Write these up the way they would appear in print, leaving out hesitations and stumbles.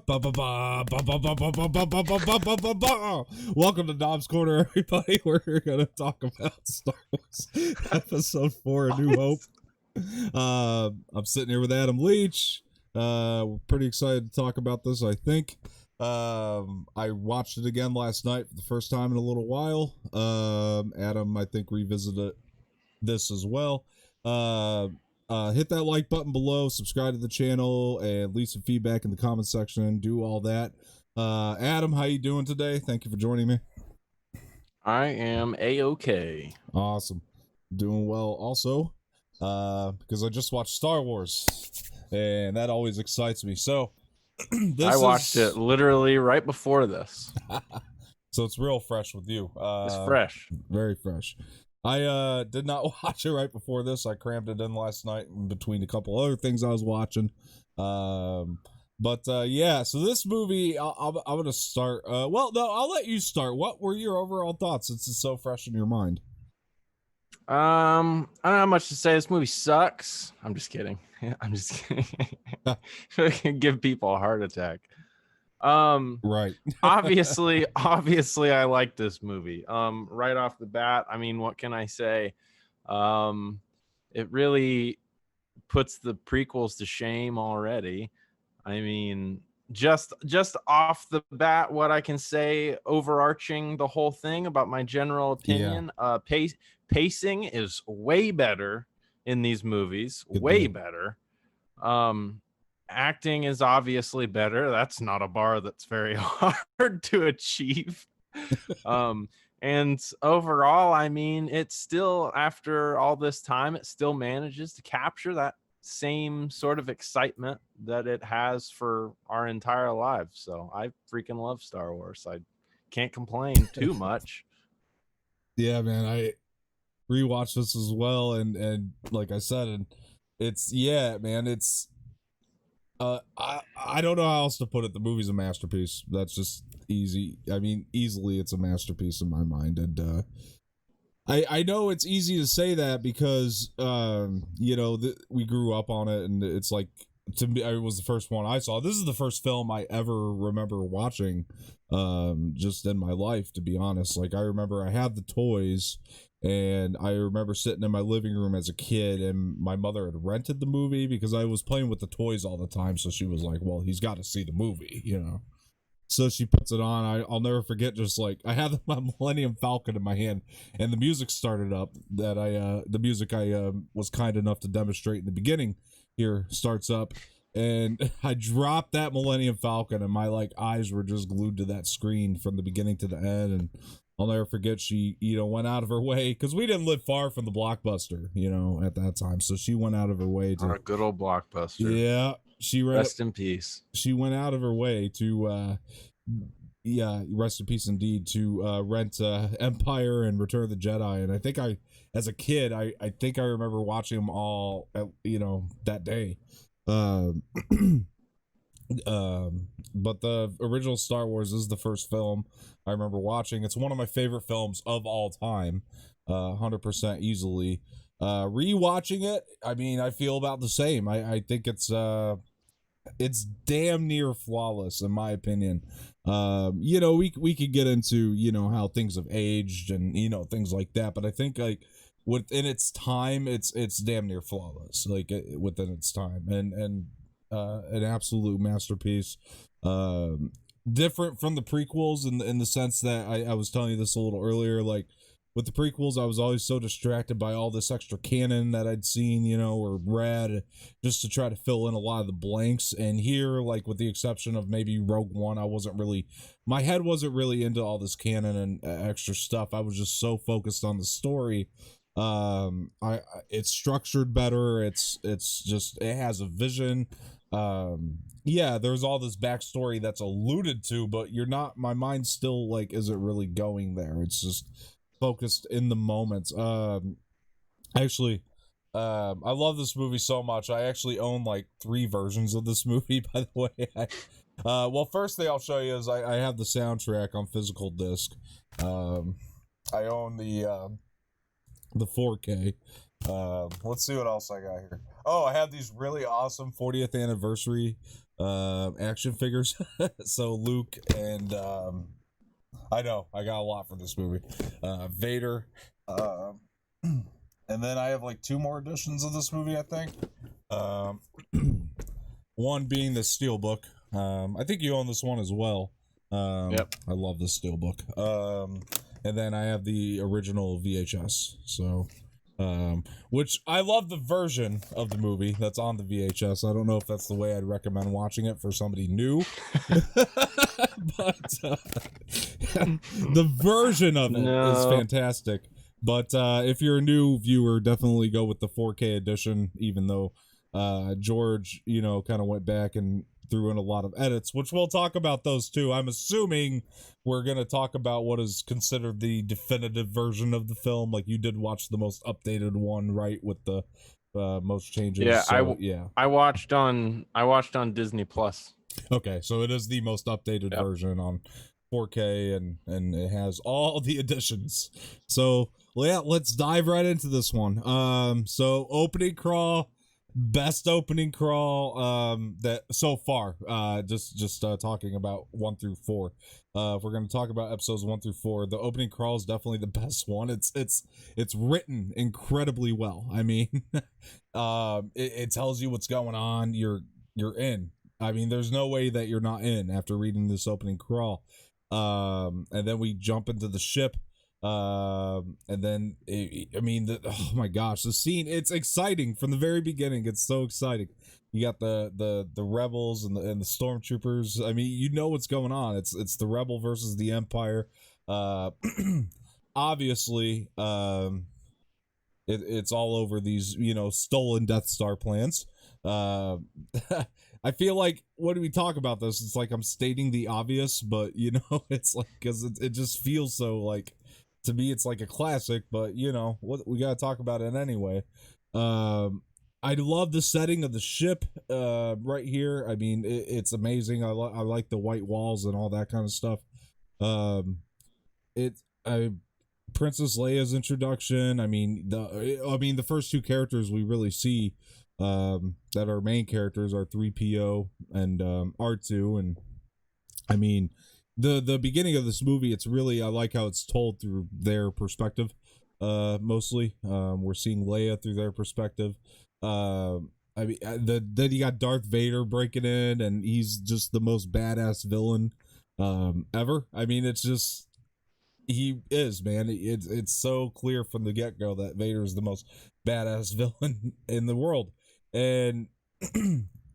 Welcome to Dom's Corner, everybody. We're going to talk about Star Wars Episode 4, A New Hope. I'm sitting here with Adam Leach. We're pretty excited to talk about this, I think. I watched it again last night for the first time in a little while. Adam, I think, revisited this as well. Hit that like button below, subscribe to the channel, and leave some feedback in the comment section. Do all that. Adam, how you doing today? Thank you for joining me. I am A-OK. Awesome. Doing well also, because I just watched Star Wars, and that always excites me. So, I watched it literally right before this. So it's real fresh with you. It's fresh. Very fresh. I did not watch it right before this. I crammed it in last night in between a couple other things I was watching. Yeah, so this movie, I'm going to start. Well, no, I'll let you start. What were your overall thoughts since it's so fresh in your mind? I don't have much to say. This movie sucks. I'm just kidding. I'm just kidding. Give people a heart attack. Right. obviously I like this movie. Right off the bat, I mean, what can I say? It really puts the prequels to shame already. I mean, just off the bat, what I can say, overarching the whole thing about my general opinion, pacing is way better in these movies. Way better. Acting is obviously better. That's not a bar that's very hard to achieve. And overall, I mean, it's still, after all this time, it still manages to capture that same sort of excitement that it has for our entire lives. So I freaking love Star Wars. I can't complain too much. Yeah, man, I rewatched this as well, and like I said, and it's, yeah, man, it's I don't know how else to put it. The movie's a masterpiece. That's just easy. I mean, easily it's a masterpiece in my mind. And I know it's easy to say that because you know, we grew up on it, and it's like, to me, it was the first one I saw. This is the first film I ever remember watching just in my life, to be honest. Like, I remember I had the toys, and I remember sitting in my living room as a kid, and my mother had rented the movie because I was playing with the toys all the time. So she was like, well, he's got to see the movie, you know? So she puts it on. I'll never forget, just like, I had my Millennium Falcon in my hand, and the music started up that the music I was kind enough to demonstrate in the beginning here starts up, and I dropped that Millennium Falcon, and my like eyes were just glued to that screen from the beginning to the end. And I'll never forget, she, you know, went out of her way, because we didn't live far from the Blockbuster, you know, at that time. So she went out of her way to... A good old Blockbuster. Yeah. Rest in peace. She went out of her way to, rest in peace indeed, to rent Empire and Return of the Jedi. And I think as a kid, I think I remember watching them all, you know, that day. But the original Star Wars is the first film I remember watching. It's one of my favorite films of all time, 100% easily. Rewatching it, I mean, I feel about the same. I think it's damn near flawless in my opinion. You know, we could get into, you know, how things have aged and, you know, things like that, but I think, like, within its time, it's damn near flawless, like, within its time, and an absolute masterpiece. Different from the prequels in the sense that I was telling you this a little earlier, like, with the prequels, I was always so distracted by all this extra canon that I'd seen, you know, or read, just to try to fill in a lot of the blanks. And here, like, with the exception of maybe Rogue One, my head wasn't really into all this canon and extra stuff. I was just so focused on the story. It's structured better. It's just, it has a vision. Yeah, there's all this backstory that's alluded to, but my mind's still like, is it really going there? It's just focused in the moments. Actually, I love this movie so much. I actually own like 3 versions of this movie, by the way. Well, first thing I'll show you is I have the soundtrack on physical disc. I own the 4K. Let's see what else I got here. Oh, I have these really awesome 40th anniversary action figures. So Luke and I know I got a lot for this movie. Vader, and then I have like 2 more editions of this movie. I think. Um, one being the Steelbook. I think you own this one as well. Yep. I love this Steelbook. And then I have the original VHS. So. Which I love the version of the movie that's on the VHS. I don't know if that's the way I'd recommend watching it for somebody new, but the version of it is fantastic. But if you're a new viewer, definitely go with the 4K edition, even though George, kind of went back and threw in a lot of edits, which we'll talk about those too. I'm assuming we're going to talk about what is considered the definitive version of the film. Like, you did watch the most updated one, right, with the most changes. Yeah, so, I watched on Disney Plus. Okay, so it is the most updated version on 4K, and it has all the additions. So yeah, let's dive right into this one. So opening crawl, best opening crawl that so far. Just talking about 1 through 4. If we're gonna talk about episodes 1 through 4, the opening crawl is definitely the best one. It's written incredibly well. I mean, it tells you what's going on. You're in. I mean, there's no way that you're not in after reading this opening crawl. And then we jump into the ship. And then, oh my gosh, the scene, it's exciting from the very beginning. It's so exciting. You got the rebels and the stormtroopers. I mean, you know what's going on. It's the rebel versus the Empire. Obviously, it's all over these, stolen Death Star plans. I feel like when we talk about this, it's like I'm stating the obvious, but it's like, because it just feels so, like, to me it's like a classic, but what, we gotta talk about it anyway. I love the setting of the ship right here. I mean, it's amazing. I like the white walls and all that kind of stuff. Princess Leia's introduction. I mean, the first 2 characters we really see that are main characters are 3PO and R2, and I mean, the beginning of this movie, it's really, I like how it's told through their perspective. Mostly, we're seeing Leia through their perspective. Then you got Darth Vader breaking in, and he's just the most badass villain ever. I mean, it's just, he is, man. It's so clear from the get-go that Vader is the most badass villain in the world. And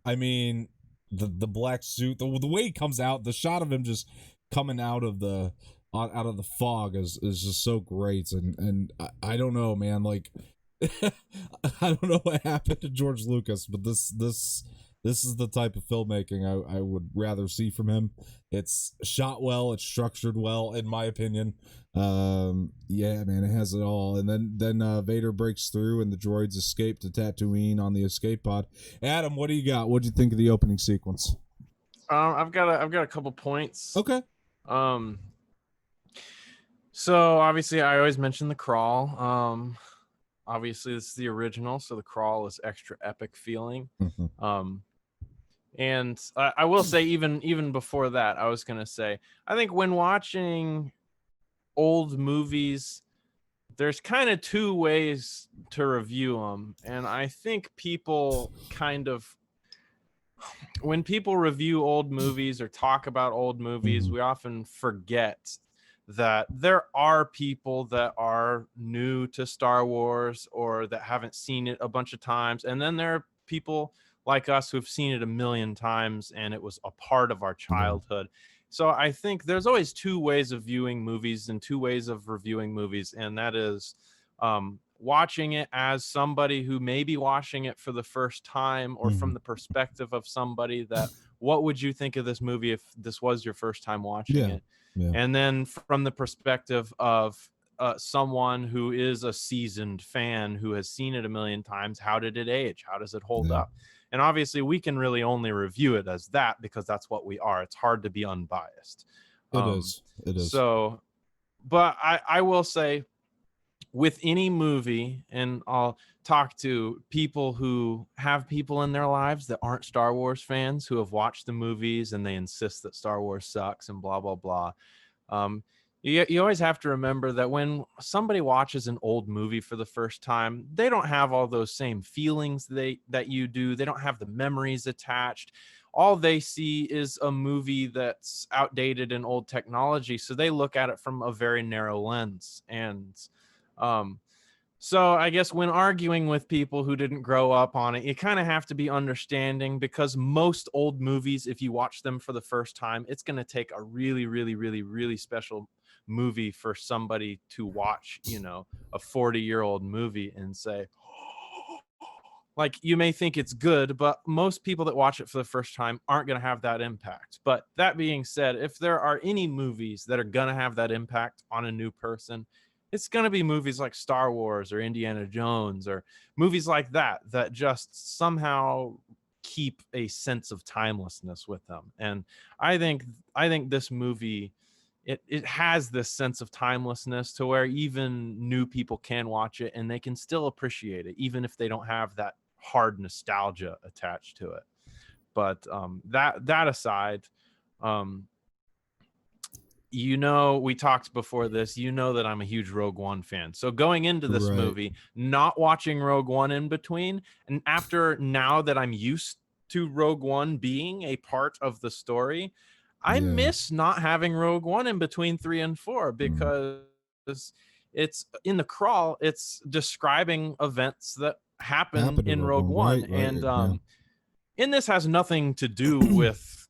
I mean, the black suit, the way he comes out, the shot of him just coming out of the fog is just so great. And I don't know, man, like I don't know what happened to George Lucas, but this is the type of filmmaking I would rather see from him. It's shot well, it's structured well, in my opinion. Yeah, man, it has it all. And then Vader breaks through, and the droids escape to Tatooine on the escape pod. Adam, what do you got? What do you think of the opening sequence? I've got a couple points. Okay. So obviously, I always mention the crawl. Obviously, this is the original, so the crawl is extra epic feeling. Mm-hmm. And I will say, even before that, I was gonna say, I think when watching old movies, there's kind of 2 ways to review them, and I think people kind of, when people review old movies or talk about old movies, we often forget that there are people that are new to Star Wars or that haven't seen it a bunch of times, and then there are people like us who've seen it a million times and it was a part of our childhood. So I think there's always 2 ways of viewing movies and 2 ways of reviewing movies, and that is watching it as somebody who may be watching it for the first time, or from the perspective of somebody that, what would you think of this movie if this was your first time watching it? Yeah. And then from the perspective of someone who is a seasoned fan who has seen it a million times, how did it age? How does it hold up? And obviously we can really only review it as that because that's what we are. It's hard to be unbiased. It is. So, but I will say, with any movie, and I'll talk to people who have people in their lives that aren't Star Wars fans who have watched the movies and they insist that Star Wars sucks and blah blah blah. Um, you always have to remember that when somebody watches an old movie for the first time, they don't have all those same feelings that you do. They don't have the memories attached. All they see is a movie that's outdated and old technology, so they look at it from a very narrow lens. And um, so I guess when arguing with people who didn't grow up on it, you kind of have to be understanding, because most old movies, if you watch them for the first time, it's going to take a really, really, really, really special movie for somebody to watch, a 40-year-old movie and say, like, you may think it's good, but most people that watch it for the first time aren't going to have that impact. But that being said, if there are any movies that are going to have that impact on a new person, it's going to be movies like Star Wars or Indiana Jones or movies like that just somehow keep a sense of timelessness with them. And I think this movie, it has this sense of timelessness to where even new people can watch it and they can still appreciate it, even if they don't have that hard nostalgia attached to it. But that aside, um, we talked before this, that I'm a huge Rogue One fan. So going into this Right. movie, not watching Rogue One in between, and after now that I'm used to Rogue One being a part of the story, I Yeah. miss not having Rogue One in between 3 and 4, Mm. because it's in the crawl, it's describing events that happen Happened to in Rogue Rogue One. One. Right. And Right. Yeah. and this has nothing to do with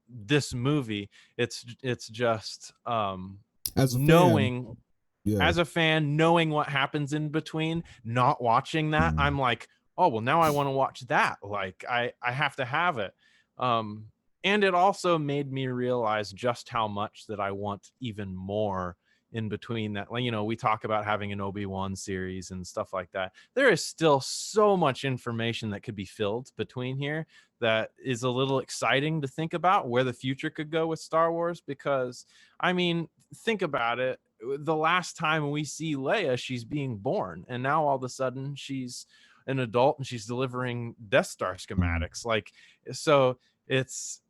this movie. It's just As a fan, knowing, yeah. as a fan, knowing what happens in between, not watching that, Mm. I'm like, oh well, now I want to watch that. Like, I have to have it. um and it also made me realize just how much that I want even more in between that. Like, we talk about having an Obi-Wan series and stuff like that. There is still so much information that could be filled between here that is a little exciting to think about where the future could go with Star Wars. Because I mean, think about it. The last time we see Leia, she's being born, and now all of a sudden she's an adult and she's delivering Death Star Mm. schematics. Like, so it's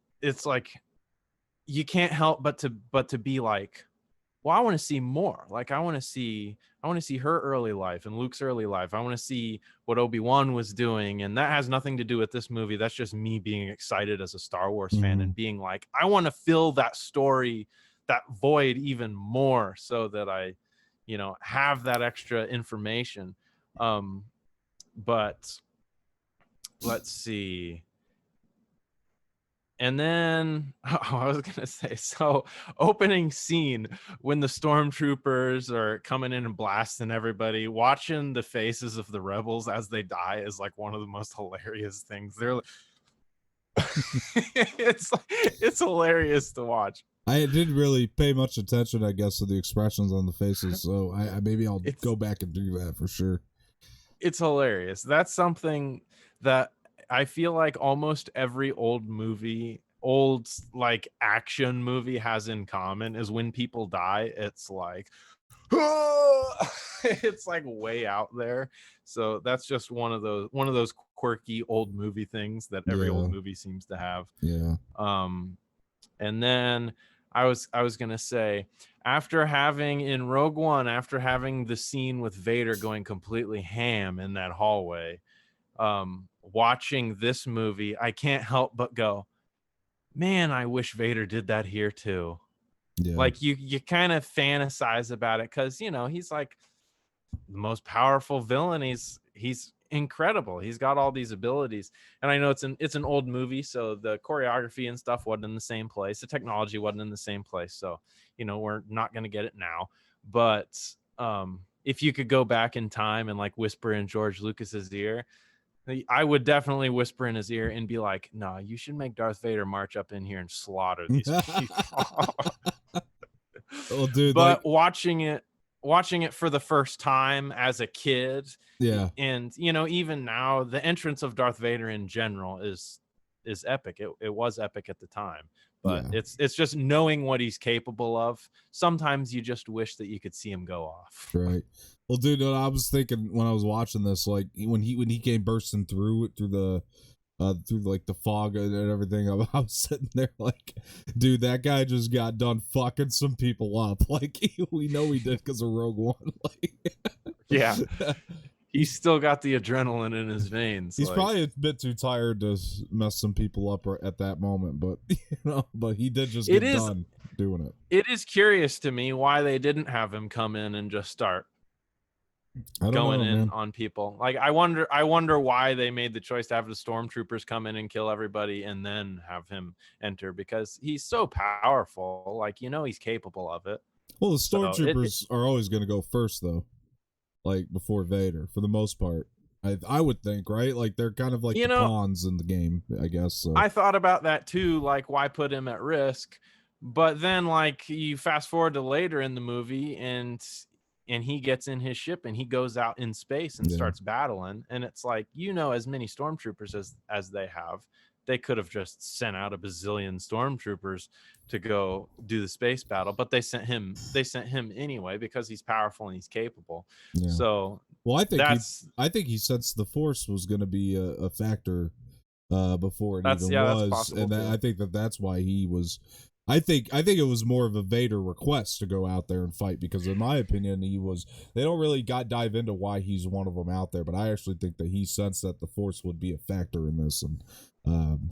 like you can't help but to be like, well, I want to see more. Like, I want to see her early life and Luke's early life. I want to see what Obi-Wan was doing. And that has nothing to do with this movie. That's just me being excited as a Star Wars fan Mm. and being like, I want to fill that story, that void, even more, so that I, have that extra information. Um, but let's see. And then I was gonna say, so opening scene when the stormtroopers are coming in and blasting everybody, watching the faces of the rebels as they die is like one of the most hilarious things. They're like, it's hilarious to watch. I didn't really pay much attention, I guess, to the expressions on the faces, so I maybe I'll It's go back and do that for sure. it's hilarious. That's something that I feel like almost every old like action movie has in common, is when people die, it's like it's like way out there. So that's just one of those quirky old movie things that every old Yeah. movie seems to have. Yeah. um and then I was gonna say, after having in Rogue One, after having the scene with Vader going completely ham in that hallway, watching this movie, I can't help but go, man, I wish Vader did that here too. Yeah. Like, you kind of fantasize about it, because he's like the most powerful villain. He's incredible. He's got all these abilities. And I know it's an old movie, so the choreography and stuff wasn't in the same place. The technology wasn't in the same place. So, we're not going to get it now. But if you could go back in time and like whisper in George Lucas's ear, I would definitely whisper in his ear and be like, "No, you should make Darth Vader march up in here and slaughter these people." Oh, dude, like, But watching it for the first time as a kid, yeah. and even now, the entrance of Darth Vader in general is epic. It was epic at the time. But Yeah. it's just knowing what he's capable of. Sometimes you just wish that you could see him go off. Right. Well, dude, I was thinking when I was watching this, like when he came bursting through the through like the fog and everything, I was sitting there like, dude, that guy just got done fucking some people up. Like we know he did because of Rogue One. Like, Yeah. He's still got the adrenaline in his veins. he's like, probably a bit too tired to mess some people up at that moment, but but he did just get done doing it. It is curious to me why they didn't have him come in and just start going in on people. Like I wonder why they made the choice to have the stormtroopers come in and kill everybody and then have him enter, because he's so powerful. Like, he's capable of it. Well, the stormtroopers are always going to go first, though, like before Vader, for the most part. I would think, right? Like they're kind of like the pawns in the game, I guess. So. I thought about that too. Like, why put him at risk? But then, like, you fast forward to later in the movie, and he gets in his ship and he goes out in space and starts battling. And it's like, as many stormtroopers as they have, they could have just sent out a bazillion stormtroopers to go do the space battle, but they sent him anyway because he's powerful and he's capable. Yeah. So, well, I think he sensed the Force was going to be a factor before it even was, possible, and I think that's why he was. I think it was more of a Vader request to go out there and fight, because in my opinion they don't really dive into why he's one of them out there, but I actually think that he sensed that the Force would be a factor in this, and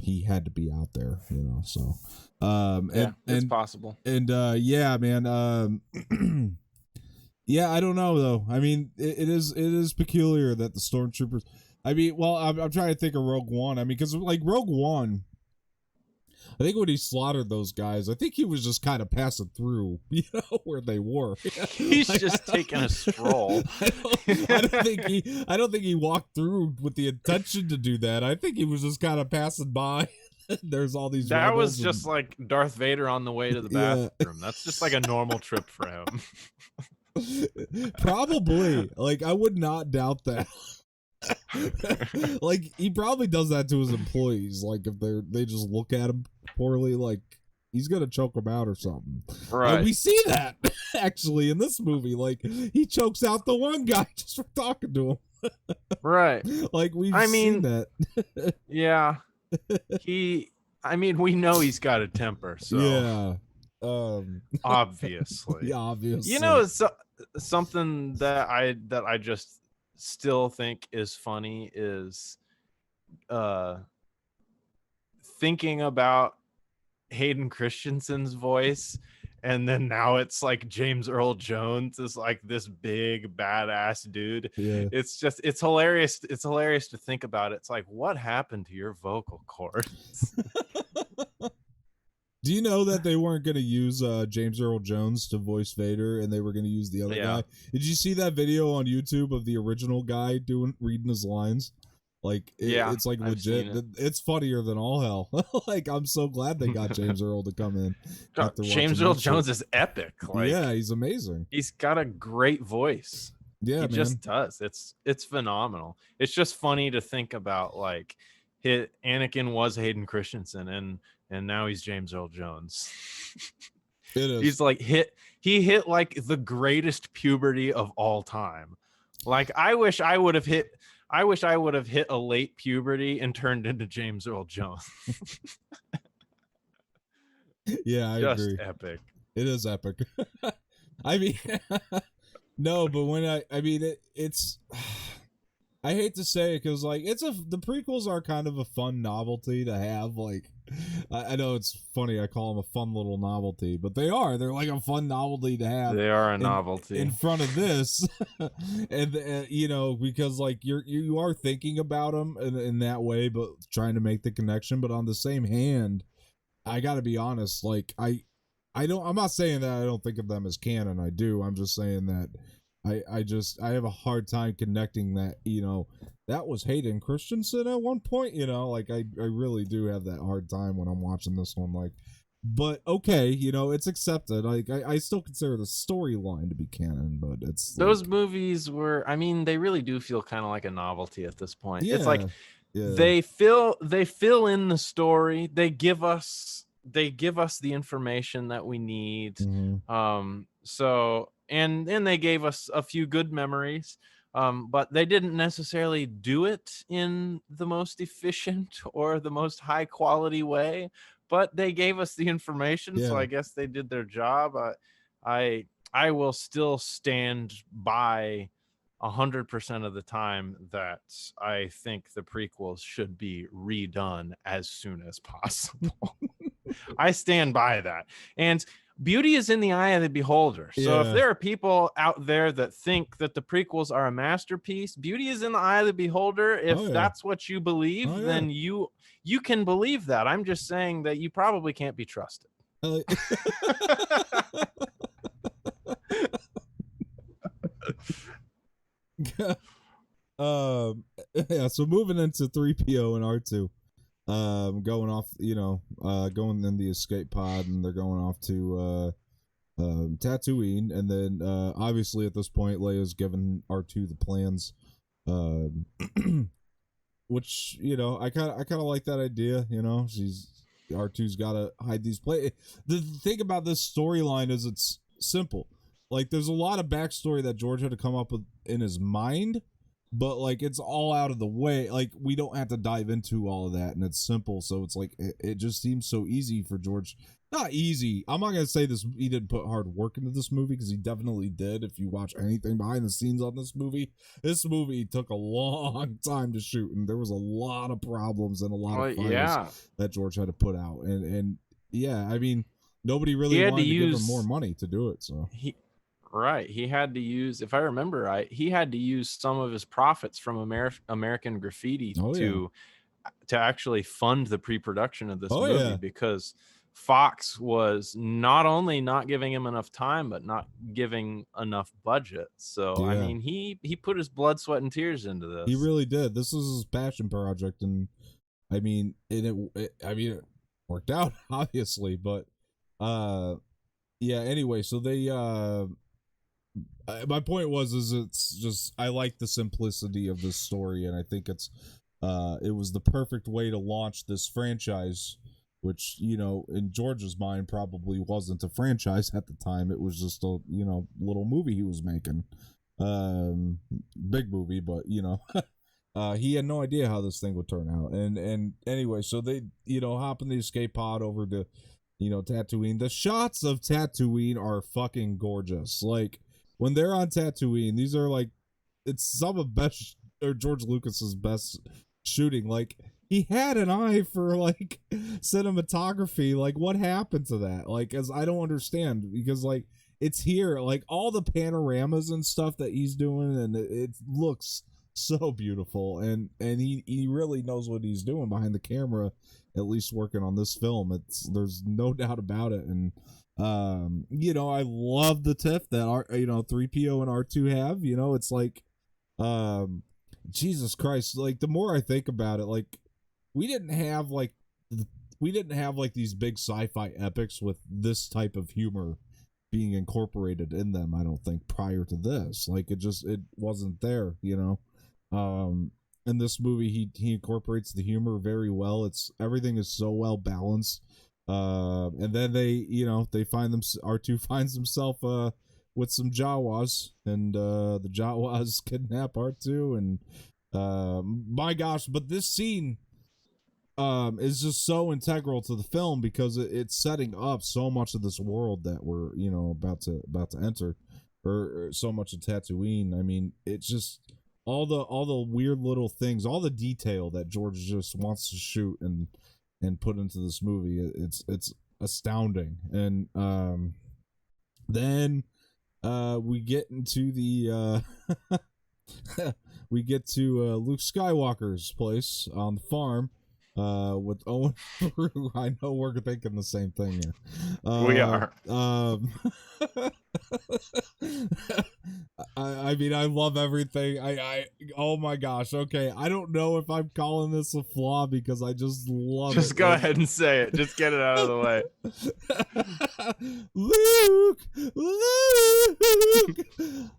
he had to be out there, so it's possible. And yeah, man, yeah, I don't know though. I mean, it is peculiar that the stormtroopers, I mean, well, I'm trying to think of Rogue One. I mean, because like Rogue One, I think when he slaughtered those guys, I think he was just kind of passing through, where they were. He's just taking a stroll. I don't think he walked through with the intention to do that. I think he was just kind of passing by. There's all these. That was just like Darth Vader on the way to the bathroom. That's just like a normal trip for him. Probably. Like, I would not doubt that. Like, he probably does that to his employees. Like, if they just look at him poorly, like he's gonna choke them out or something. Right. And we see that actually in this movie. Like, he chokes out the one guy just for talking to him. Right. Like, we've seen that. Yeah. We know he's got a temper. So yeah. Obviously. Yeah, obviously. It's something that I just still think is funny is thinking about Hayden Christensen's voice, and then now it's like James Earl Jones is like this big badass dude. Yeah. It's hilarious. It's hilarious to think about it. It's like, what happened to your vocal cords? Do you know that they weren't going to use James Earl Jones to voice Vader, and they were going to use the other guy? Did you see that video on YouTube of the original guy reading his lines? Like, it's like legit. It's funnier than all hell. Like, I'm so glad they got James Earl to come in. James Earl Jones is epic. Like, yeah, he's amazing. He's got a great voice. Yeah, he just does. It's phenomenal. It's just funny to think about. Like, Anakin was Hayden Christensen, and now he's James Earl Jones. It is. He's like he hit like the greatest puberty of all time. Like, I wish I would have hit a late puberty and turned into James Earl Jones. Yeah, I just agree. Epic. It is epic. I mean, no, but when it's. I hate to say it because like the prequels are kind of a fun novelty to have. Like, I know it's funny I call them a fun little novelty, but they're like a fun novelty to have. They are a novelty in front of this, and because like you are thinking about them in that way, but trying to make the connection. But on the same hand, I got to be honest. Like I'm not saying that I don't think of them as canon. I do. I'm just saying that. I have a hard time connecting that, that was Hayden Christensen at one point, like I really do have that hard time when I'm watching this one, like, but okay, it's accepted. Like, I still consider the storyline to be canon, but it's those movies were, they really do feel kind of like a novelty at this point. Yeah, it's like they fill in the story. They give us they give us the information that we need. Mm-hmm. So and then they gave us a few good memories. But they didn't necessarily do it in the most efficient or the most high quality way, but they gave us the information, so Yeah. I guess they did their job. I will still stand by 100% of the time that I think the prequels should be redone as soon as possible. I stand by that. And beauty is in the eye of the beholder. So if Yeah. there are people out there that think that the prequels are a masterpiece, beauty is in the eye of the beholder. If Oh, yeah. that's what you believe, Oh, yeah. then you can believe that. I'm just saying that you probably can't be trusted. Yeah, so moving into 3PO and R2, going off, going in the escape pod, and they're going off to Tatooine, and then obviously at this point Leia's given R2 the plans, which I kind of like that idea. She's R2's got to hide these play. The thing about this storyline is it's simple. Like, there's a lot of backstory that George had to come up with in his mind, but like it's all out of the way. Like, we don't have to dive into all of that, and it's simple. So it's like it just seems so easy for George. Not easy. I'm not gonna say this. He didn't put hard work into this movie, because he definitely did. If you watch anything behind the scenes on this movie took a long time to shoot, and there was a lot of problems and a lot of files that George had to put out. And yeah, I mean, nobody really wanted to give him more money to do it. So he had to use, if I remember right, he had to use some of his profits from American Graffiti to actually fund the pre-production of this movie, because Fox was not only not giving him enough time, but not giving enough budget. So I mean, he put his blood, sweat, and tears into this. He really did. This was his passion project, and I mean, it worked out, obviously, but yeah. Anyway, so they my point is it's just, I like the simplicity of this story, and I think it was the perfect way to launch this franchise, which, in George's mind probably wasn't a franchise at the time. It was just a, little movie he was making. Big movie, but he had no idea how this thing would turn out. And anyway, so they, hop in the escape pod over to, Tatooine. The shots of Tatooine are fucking gorgeous. Like, when they're on Tatooine, these are like, it's some of George Lucas's best shooting. Like, he had an eye for like cinematography. Like, what happened to that? Like, as I don't understand, because like it's here, like all the panoramas and stuff that he's doing, and it looks so beautiful, and he really knows what he's doing behind the camera, at least working on this film. There's no doubt about it. And I love the tiff that 3PO and R2 have. It's like, Jesus Christ, like the more I think about it, like we didn't have like these big sci-fi epics with this type of humor being incorporated in them, I don't think, prior to this. Like, it wasn't there. In this movie, he incorporates the humor very well. Everything is so well balanced. And then they find R2 finds himself with some Jawas, and the Jawas kidnap R2, and my gosh, but this scene is just so integral to the film, because it's setting up so much of this world that we're about to enter, or so much of Tatooine. I mean, it's just all the weird little things, all the detail that George just wants to shoot and put into this movie. It's astounding. And then we get into the we get to Luke Skywalker's place on the farm with Owen Peru. I know we're thinking the same thing here. We are. I mean, I love everything. Oh my gosh. Okay, I don't know if I'm calling this a flaw, because I just love it. Just go ahead and say it. Just get it out of the way. Luke,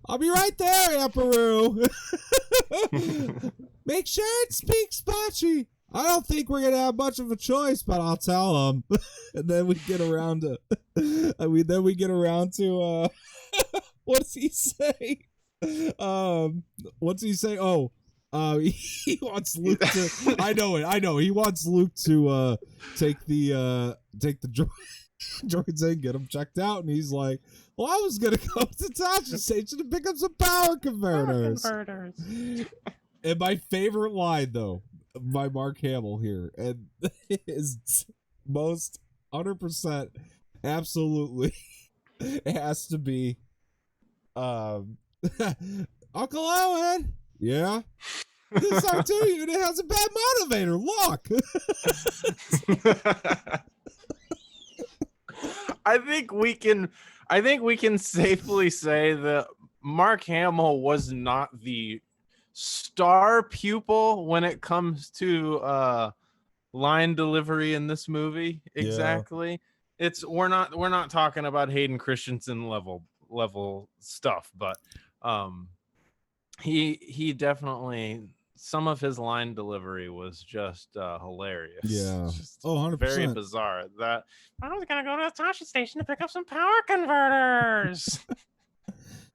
I'll be right there, Aunt Peru. Make sure it speaks Spachi. I don't think we're gonna have much of a choice, but I'll tell him. And then we get around to, what does he say? What's he say? Oh, he wants Luke to. I know. He wants Luke to take the droids in, get them checked out, and he's like, "Well, I was gonna go to Tasha Station to pick up some power converters." And my favorite line, though, by Mark Hamill here, and his most 100% absolutely has to be, Uncle Owen. Yeah. This R2 unit has a bad motivator. Look. I think we can safely say that Mark Hamill was not the star pupil when it comes to line delivery in this movie. Exactly. Yeah. We're not talking about Hayden Christensen level stuff, but he definitely, some of his line delivery was just hilarious. Yeah. Just 100%. Very bizarre. That I was gonna go to the Tasha Station to pick up some power converters.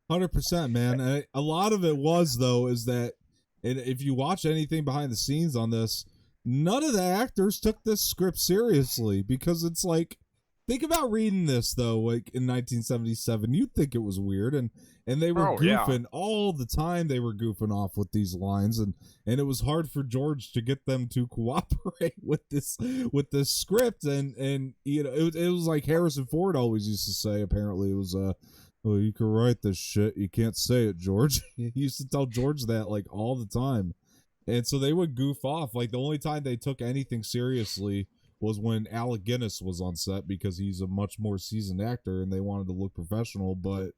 100%, man. A lot of it was, though, is that, and if you watch anything behind the scenes on this, none of the actors took this script seriously, because it's like, think about reading this, though, like in 1977, you'd think it was weird, and they were goofing all the time. They were goofing off with these lines, and it was hard for George to get them to cooperate with this script, and you know, it was like Harrison Ford always used to say, apparently, it was well, you can write this shit, you can't say it, George. He used to tell George that, like, all the time. And so they would goof off. Like, the only time they took anything seriously was when Alec Guinness was on set, because he's a much more seasoned actor and they wanted to look professional. But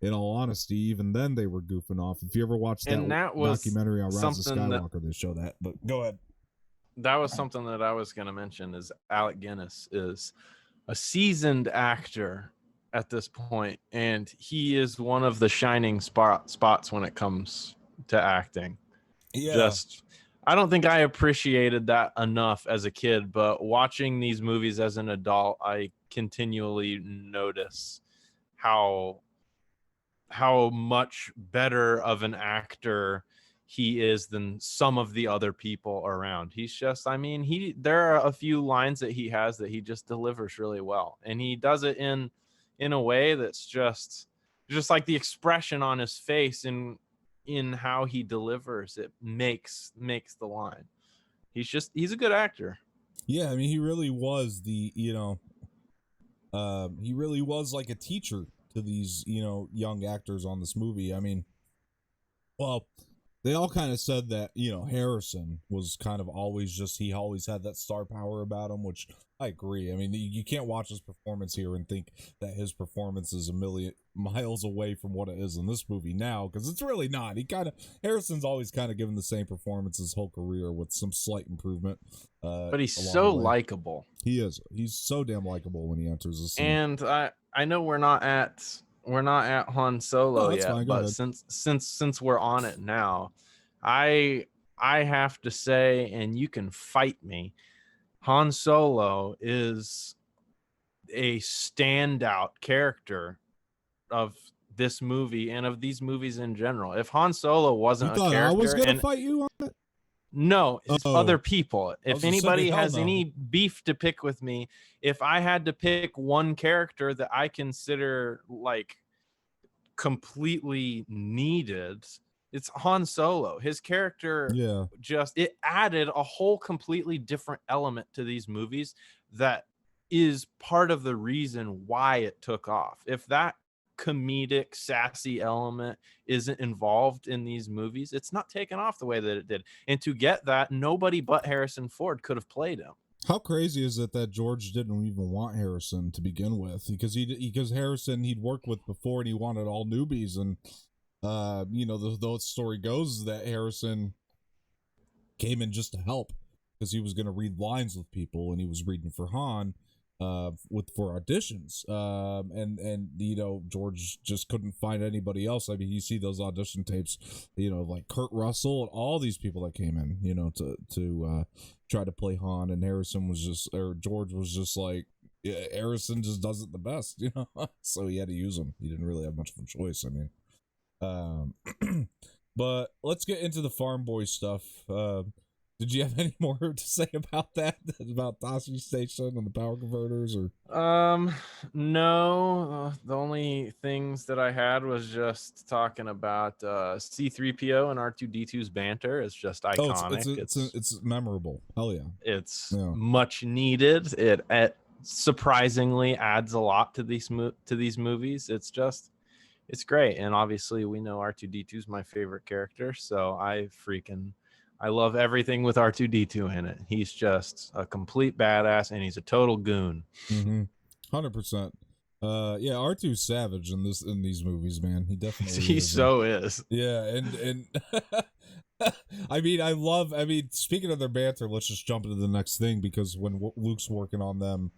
in all honesty, even then they were goofing off. If you ever watched that documentary on Rise of Skywalker, they show that. But go ahead. That was something that I was going to mention, is Alec Guinness is a seasoned actor at this point, and he is one of the shining spots when it comes to acting. Yeah. I don't think I appreciated that enough as a kid, but watching these movies as an adult, I continually notice how much better of an actor he is than some of the other people around. He's just, I mean, there are a few lines that he has that he just delivers really well, and he does it in a way that's just like the expression on his face and in how he delivers it makes the line. He's a good actor. Yeah, I mean, he really was he really was like a teacher to these, young actors on this movie. I mean, well, they all kind of said that, Harrison was kind of always he always had that star power about him, which I agree. I mean, you can't watch his performance here and think that his performance is a million miles away from what it is in this movie now, because it's really not. Harrison's always kind of given the same performance his whole career with some slight improvement. But he's so likable. He is. He's so damn likable when he enters the scene. And I know we're not at Han Solo yet, fine. but since we're on it now, I have to say, and you can fight me, Han Solo is a standout character of this movie and of these movies in general. If Han Solo wasn't a character, I was gonna fight you on it. No, it's other people. If anybody has any beef to pick with me, if I had to pick one character that I consider like completely needed, it's Han Solo. His character, it added a whole completely different element to these movies that is part of the reason why it took off. If that comedic, sassy element isn't involved in these movies, it's not taken off the way that it did. And to get that, nobody but Harrison Ford could have played him. How crazy is it that George didn't even want Harrison to begin with? Because Harrison he'd worked with before, and he wanted all newbies. And the story goes that Harrison came in just to help, because he was going to read lines with people, and he was reading for Han. with for auditions. And you know, George just couldn't find anybody else. I mean, you see those audition tapes, you know, like Kurt Russell and all these people that came in, you know, to try to play Han, and George was just like, yeah, Harrison just does it the best, you know. So he had to use him. He didn't really have much of a choice. I mean, but let's get into the farm boy stuff. Did you have any more to say about that? About Dashi Station and the power converters, or No. The only things that I had was just talking about C3PO and R2D2's banter. It's just iconic. It's memorable. Hell yeah. It's Yeah. much needed. It surprisingly adds a lot to these movies. It's great. And obviously we know R2D2 is my favorite character, so I love everything with R2D2 in it. He's just a complete badass, and he's a total goon. 100%. Yeah, R2's savage in these movies, man. He definitely He is. so is. Yeah, and I mean, speaking of their banter, let's just jump into the next thing, because when Luke's working on them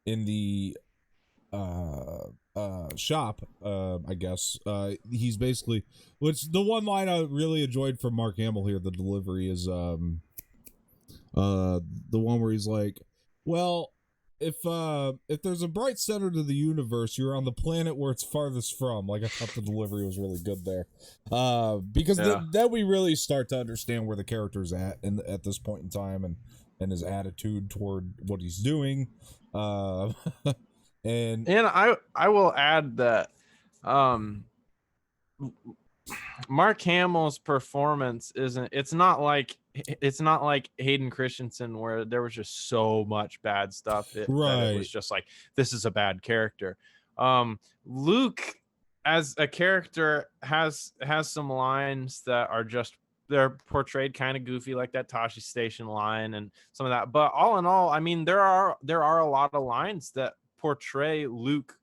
in the shop, I guess, he's basically, which the one line I really enjoyed from Mark Hamill here, the delivery is the one where he's like, well, if there's a bright center to the universe, you're on the planet where it's farthest from. Like, I thought the delivery was really good there, because then we really start to understand where the character's at at this point in time, and his attitude toward what he's doing. And I will add that Mark Hamill's performance it's not like Hayden Christensen, where there was just so much bad stuff that it was just like, this is a bad character. Luke as a character has some lines that are just, they're portrayed kind of goofy, like that Tashi Station line and some of that. But all in all, I mean, there are a lot of lines that portray Luke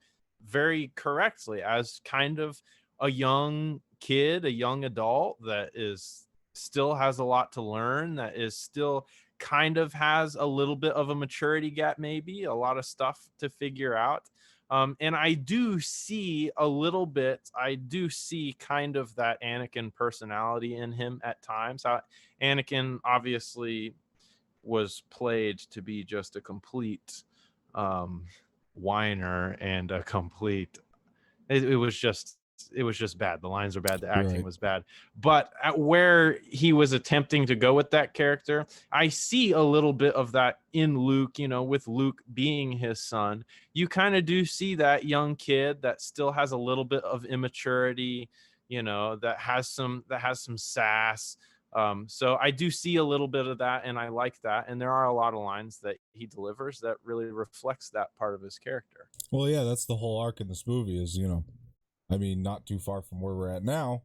very correctly as kind of a young kid, a young adult that is still has a lot to learn, that is still kind of has a little bit of a maturity gap, maybe a lot of stuff to figure out. And I do see kind of that Anakin personality in him at times. Anakin obviously was played to be just a complete whiner and a complete, it was just bad. The lines were bad, the acting was bad. But at where he was attempting to go with that character, I see a little bit of that in Luke, you know, with Luke being his son. You kind of do see that young kid that still has a little bit of immaturity, you know, that has some sass. So I do see a little bit of that, and I like that. And there are a lot of lines that he delivers that really reflects that part of his character. Well, yeah, that's the whole arc in this movie is, you know, I mean, not too far from where we're at now,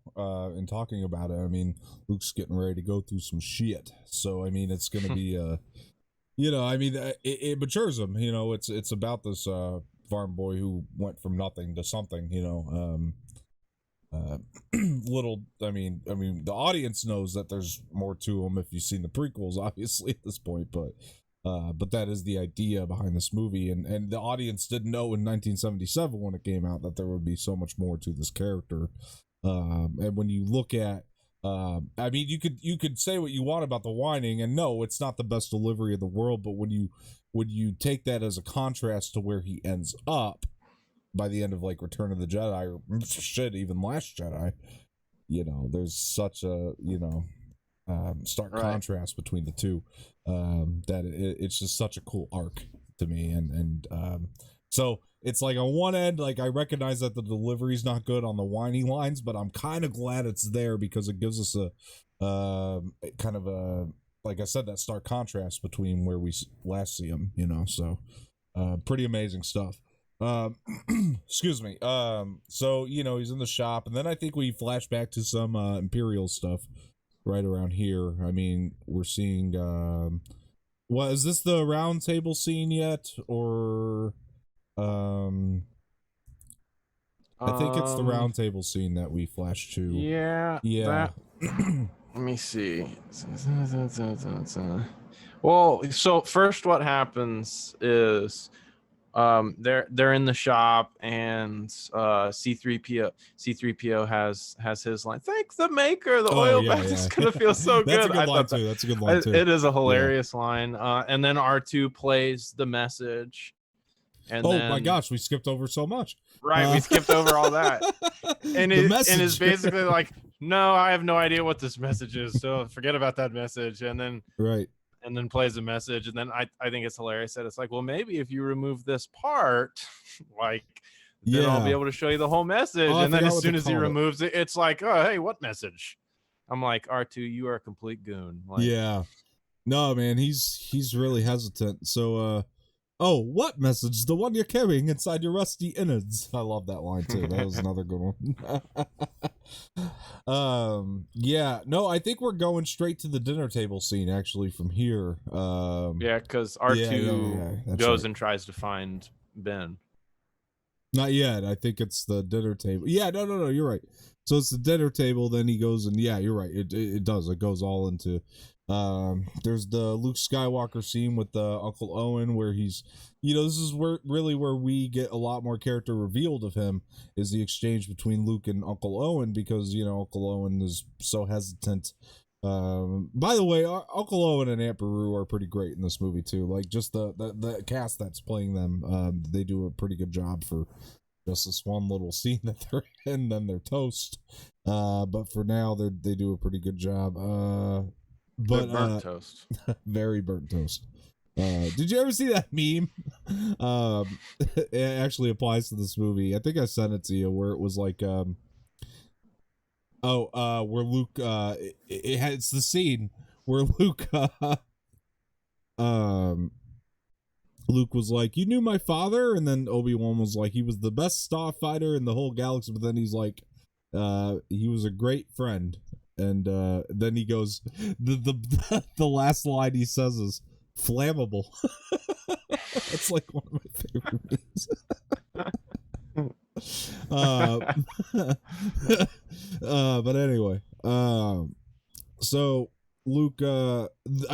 in talking about it. I mean, Luke's getting ready to go through some shit. So, I mean, it's going to be, you know, I mean, it matures him. You know, it's about this farm boy who went from nothing to something, you know. I mean, the audience knows that there's more to him if you've seen the prequels, obviously, at this point, but that is the idea behind this movie, and the audience didn't know in 1977 when it came out that there would be so much more to this character. And when you look at, I mean, you could say what you want about the whining, and no, it's not the best delivery in the world, but when you take that as a contrast to where he ends up by the end of like Return of the Jedi, or shit, even Last Jedi, you know, there's such a, you know, stark contrast between the two, that it's just such a cool arc to me, and so it's like on one end, like I recognize that the delivery's not good on the whiny lines, but I'm kind of glad it's there because it gives us a kind of a, like I said, that stark contrast between where we last see him, you know. So pretty amazing stuff. Excuse me. So, you know, he's in the shop, and then I think we flash back to some Imperial stuff right around here. I mean, we're seeing well, is this the round table scene yet, or I think it's the round table scene that we flash to. Yeah. That, let me see. Well, so first what happens is they're in the shop, and C3PO has his line, thank the maker, the Oh oil yeah, bath is yeah. gonna feel so That's a good. good I line thought that too. That's a good line too. it is a Yeah. hilarious line. And then R2 plays the message, and Oh my then gosh, we skipped over so much. right, we skipped over all that. And The and is message. basically like, no, I have no idea what this message is, so forget about that message. Right. And then plays a message, and then I think it's hilarious that it's like, well, maybe if you remove this part, like, then I'll be Yeah. able to show you the whole message. Oh, I And then forgot as what they soon as he called it. removes it, it's like, oh, hey, what message? I'm like, R2, you are a complete goon. Like, Yeah. No, man, he's really hesitant. So oh, what message? The one you're carrying inside your rusty innards. I love that line too. That was another good one. Yeah, no, I think we're going straight to the dinner table scene actually from here. yeah, because R2 yeah, goes right. and tries to find Ben. Not yet. I think it's the dinner table. Yeah, no, you're right. So it's the dinner table, then he goes and yeah, you're right. It does. It goes all into there's the Luke Skywalker scene with Uncle Owen where he's this is where we get a lot more character revealed of him is the exchange between Luke and Uncle Owen because Uncle Owen is so hesitant. By the way, Uncle Owen and Aunt Beru are pretty great in this movie too. Like just the cast that's playing them, they do a pretty good job for just this one little scene that they're in, then they're toast. But for now, they do a pretty good job. But burnt toast. Very burnt toast. Did you ever see that meme? It actually applies to this movie. I think I sent it to you where it was like, where Luke, it's the scene where Luke, Luke was like, "You knew my father," and then Obi-Wan was like, "He was the best starfighter in the whole galaxy," but then he's like, "He was a great friend," and then he goes, the last line he says is flammable. It's like one of my favorite memes. But anyway, so Luke, I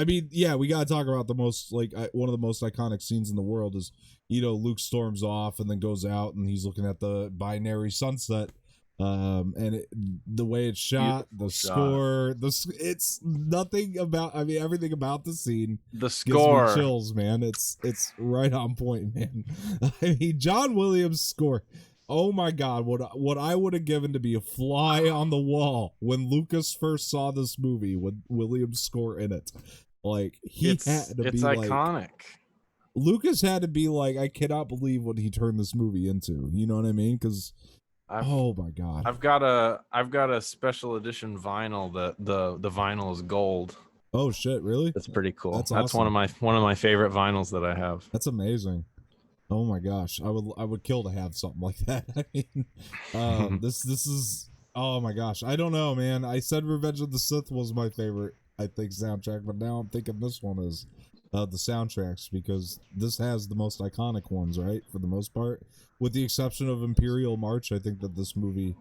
mean, yeah, we gotta talk about the most one of the most iconic scenes in the world is Luke storms off and then goes out and he's looking at the binary sunset, and the way it's shot, Beautiful the shot. score, it's nothing about. I mean, everything about the scene, the score, gives me chills, man. It's right on point, man. I mean, John Williams' score. Oh my god, what I would have given to be a fly on the wall when Lucas first saw this movie with Williams' score in it. Like it's iconic. Like, Lucas had to be like, I cannot believe what he turned this movie into. You know what I mean? Because oh my god, I've got a special edition vinyl. The vinyl is gold. Oh shit, really? That's pretty cool. That's awesome. one of my favorite vinyls that I have. That's amazing. Oh my gosh, I would kill to have something like that. I mean, this is, oh my gosh, I don't know, man. I said Revenge of the Sith was my favorite, I think, soundtrack, but now I'm thinking this one is the soundtracks because this has the most iconic ones, right? For the most part, with the exception of Imperial March, I think that this movie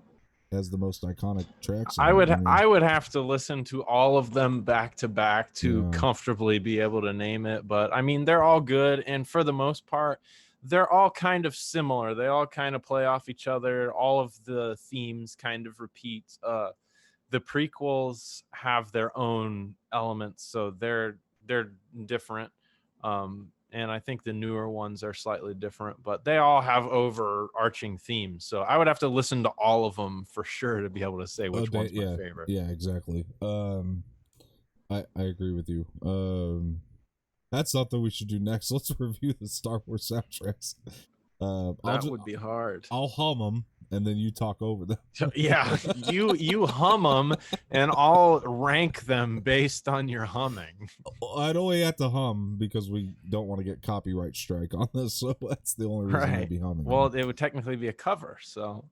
has the most iconic tracks. I would have to listen to all of them back to back to comfortably be able to name it, but I mean they're all good, and for the most part they're all kind of similar. They all kind of play off each other. All of the themes kind of repeat. The prequels have their own elements, so they're different. And I think the newer ones are slightly different, but they all have overarching themes. So I would have to listen to all of them for sure to be able to say which one's my favorite. Yeah, exactly. I agree with you. That's something we should do next. Let's review the Star Wars soundtracks. That would be hard. I'll hum them, and then you talk over them. Yeah, you hum them, and I'll rank them based on your humming. I'd only have to hum because we don't want to get copyright strike on this, so that's the only reason I'd be humming. Well, it would technically be a cover, so.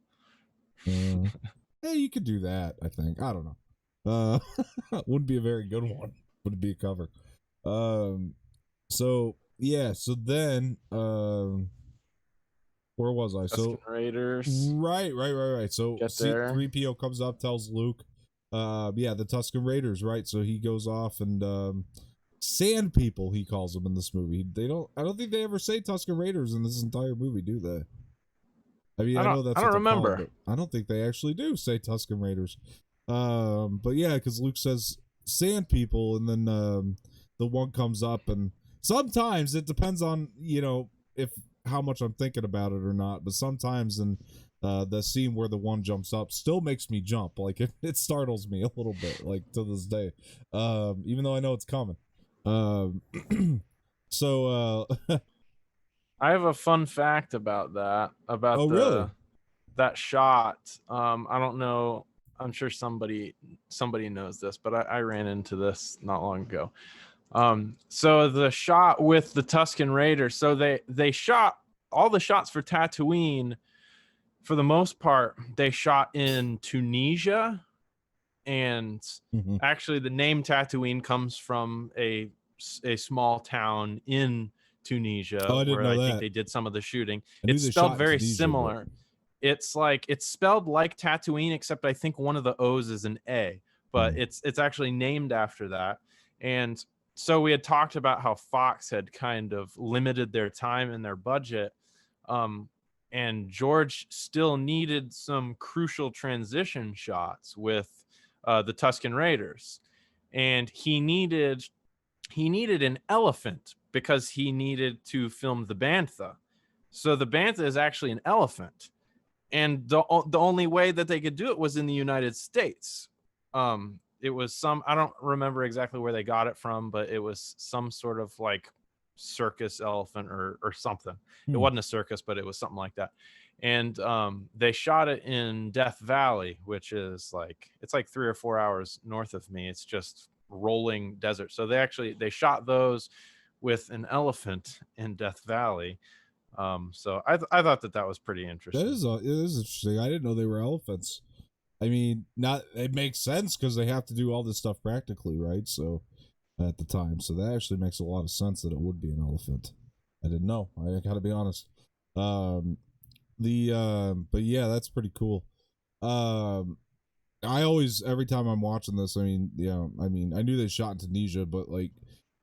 Hey, you could do that, I think. I don't know. Wouldn't be a very good one. Would it be a cover? So yeah, so then where was I? Tusken Raiders. Right. So C3PO comes up, tells Luke, the Tusken Raiders, right? So he goes off and Sand people, he calls them in this movie. I don't think they ever say Tusken Raiders in this entire movie, do they? I mean, I know that's I what don't they're called, remember. but I don't think they actually do say Tusken Raiders. But yeah, because Luke says sand people, and then the one comes up, and sometimes it depends on, you know, if how much I'm thinking about it or not. But sometimes in the scene where the one jumps up still makes me jump. Like it startles me a little bit, like to this day, even though I know it's coming. Um, so I have a fun fact about that, about oh really? that shot. I don't know. I'm sure somebody knows this, but I ran into this not long ago. So the shot with the Tusken Raiders, so they shot all the shots for Tatooine. For the most part, they shot in Tunisia, and actually the name Tatooine comes from a small town in Tunisia Oh, I didn't where know I think that. they did some of the shooting. I knew It's they spelled shot in very Tunisia, but similar. It's spelled like Tatooine, except I think one of the O's is an A, but it's actually named after that. And so we had talked about how Fox had kind of limited their time and their budget. And George still needed some crucial transition shots with the Tusken Raiders, and he needed an elephant because he needed to film the bantha. So the bantha is actually an elephant, and the only way that they could do it was in the United States. It was I don't remember exactly where they got it from, but it was some sort of like circus elephant or something. It wasn't a circus, but it was something like that. And they shot it in Death Valley, which is it's like 3 or 4 hours north of me. It's just rolling desert. So they shot those with an elephant in Death Valley. So I thought that was pretty interesting. It is interesting. I didn't know they were elephants. I mean, not it makes sense because they have to do all this stuff practically, right? So at the time, so that actually makes a lot of sense that it would be an elephant. I didn't know. I gotta be honest. But yeah, that's pretty cool. I always, every time I'm watching this, I mean, yeah, I mean, I knew they shot in Tunisia, but like,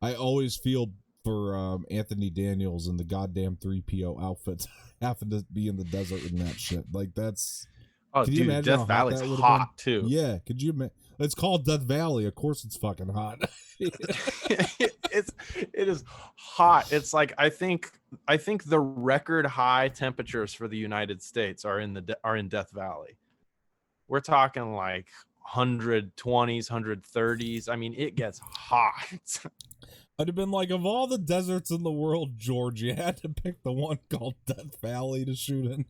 I always feel for Anthony Daniels in the goddamn 3PO outfit having to be in the desert and that shit. Like, that's. Oh, Can dude, you imagine Death how Valley's that would hot have too. Yeah, could you imagine? It's called Death Valley. Of course, it's fucking hot. it is hot. It's like I think the record high temperatures for the United States are in Death Valley. We're talking like 120s, 130s. I mean, it gets hot. I'd have been like, of all the deserts in the world, George, you had to pick the one called Death Valley to shoot in.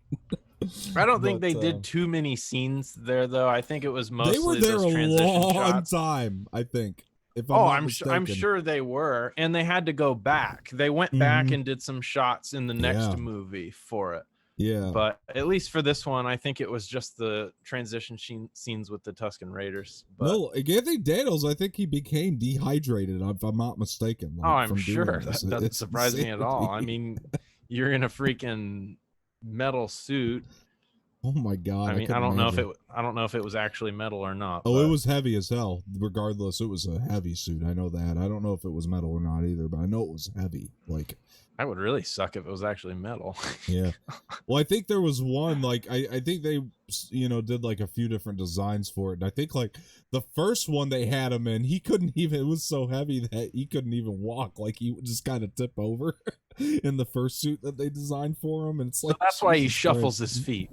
I don't think they did too many scenes there, though. I think it was mostly they were there those a transition long shots. time. I think. If I'm sure they were, and they had to go back. They went back and did some shots in the next movie for it. Yeah, but at least for this one, I think it was just the transition scenes with the Tusken Raiders. But, no, Anthony Daniels, I think he became dehydrated, if I'm not mistaken. Like, I'm sure that doesn't surprise me at all. I mean, you're in a freaking metal suit. Oh my god! I mean, I don't know if it was actually metal or not. Oh, it was heavy as hell. Regardless, it was a heavy suit. I know that. I don't know if it was metal or not either, but I know it was heavy. Like, I would really suck if it was actually metal. Yeah. Well, I think there was one, like, I think they, did like a few different designs for it. And I think like the first one they had him in, he couldn't even, it was so heavy that he couldn't even walk. Like he would just kind of tip over in the first suit that they designed for him. And it's like, so that's why he shuffles his feet,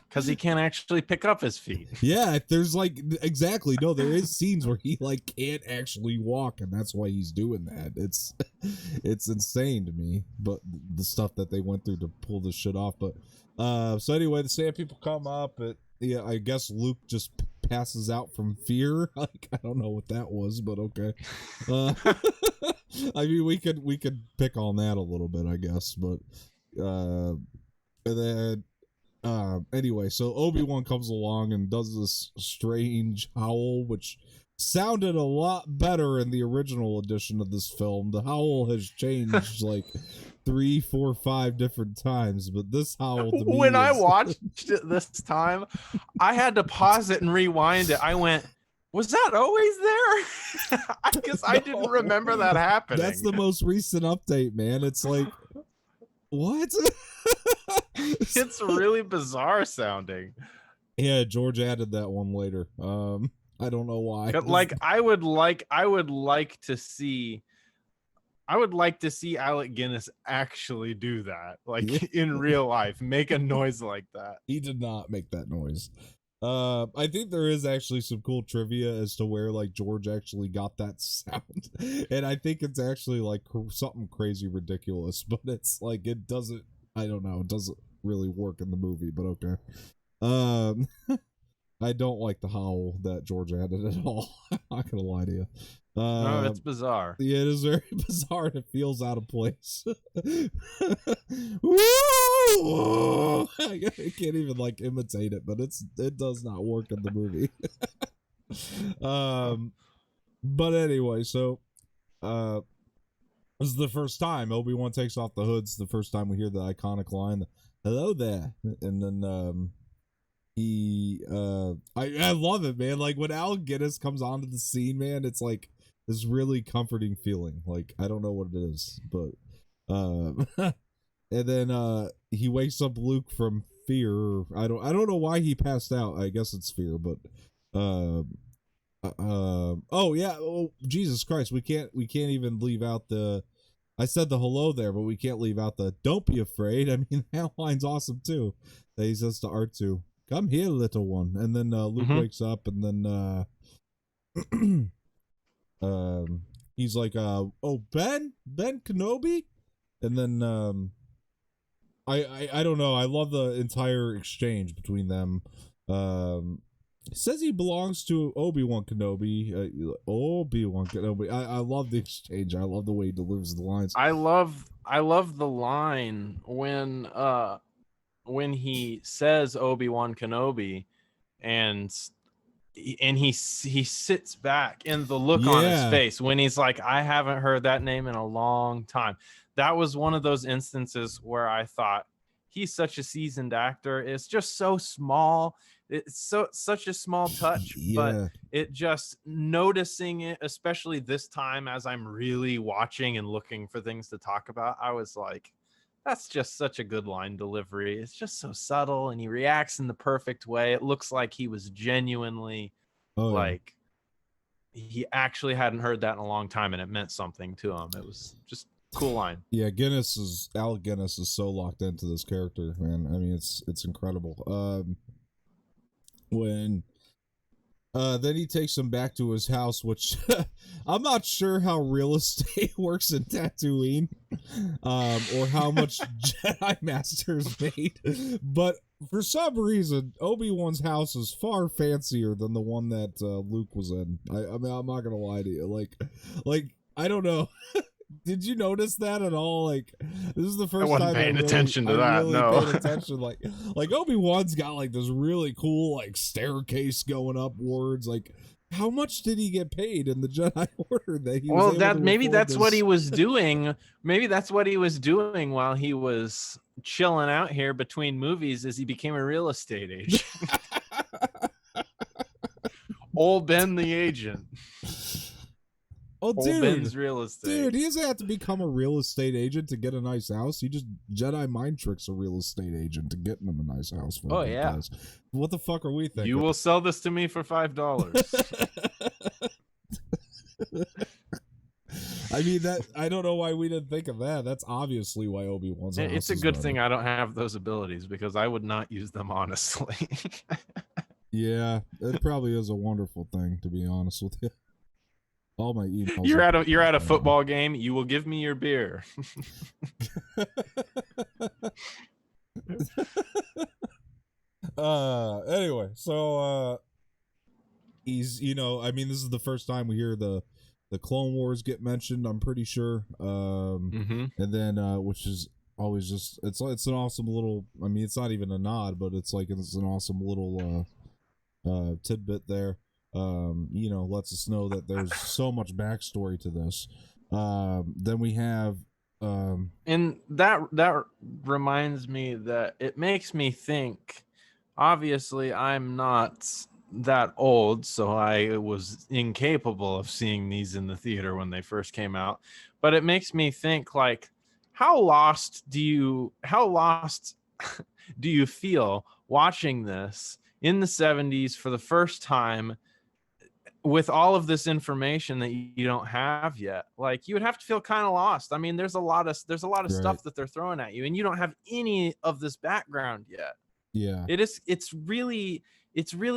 because he can't actually pick up his feet. Yeah, there's like, exactly. No, there is scenes where he like can't actually walk, and that's why he's doing that. It's insane to me, but the stuff that they went through to pull this shit off. But so anyway, the sand people come up. I guess Luke just passes out from fear. Like, I don't know what that was, but okay. I mean, we could pick on that a little bit, I guess, but and then anyway, so Obi-Wan comes along and does this strange howl, which sounded a lot better in the original edition of this film. The howl has changed like 3, 4, 5 different times, but this howl to me when I watched it this time, I had to pause it and rewind it. I went, Was that always there? I guess I didn't remember that happening. That's the most recent update, man. It's like, what? It's really bizarre sounding. Yeah, George added that one later. I don't know why. Like I would like to see Alec Guinness actually do that, like in real life, make a noise like that. He did not make that noise. I think there is actually some cool trivia as to where like George actually got that sound, and I think it's actually like something crazy ridiculous, but it's like it doesn't. I don't know. It doesn't really work in the movie, but okay. I don't like the howl that George added at all. I'm not gonna lie to you. No, it's bizarre. Yeah, it is very bizarre. It feels out of place. I can't even like imitate it, but it does not work in the movie. But anyway, so this is the first time Obi-Wan takes off the hood. It's the first time we hear the iconic line, "Hello there," and then I love it, man. Like when Alec Guinness comes onto the scene, man, it's like this really comforting feeling. Like I don't know what it is, but and then he wakes up Luke from fear. I don't know why he passed out. I guess it's fear, but oh yeah, oh Jesus Christ, we can't even leave out the I said the hello there, but we can't leave out the don't be afraid. I mean, that line's awesome too. That he says to R2, "Come here, little one." And then Luke wakes up, and then he's like, "Oh, Ben Kenobi," and then I don't know. I love the entire exchange between them. Says he belongs to Obi-Wan Kenobi. Obi-Wan Kenobi. I love the exchange. I love the way he delivers the lines. I love the line when he says Obi-Wan Kenobi, and he sits back, and the look on his face when he's like, I haven't heard that name in a long time. That was one of those instances where I thought, he's such a seasoned actor. It's just so small. It's such a small touch, but it just noticing it, especially this time as I'm really watching and looking for things to talk about, I was like, that's just such a good line delivery. It's just so subtle, and he reacts in the perfect way. It looks like he was genuinely he actually hadn't heard that in a long time, and it meant something to him. It was just cool line. Yeah, Alec Guinness is so locked into this character, man. I mean, it's incredible. When then he takes him back to his house, which I'm not sure how real estate works in Tatooine, or how much Jedi Masters made, but for some reason Obi-Wan's house is far fancier than the one that Luke was in. I mean, I'm not gonna lie to you, like I don't know. Did you notice that at all? Like, this is the first time I wasn't paying attention to that. No, paid attention. Like Obi-Wan's got like this really cool like staircase going upwards. Like, how much did he get paid in the Jedi Order that he? Well, maybe that's what he was doing. Maybe that's what he was doing while he was chilling out here between movies, as he became a real estate agent. Old Ben the agent. Oh, dude, Ben's real estate. Dude, he doesn't have to become a real estate agent to get a nice house. He just Jedi mind tricks a real estate agent to get him a nice house. Oh, yeah. Guys. What the fuck are we thinking? You will sell this to me for $5. I mean, I don't know why we didn't think of that. That's obviously why Obi-Wan's house. It's a good thing I don't have those abilities, because I would not use them, honestly. Yeah, it probably is a wonderful thing, to be honest with you. All my emails. You're at a football game. You will give me your beer. Anyway, so he's, I mean, this is the first time we hear the Clone Wars get mentioned, I'm pretty sure. And then which is always just it's an awesome little, I mean, it's not even a nod, but it's an awesome little tidbit there. Lets us know that there's so much backstory to this. Then we have and that reminds me that it makes me think, obviously I'm not that old, so I was incapable of seeing these in the theater when they first came out. But it makes me think, like, how lost do you feel watching this in the 70s for the first time with all of this information that you don't have yet? Like, you would have to feel kind of lost. I mean, there's a lot of Right. stuff that they're throwing at you, and you don't have any of this background yet. Yeah. It's really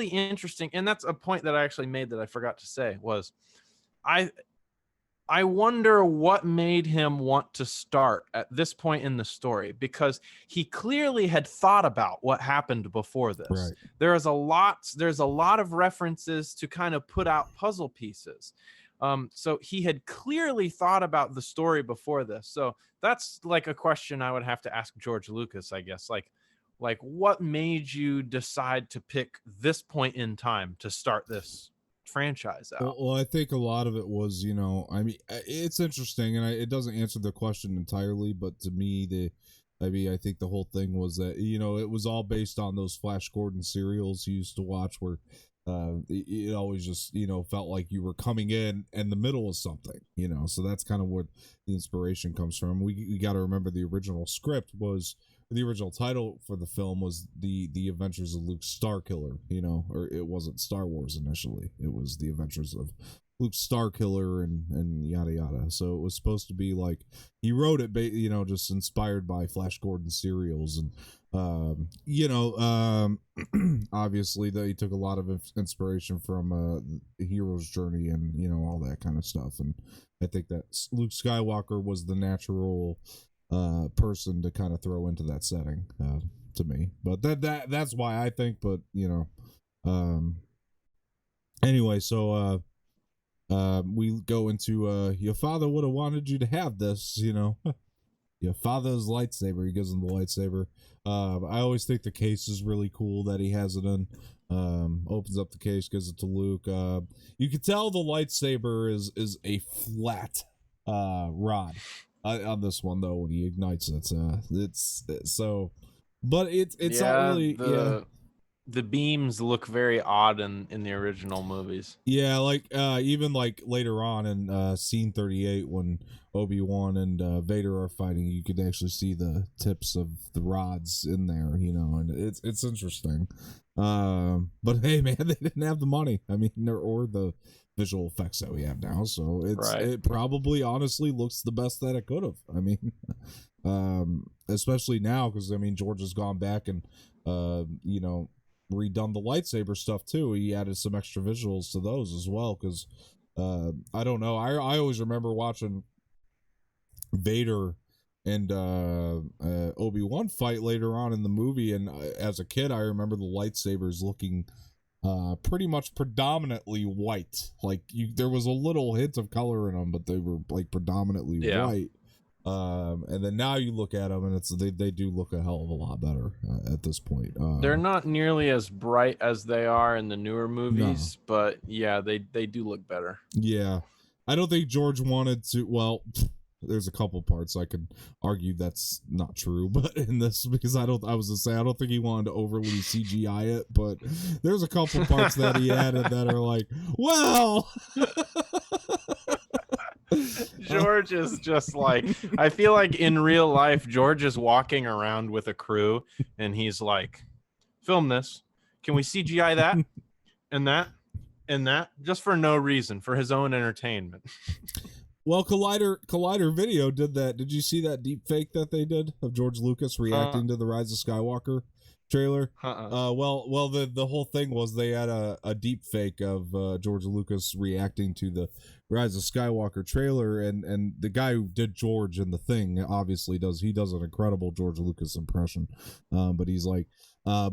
interesting, and that's a point that I actually made that I forgot to say was I I wonder what made him want to start at this point in the story, because he clearly had thought about what happened before this. Right. There's a lot of references to kind of put out puzzle pieces. So he had clearly thought about the story before this. So that's like a question I would have to ask George Lucas, I guess. Like what made you decide to pick this point in time to start this franchise out? Well, I think a lot of it was, I mean, it's interesting, and it doesn't answer the question entirely, but to me, I think the whole thing was that, it was all based on those Flash Gordon serials you used to watch where it always just, felt like you were coming in the middle of something, so that's kind of where the inspiration comes from. We got to remember the original title for the film was the Adventures of Luke Starkiller, or it wasn't Star Wars initially. It was the Adventures of Luke Starkiller and yada yada. So it was supposed to be like he wrote it, just inspired by Flash Gordon serials, and obviously he took a lot of inspiration from the hero's journey and all that kind of stuff. And I think that Luke Skywalker was the natural person to kind of throw into that setting to me, but that's why I think. But anyway, so we go into your father would have wanted you to have this, your father's lightsaber. He gives him the lightsaber. I always think the case is really cool that he has it in. Opens up the case, gives it to Luke. You can tell the lightsaber is a flat rod on this one, though. When he ignites it, it's so, but it's not really. The beams look very odd in the original movies. Yeah, like even like later on in scene 38 when Obi-Wan and Vader are fighting, you could actually see the tips of the rods in there, and it's interesting. But hey, man, they didn't have the money. I mean, or the visual effects that we have now, so it probably honestly looks the best that it could have. I mean, especially now, because I mean George has gone back and redone the lightsaber stuff too. He added some extra visuals to those as well, because I don't know, I always remember watching Vader and Obi-Wan fight later on in the movie, and as a kid I remember the lightsabers looking pretty much predominantly white. Like there was a little hint of color in them, but they were like predominantly white. And then now you look at them and they do look a hell of a lot better at this point. They're not nearly as bright as they are in the newer movies, but yeah, they do look better. Yeah, I don't think George wanted to. Well, there's a couple parts I could argue that's not true, but in this, because I don't think he wanted to overly CGI it, but there's a couple parts that he added that are like, well. George is just like, I feel like in real life, George is walking around with a crew and he's like, film this. Can we CGI that and that and that, just for no reason, for his own entertainment? Well, Collider Video did that. Did you see that deep fake that they did of George Lucas reacting to the Rise of Skywalker trailer? Well, the whole thing was they had a deep fake of George Lucas reacting to the Rise of Skywalker trailer, and the guy who did George in the thing obviously does an incredible George Lucas impression. But he's like,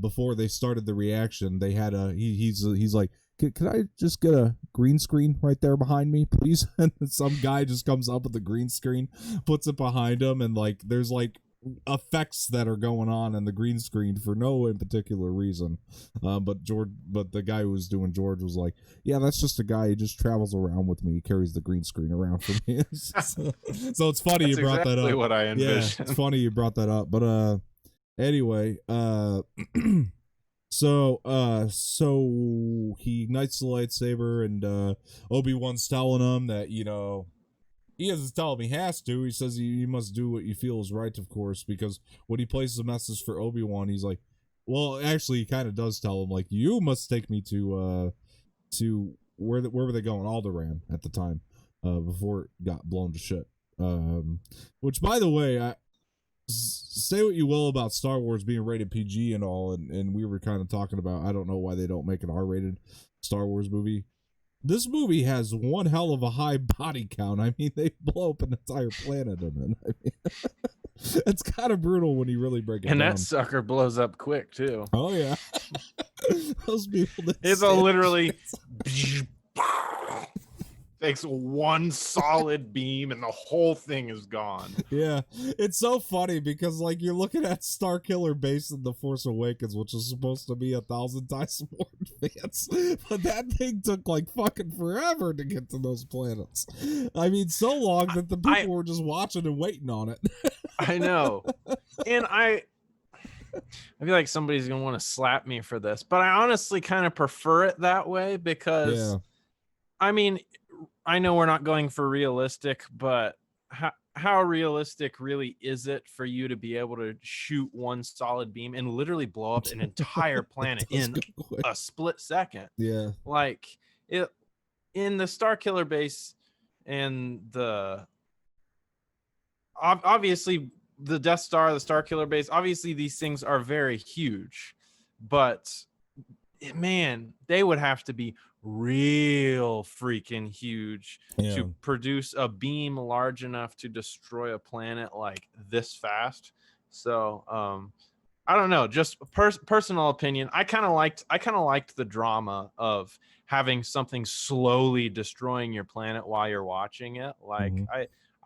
before they started the reaction, they had he's like, could I just get a green screen right there behind me, please? And some guy just comes up with the green screen, puts it behind him, and like there's like effects that are going on in the green screen for no in particular reason. But the guy who was doing George was like, yeah, that's just a guy. He just travels around with me. He carries the green screen around for me. So it's funny you brought that up. What I envisioned. Yeah, it's funny you brought that up. But anyway, So he ignites the lightsaber, and Obi-Wan's telling him that, he doesn't tell him he has to. He says you must do what you feel is right, of course, because when he places a message for Obi-Wan, he's like, well, actually, he kind of does tell him, like, you must take me to where were they going? Alderaan at the time, before it got blown to shit. Which, by the way, say what you will about Star Wars being rated PG and all, and we were kind of talking about, I don't know why they don't make an R-rated Star Wars movie. This movie has one hell of a high body count. I mean, they blow up an entire planet in it. I mean, it's kind of brutal when you really break it down. And that sucker blows up quick too. Oh yeah, those people. It's a literally takes one solid beam and the whole thing is gone. Yeah, it's so funny because, like, you're looking at Starkiller Base in The Force Awakens, which is supposed to be 1,000 times more advanced, but that thing took like fucking forever to get to those planets. I mean, so long that the people were just watching and waiting on it. I know, and I feel like somebody's gonna want to slap me for this, but I honestly kind of prefer it that way because, I mean, I know we're not going for realistic, but how realistic really is it for you to be able to shoot one solid beam and literally blow up an entire planet in a split second? Yeah. Like, it in the Starkiller Base and obviously the Death Star, the Starkiller Base, obviously these things are very huge, but man, they would have to be real freaking huge to produce a beam large enough to destroy a planet like this fast. So I don't know, just personal opinion, I kind of liked the drama of having something slowly destroying your planet while you're watching it. Like,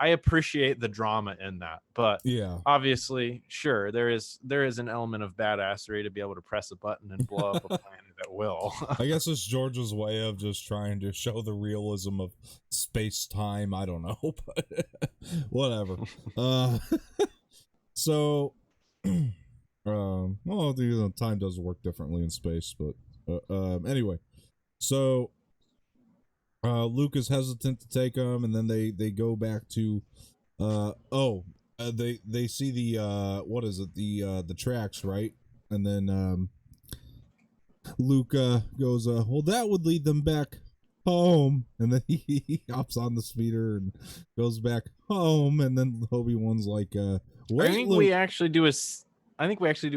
I appreciate the drama in that, but obviously, sure, there is an element of badassery to be able to press a button and blow up a planet at will. I guess it's George's way of just trying to show the realism of space-time. I don't know, but whatever. So, well, time does work differently in space, but anyway, so Luke is hesitant to take him, and then they go back to they see the what is it, the tracks, right? And then Luke goes, well, that would lead them back home, and then he hops on the speeder and goes back home, and then Obi-Wan's like, wait, I think Luke. we actually do a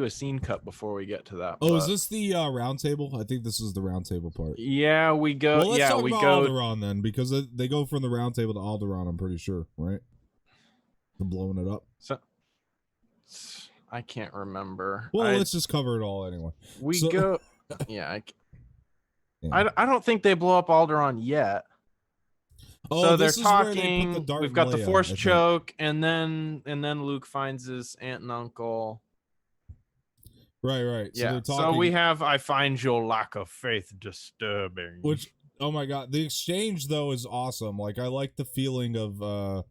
scene cut before we get to that. Oh, is this the round table? I think this is the round table part. Yeah, we go. Well, let's talk about Alderaan then, because they go from the round table to Alderaan, I'm pretty sure, right? The blowing it up. So I can't remember. Well, let's just cover it all anyway. We go. Yeah, I don't think they blow up Alderaan yet. Oh, so they're talking. We've got the Force choke, and then Luke finds his aunt and uncle. Right. So yeah. So we have, I find your lack of faith disturbing. Which, oh my god, the exchange though is awesome. Like, I like the feeling of the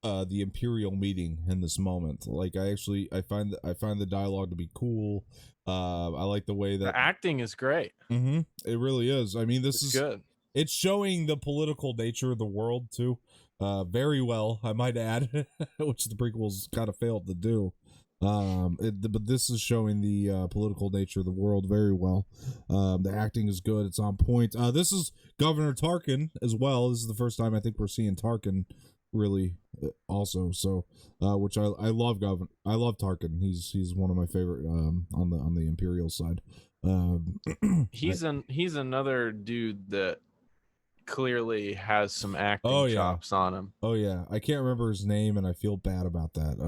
Imperial meeting in this moment. Like, I find the dialogue to be cool. I like the way that the acting is great. It really is. I mean, this is good. It's showing the political nature of the world too, very well, I might add, which the prequels kind of failed to do. But this is showing the political nature of the world very well. The acting is good; it's on point. This is Governor Tarkin as well. This is the first time I think we're seeing Tarkin really also. So, which I love. I love Tarkin. He's one of my favorite on the Imperial side. He's another dude that clearly has some acting chops on him. Oh yeah, I can't remember his name, and I feel bad about that.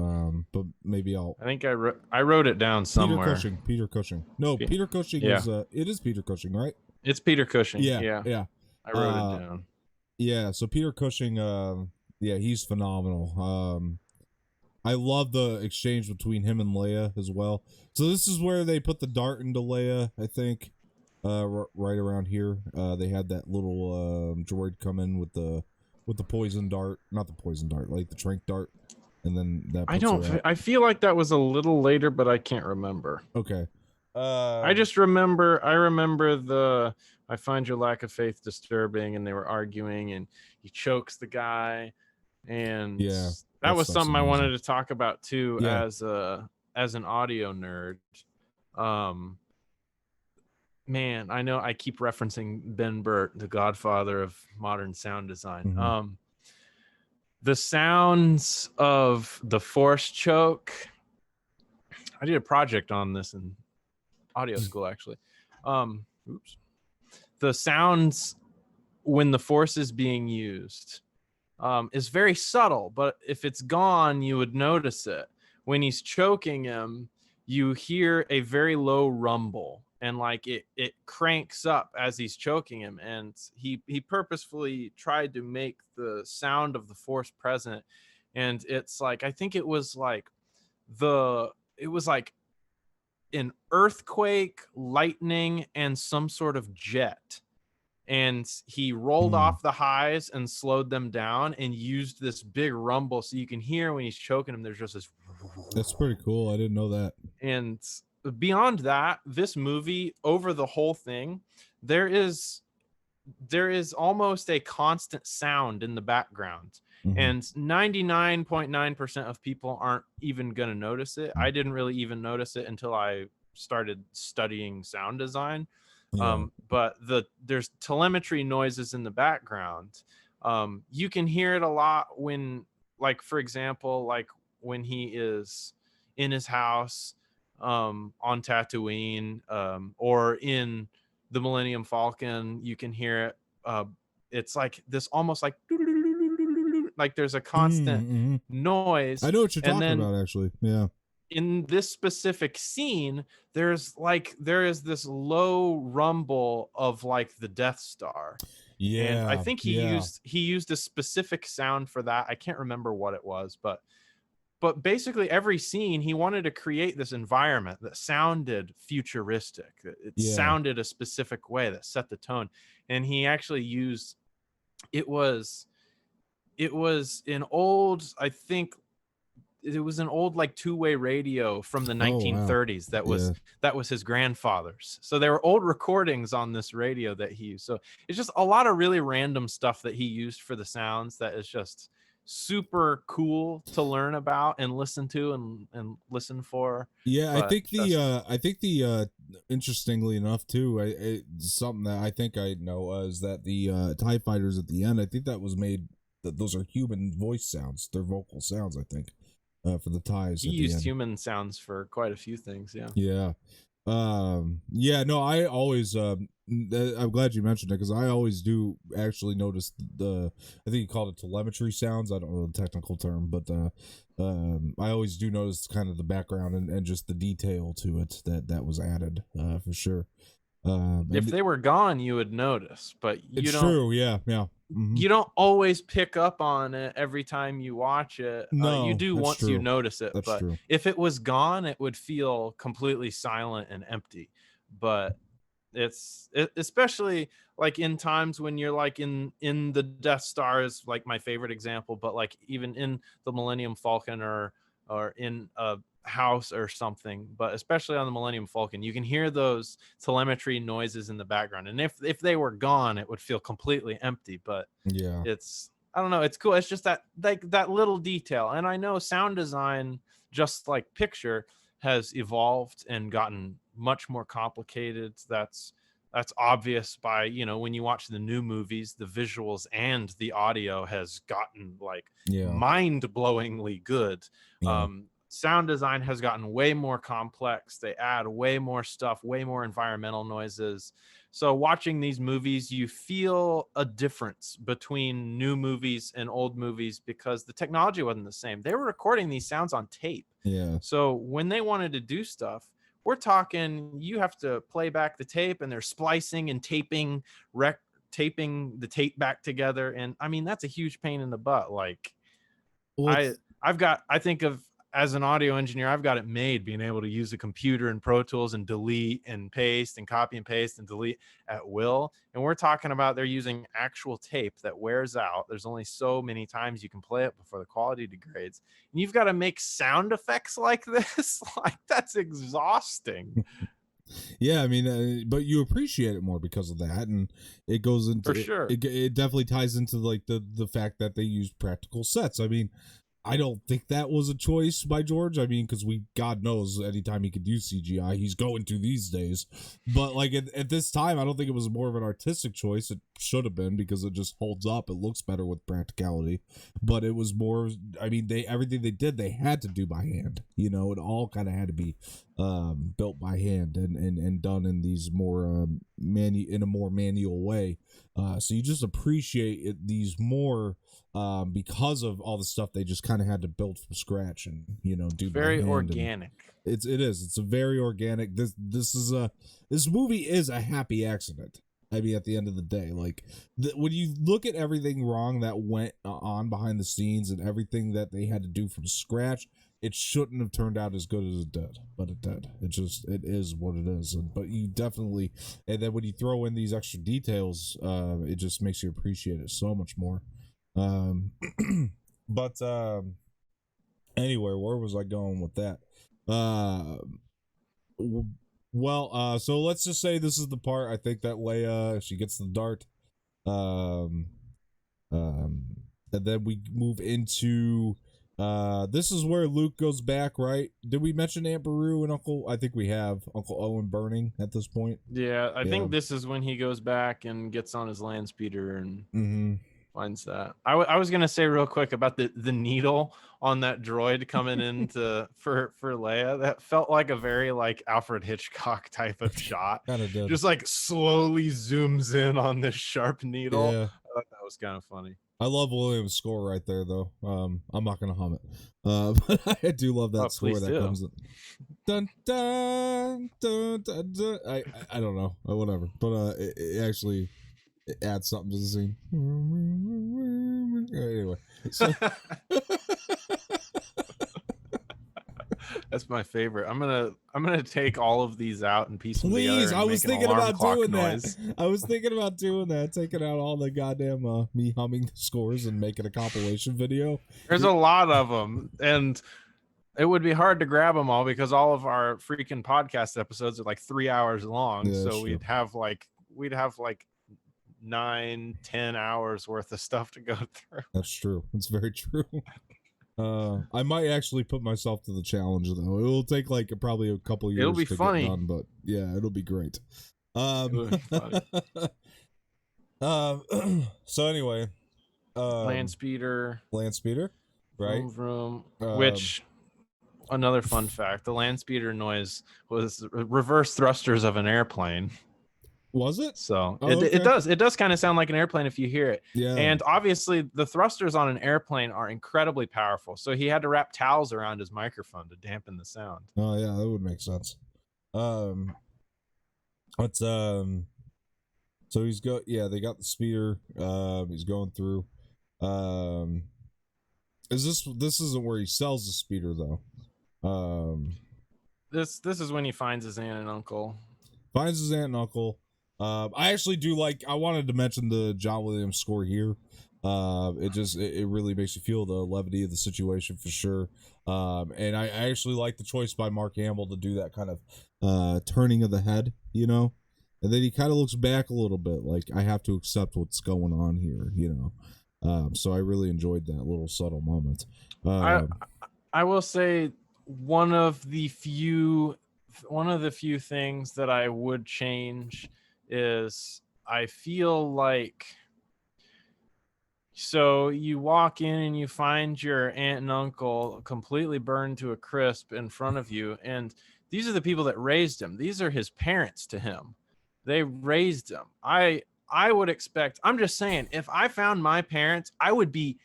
But maybe I think I wrote it down somewhere. Peter Cushing. No, Peter Cushing is. It is Peter Cushing, right? It's Peter Cushing. Yeah. I wrote it down. Yeah. So Peter Cushing. He's phenomenal. I love the exchange between him and Leia as well. So this is where they put the dart into Leia, I think. Right around here, they had that little droid come in with the poison dart, not the poison dart, like the trank dart, and then that. I feel like that was a little later, but I can't remember. Okay, I Um, just remember, I remember I find your lack of faith disturbing, and they were arguing, and he chokes the guy, and yeah, that that was stuff's something I wanted amazing. to talk about too, Yeah. as an audio nerd. Um, man, I know I keep referencing Ben Burt, the godfather of modern sound design. Hmm. The sounds of the force choke. I did a project on this in audio school, actually. Oops. The sounds when the force is being used is very subtle, but if it's gone, you would notice it. When he's choking him, you hear a very low rumble, and like it cranks up as he's choking him, and he purposefully tried to make the sound of the force present. And it's like, I think it was like an earthquake, lightning, and some sort of jet, and he rolled Mm. off the highs and slowed them down and used this big rumble, so you can hear when he's choking him, there's just this. That's pretty cool. I didn't know that. And beyond that, this movie, over the whole thing, there is there is almost a constant sound in the background, Hmm. and 99.9% of people aren't even going to notice it. I didn't really even notice it until I started studying sound design. Yeah. But there's telemetry noises in the background. You can hear it a lot when, like, for example, like when he is in his house on Tatooine, or in the Millennium Falcon, you can hear it. It's like this, almost like there's a constant Mm-hmm. noise. I know what you're And talking then about, actually. Yeah. in this specific scene, there is this low rumble of like the Death Star. And I Yeah. think Yeah. he used a specific sound for that. I can't remember what it was, but basically every scene he wanted to create this environment that sounded futuristic. It Yeah. sounded a specific way that set the tone. And he actually used, it was it was an old, I think it was an old like two-way radio from the Oh, wow. 1930s Yeah. that was his grandfather's. So there were old recordings on this radio that he used. So it's just a lot of really random stuff that he used for the sounds that is just super cool to learn about and listen to and listen for. Yeah, But just I think the interestingly enough too, something that I think I know is that the TIE fighters at the end, I think that was made that those are human voice sounds, they're vocal sounds, I think, for the ties he at the used end. human sounds for quite a few things, yeah. Yeah. Yeah, no, I always I'm glad you mentioned it because I always do actually notice the I think you called it telemetry sounds. I don't know the technical term, but I always do notice kind of the background and just the detail to it that was added for sure. If And they were gone, you would notice, but it's true. Yeah, yeah. you don't always pick up on it every time you watch it. You No, do that's once you true. notice it, That's but true. if it was gone, it would feel completely silent and empty. But especially like in times when you're like in the Death Star is like my favorite example, but like even in the Millennium Falcon, or in a house or something, but especially on the Millennium Falcon, you can hear those telemetry noises in the background, and if they were gone, it would feel completely empty. But Yeah. it's, I don't know, it's cool. It's just that, like, that little detail. And I know sound design, just like picture, has evolved and gotten much more complicated. That's obvious by, when you watch the new movies, the visuals and the audio has gotten like Yeah. mind-blowingly good. Yeah. Sound design has gotten way more complex. They add way more stuff, way more environmental noises. So watching these movies, you feel a difference between new movies and old movies because the technology wasn't the same. They were recording these sounds on tape. Yeah. So when they wanted to do stuff, we're talking, you have to play back the tape, and they're splicing and taping the tape back together. And I mean, that's a huge pain in the butt. Like, Well, I think of, as an audio engineer, I've got it made being able to use a computer and Pro Tools and delete and paste and copy and paste and delete at will. And we're talking about they're using actual tape that wears out. There's only so many times you can play it before the quality degrades. And you've got to make sound effects like this. Like, that's exhausting. Yeah, I mean, but you appreciate it more because of that, and it goes into For sure. it definitely ties into like the fact that they use practical sets. I mean, I don't think that was a choice by George. I mean, because God knows, anytime he could use CGI, he's going to these days. But like at this time, I don't think it was more of an artistic choice. It should have been because it just holds up. It looks better with practicality. But it was more. I mean, everything they did, they had to do by hand. You know, it all kind of had to be built by hand and done in these more in a more manual way. So you just appreciate these more because of all the stuff they just kind of had to build from scratch and do by Very hand. organic. And it's a very organic. This movie is a happy accident. I mean, at the end of the day, like when you look at everything wrong that went on behind the scenes and everything that they had to do from scratch, it shouldn't have turned out as good as it did, but it did. It is what it is. But you definitely, and then when you throw in these extra details, it just makes you appreciate it so much more. But anyway, where was I going with that? So let's just say this is the part I think that Leia, she gets the dart, and then we move into this is where Luke goes back, right? Did we mention Aunt Beru and Uncle? I think we have Uncle Owen burning at this point. Yeah, I think this is when he goes back and gets on his land speeder and finds that. I was gonna say real quick about the needle on that droid coming into for Leia. That felt like a very like Alfred Hitchcock type of shot. Kind of did. Just like slowly zooms in on this sharp needle. Yeah. I thought that was kind of funny. I love Williams' score right there, though. I'm not gonna hum it, but I do love that score that comes in. Dun, dun, dun, dun, dun. I don't know, whatever, but it actually adds something to the scene. Anyway, so that's my favorite. I'm gonna take all of these out and piece them together. Please, I was thinking about doing noise. that. I was thinking about doing that, taking out all the goddamn me humming the scores and making a compilation video. There's a lot of them, and it would be hard to grab them all because all of our freaking podcast episodes are like 3 hours long. Yeah, so we'd have like 9-10 hours worth of stuff to go through. That's true. It's very true. I might actually put myself to the challenge though. It will take like probably a couple years. It'll be to funny, get done, but yeah, it'll be great. It'll be funny. So anyway, land speeder, right? vroom, which another fun fact: the land speeder noise was reverse thrusters of an airplane. Was it? So it does kind of sound like an airplane if you hear it. Yeah. And obviously the thrusters on an airplane are incredibly powerful. So he had to wrap towels around his microphone to dampen the sound. Oh yeah, that would make sense. So they got the speeder. He's going through. This isn't where he sells the speeder though. This is when he finds his aunt and uncle. Finds his aunt and uncle. I actually do like. I wanted to mention the John Williams score here. It really makes you feel the levity of the situation for sure. And I actually like the choice by Mark Hamill to do that kind of turning of the head, and then he kind of looks back a little bit, like I have to accept what's going on here, So I really enjoyed that little subtle moment. I will say one of the few things that I would change is I feel like, so you walk in and you find your aunt and uncle completely burned to a crisp in front of you, and these are the people that raised him. These are his parents to him. They raised him. I would expect, I'm just saying, if I found my parents, I would be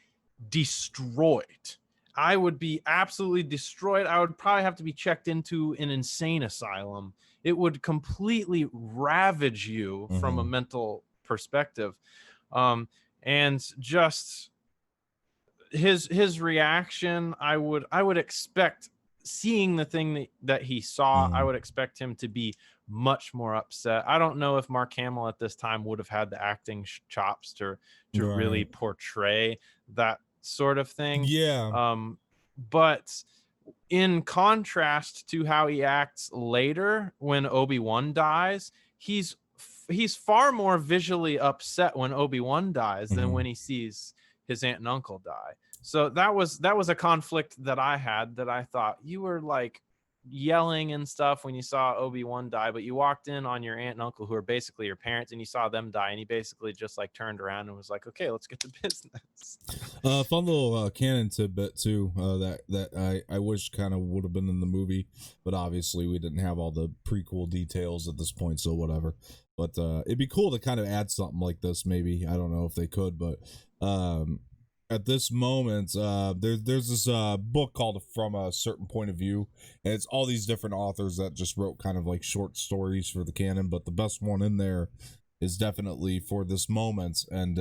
destroyed. I would be absolutely destroyed. I would probably have to be checked into an insane asylum. It would completely ravage you from a mental perspective. And just his reaction, I would expect, seeing the thing that he saw, I would expect him to be much more upset. I don't know if Mark Hamill at this time would have had the acting chops to really portray that sort of thing. Yeah. But in contrast to how he acts later when Obi-Wan dies, he's far more visually upset when Obi-Wan dies than when he sees his aunt and uncle die. So that was a conflict that I had, that I thought you were like yelling and stuff when you saw Obi-Wan die, but you walked in on your aunt and uncle, who are basically your parents, and you saw them die, and he basically just like turned around and was like, okay, let's get to business. Fun little canon tidbit too, that I wish kind of would have been in the movie, but obviously we didn't have all the prequel details at this point, so whatever. But it'd be cool to kind of add something like this, maybe. I don't know if they could, but at this moment, there's this book called From a Certain Point of View, and it's all these different authors that just wrote kind of like short stories for the canon, but the best one in there is definitely for this moment, and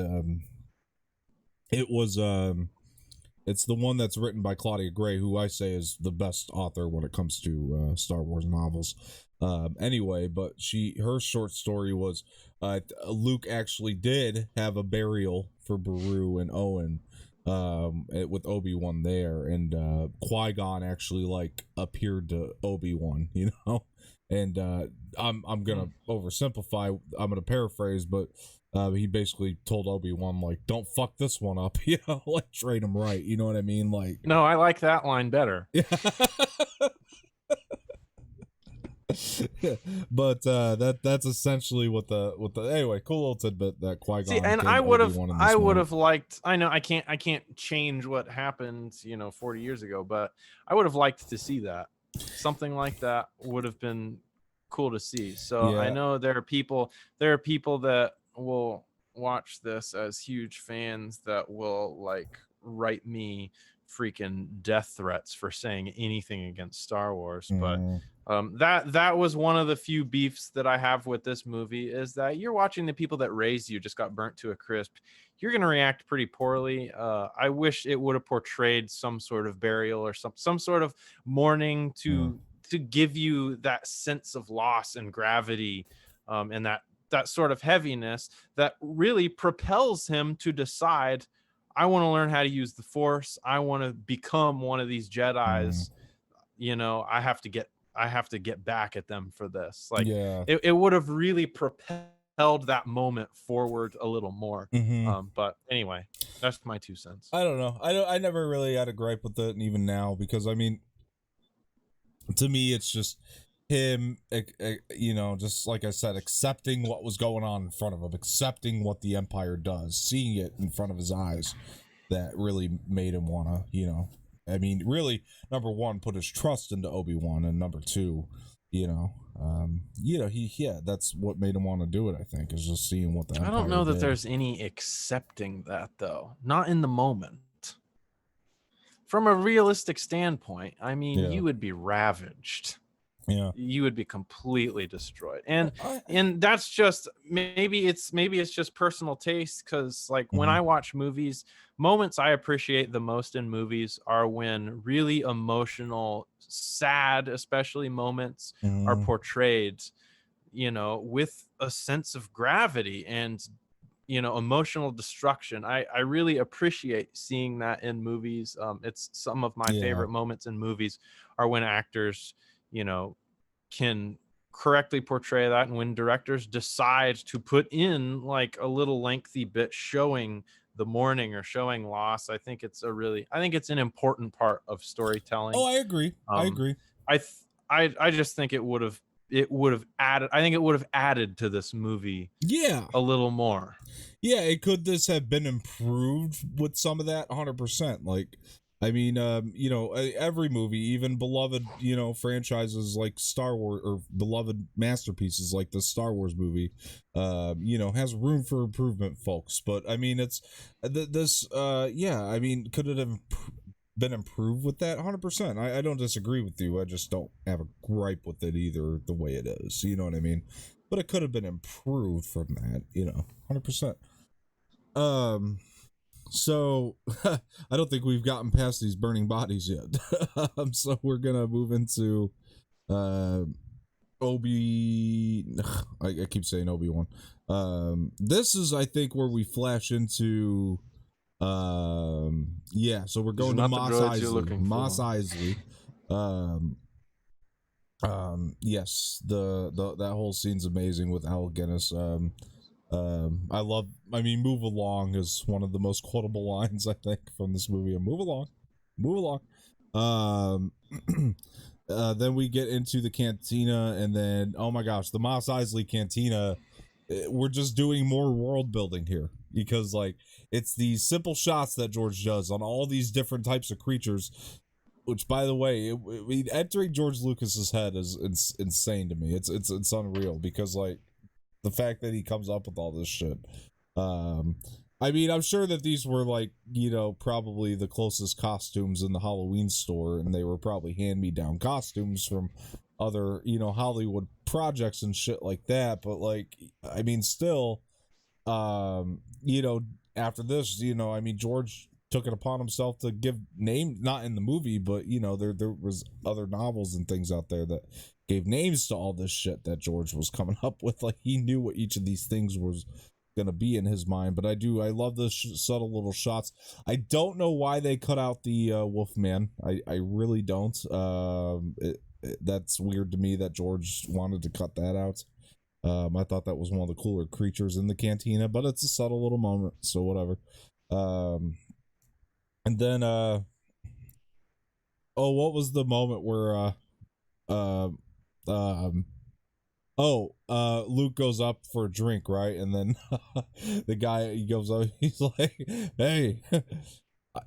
it was it's the one that's written by Claudia Gray, who I say is the best author when it comes to Star Wars novels. Anyway, but her short story was Luke actually did have a burial for Beru and Owen, with Obi-Wan there, and Qui-Gon actually like appeared to Obi-Wan, you know. And I'm gonna oversimplify, I'm gonna paraphrase, but he basically told Obi-Wan, like, don't fuck this one up, you know, like, train him right, you know what I mean? Like, No, I like that line better. yeah. But that's essentially what the anyway, cool little tidbit that Qui-Gon. See, and I would have liked, I know I can't change what happened, 40 years ago, but I would have liked to see that. Something like that would have been cool to see. So Yeah. I know there are people that will watch this as huge fans that will like write me freaking death threats for saying anything against Star Wars, but that was one of the few beefs that I have with this movie, is that you're watching the people that raised you just got burnt to a crisp. You're going to react pretty poorly. I wish it would have portrayed some sort of burial or some sort of mourning to give you that sense of loss and gravity, and that sort of heaviness that really propels him to decide, I want to learn how to use the Force. I want to become one of these Jedis. I have to get back at them for this. Like, it would have really propelled that moment forward a little more. But anyway, that's my 2 cents. I don't know. I never really had a gripe with it, and even now, because I mean, to me, it's just him, just like I said, accepting what was going on in front of him, accepting what the Empire does, seeing it in front of his eyes, that really made him want to, I mean, really, number one, put his trust into Obi-Wan, and number two, that's what made him want to do it, I think, is just seeing what the Empire I don't know that did. there's any accepting that, though. Not in the moment. From a realistic standpoint, I mean, you would be ravaged. Yeah, you would be completely destroyed, and that's just maybe it's just personal taste, because like when I watch movies, moments I appreciate the most in movies are when really emotional, sad, especially moments are portrayed, with a sense of gravity and emotional destruction. I really appreciate seeing that in movies. It's some of my favorite moments in movies are when actors can correctly portray that, and when directors decide to put in like a little lengthy bit showing the mourning or showing loss. I think it's an important part of storytelling. I agree. I just think it would have added to this movie a little more. It could this have been improved with some of that, 100%. Like, I mean, every movie, even beloved, franchises like Star Wars, or beloved masterpieces like the Star Wars movie, has room for improvement, folks. But I mean, it's this, I mean, could it have been improved with that? 100%. I don't disagree with you. I just don't have a gripe with it either, the way it is. You know what I mean? But it could have been improved from that, 100%. So I don't think we've gotten past these burning bodies yet. So we're gonna move into I keep saying Obi-Wan. This is, I think, where we flash into so we're going to Mos Eisley. Um, yes, the that whole scene's amazing with Al Guinness. I mean, "Move along" is one of the most quotable lines I think from this movie. Move along, move along. Then we get into the cantina, and then oh my gosh, the Mos Eisley cantina. We're just doing more world building here because like it's these simple shots that George does on all these different types of creatures, which by the way, entering George Lucas's head is insane to me. It's unreal because like the fact that he comes up with all this shit. Um, I mean, I'm sure that these were like, probably the closest costumes in the Halloween store, and they were probably hand-me-down costumes from other, Hollywood projects and shit like that. But like, I mean, still, um, you know, after this, I mean, George took it upon himself to give name, not in the movie, but there was other novels and things out there that gave names to all this shit that George was coming up with. Like he knew what each of these things was gonna be in his mind. But I love the subtle little shots. I don't know why they cut out the Wolfman. I really don't. That's weird to me that George wanted to cut that out. I thought that was one of the cooler creatures in the cantina, but it's a subtle little moment, so whatever. And then what was the moment where Luke goes up for a drink, right? And then the guy, he goes up, he's like, hey,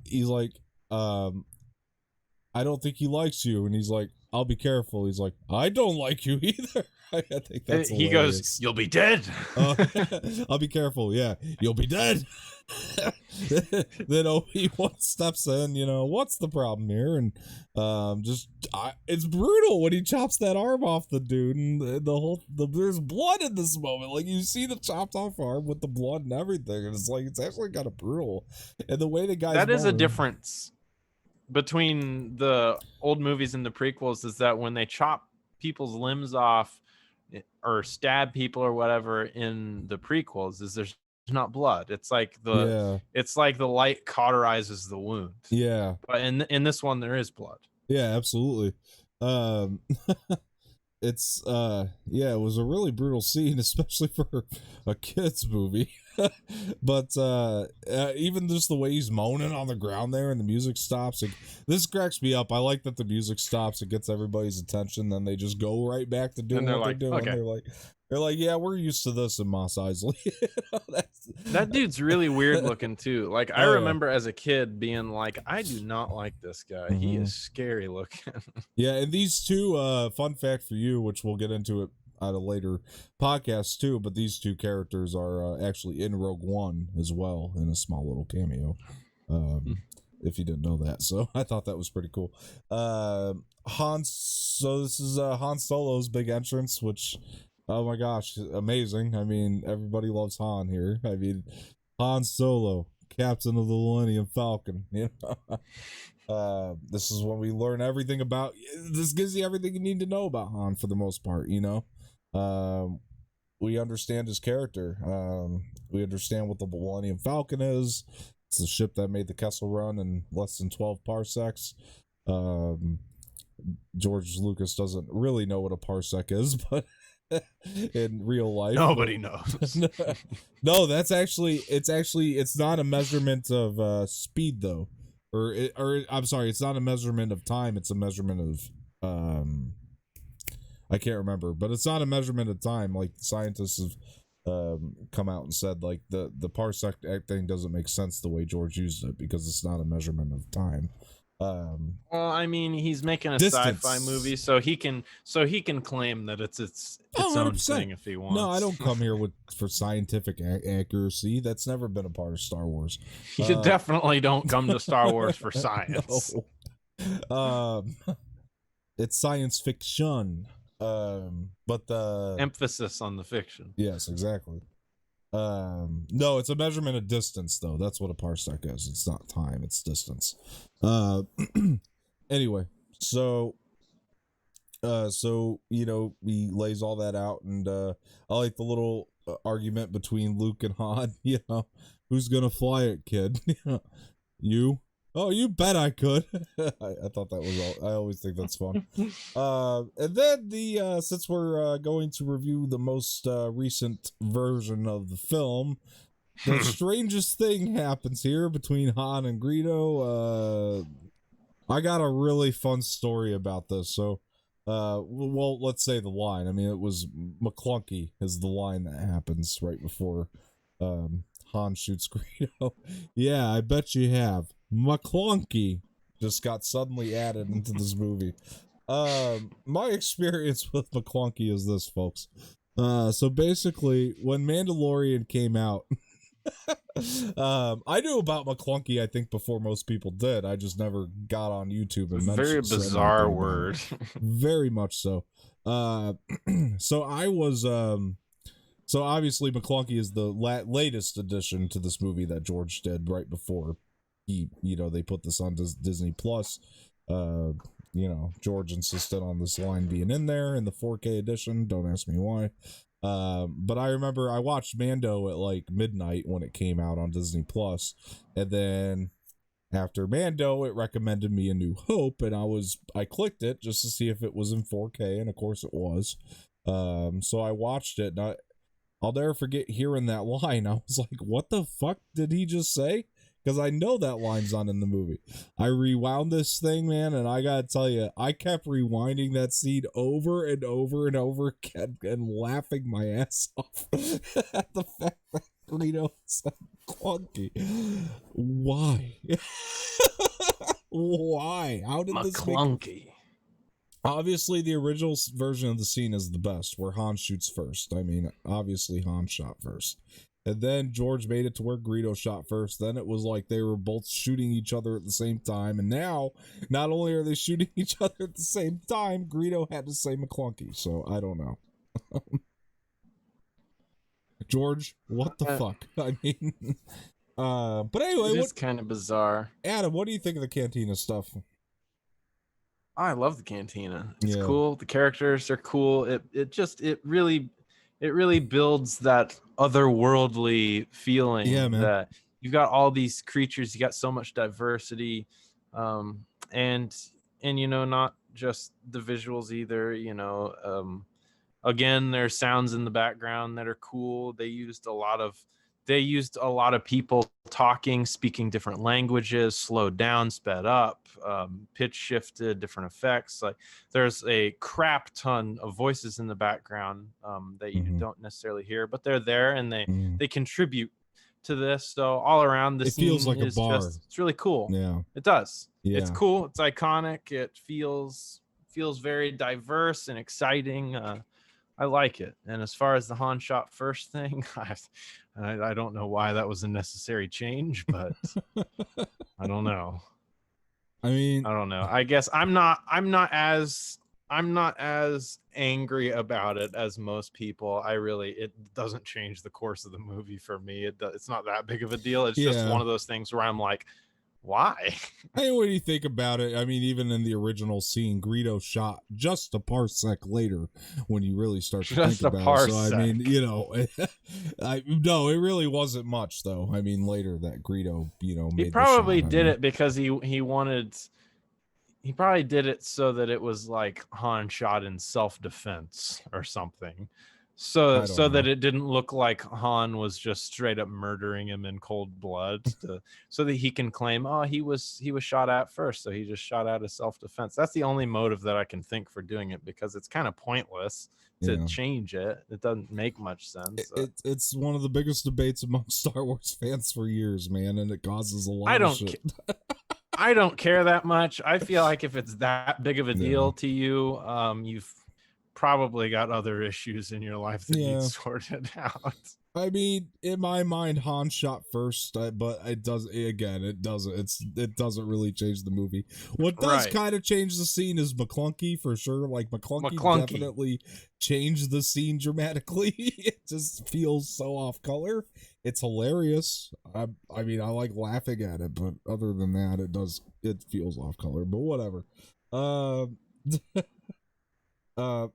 he's like, I don't think he likes you. And he's like, I'll be careful. He's like, I don't like you either. I think that's He hilarious. goes, "You'll be dead." I'll be careful. Yeah, you'll be dead. Then Obi-Wan steps in. What's the problem here? And it's brutal when he chops that arm off the dude, and there's blood in this moment. Like you see the chopped off arm with the blood and everything, and it's like it's actually kind of brutal. And the way the guys that is a difference between the old movies and the prequels is that when they chop people's limbs off or stab people or whatever in the prequels, is there's not blood. It's like the light cauterizes the wound. Yeah. But in this one there is blood. Yeah, absolutely. It's it was a really brutal scene, especially for a kids movie. But even just the way he's moaning on the ground there and the music stops, this cracks me up. I like that the music stops, it gets everybody's attention, then they just go right back to doing what they're doing. Okay. They're like, yeah, we're used to this in Mos Eisley. That dude's really weird looking too. Like I remember as a kid being like, I do not like this guy. He is scary looking. Yeah, and these two, fun fact for you, which we'll get into it at a later podcast too, but these two characters are actually in Rogue One as well in a small little cameo. If you didn't know that. So I thought that was pretty cool. So this is Han Solo's big entrance, which, oh my gosh, amazing. I mean, everybody loves Han here. I mean, Han Solo, Captain of the Millennium Falcon. This is when we learn everything about. This gives you everything you need to know about Han for the most part. We understand his character. We understand what the Millennium Falcon is. It's the ship that made the Kessel Run in less than 12 parsecs. George Lucas doesn't really know what a parsec is, but in real life nobody knows. No, it's not a measurement of speed though, or I'm sorry, it's not a measurement of time, it's a measurement of I can't remember, but it's not a measurement of time. Like scientists have come out and said like the parsec thing doesn't make sense the way George used it because it's not a measurement of time. Well, I mean, he's making a sci-fi movie, so he can claim that it's its own thing if he wants. No, I don't come here for scientific accuracy. That's never been a part of Star Wars. You definitely don't come to Star Wars for science. No. It's science fiction. But the emphasis on the fiction. Yes, exactly. No, it's a measurement of distance though. That's what a parsec is. It's not time, it's distance. Anyway, so he lays all that out, and I like the little argument between Luke and Han. Who's gonna fly it, kid? You? Oh, you bet I could. I thought that was all. I always think that's fun. And then since we're going to review the most recent version of the film, the strangest thing happens here between Han and Greedo. I got a really fun story about this. So, well, let's say the line. I mean, it was McClunky is the line that happens right before Han shoots Greedo. Yeah, I bet you have. McClunky just got suddenly added into this movie. My experience with McClunky is this, folks. So basically, when Mandalorian came out, I knew about McClunky, I think, before most people did. I just never got on YouTube and mentioned. Very bizarre word. Very much so. So I was so obviously McClunky is the latest addition to this movie that George did right before they put this on Disney Plus. George insisted on this line being in there in the 4K edition. Don't ask me why. But I remember I watched Mando at like midnight when it came out on Disney Plus, and then after Mando, it recommended me A New Hope, and I clicked it just to see if it was in 4K, and of course it was. So I watched it, and I'll never forget hearing that line. I was like, what the fuck did he just say? Because I know that line's not in the movie. I rewound this thing, man, and I gotta tell you, I kept rewinding that scene over and over and over again and laughing my ass off at the fact that Greedo said clunky. Why? Why? How did this clunky? Obviously, the original version of the scene is the best, where Han shoots first. I mean, obviously, Han shot first. And then George made it to where Greedo shot first. Then it was like they were both shooting each other at the same time. And now, not only are they shooting each other at the same time, Greedo had to say McClunky. So, I don't know. George, what the fuck? I mean, but anyway. It's kind of bizarre. Adam, what do you think of the Cantina stuff? I love the Cantina. It's cool. The characters are cool. It really builds that otherworldly feeling that you've got all these creatures, you got so much diversity, and not just the visuals either. Again, there's sounds in the background that are cool. They used a lot of people talking, speaking different languages, slowed down, sped up, pitch shifted, different effects. Like there's a crap ton of voices in the background that you don't necessarily hear, but they're there and they contribute to this. So all around, the scene feels like a bar. It's really cool. Yeah, it does. Yeah. It's cool. It's iconic. It feels very diverse and exciting. I like it. And as far as the Han shot first thing, I don't know why that was a necessary change, but I don't know. I mean, I don't know. I guess I'm not as angry about it as most people. It doesn't change the course of the movie for me. It's not that big of a deal. It's just one of those things where I'm like, why? Hey, what do you think about it? I mean, even in the original scene, Greedo shot just a parsec later when you really start to think about it. So, I mean, no, it really wasn't much, though. I mean, later that Greedo, made he probably did it because he probably did it so that it was like Han shot in self-defense or something. So that it didn't look like Han was just straight up murdering him in cold blood, so that he can claim, oh, he was shot at first, so he just shot out of self-defense. That's the only motive that I can think for doing it, because it's kind of pointless to change it. It doesn't make much sense. It's one of the biggest debates among Star Wars fans for years, man, and it causes a lot of shit. I don't care that much. I feel like if it's that big of a deal to you, you've probably got other issues in your life that need sorted out. I mean, in my mind, Han shot first, but it doesn't really change the movie. What does kind of change the scene is McClunky, for sure. Like McClunky definitely changed the scene dramatically. It just feels so off color. It's hilarious. I mean, I like laughing at it, but other than that, it feels off color. But whatever. What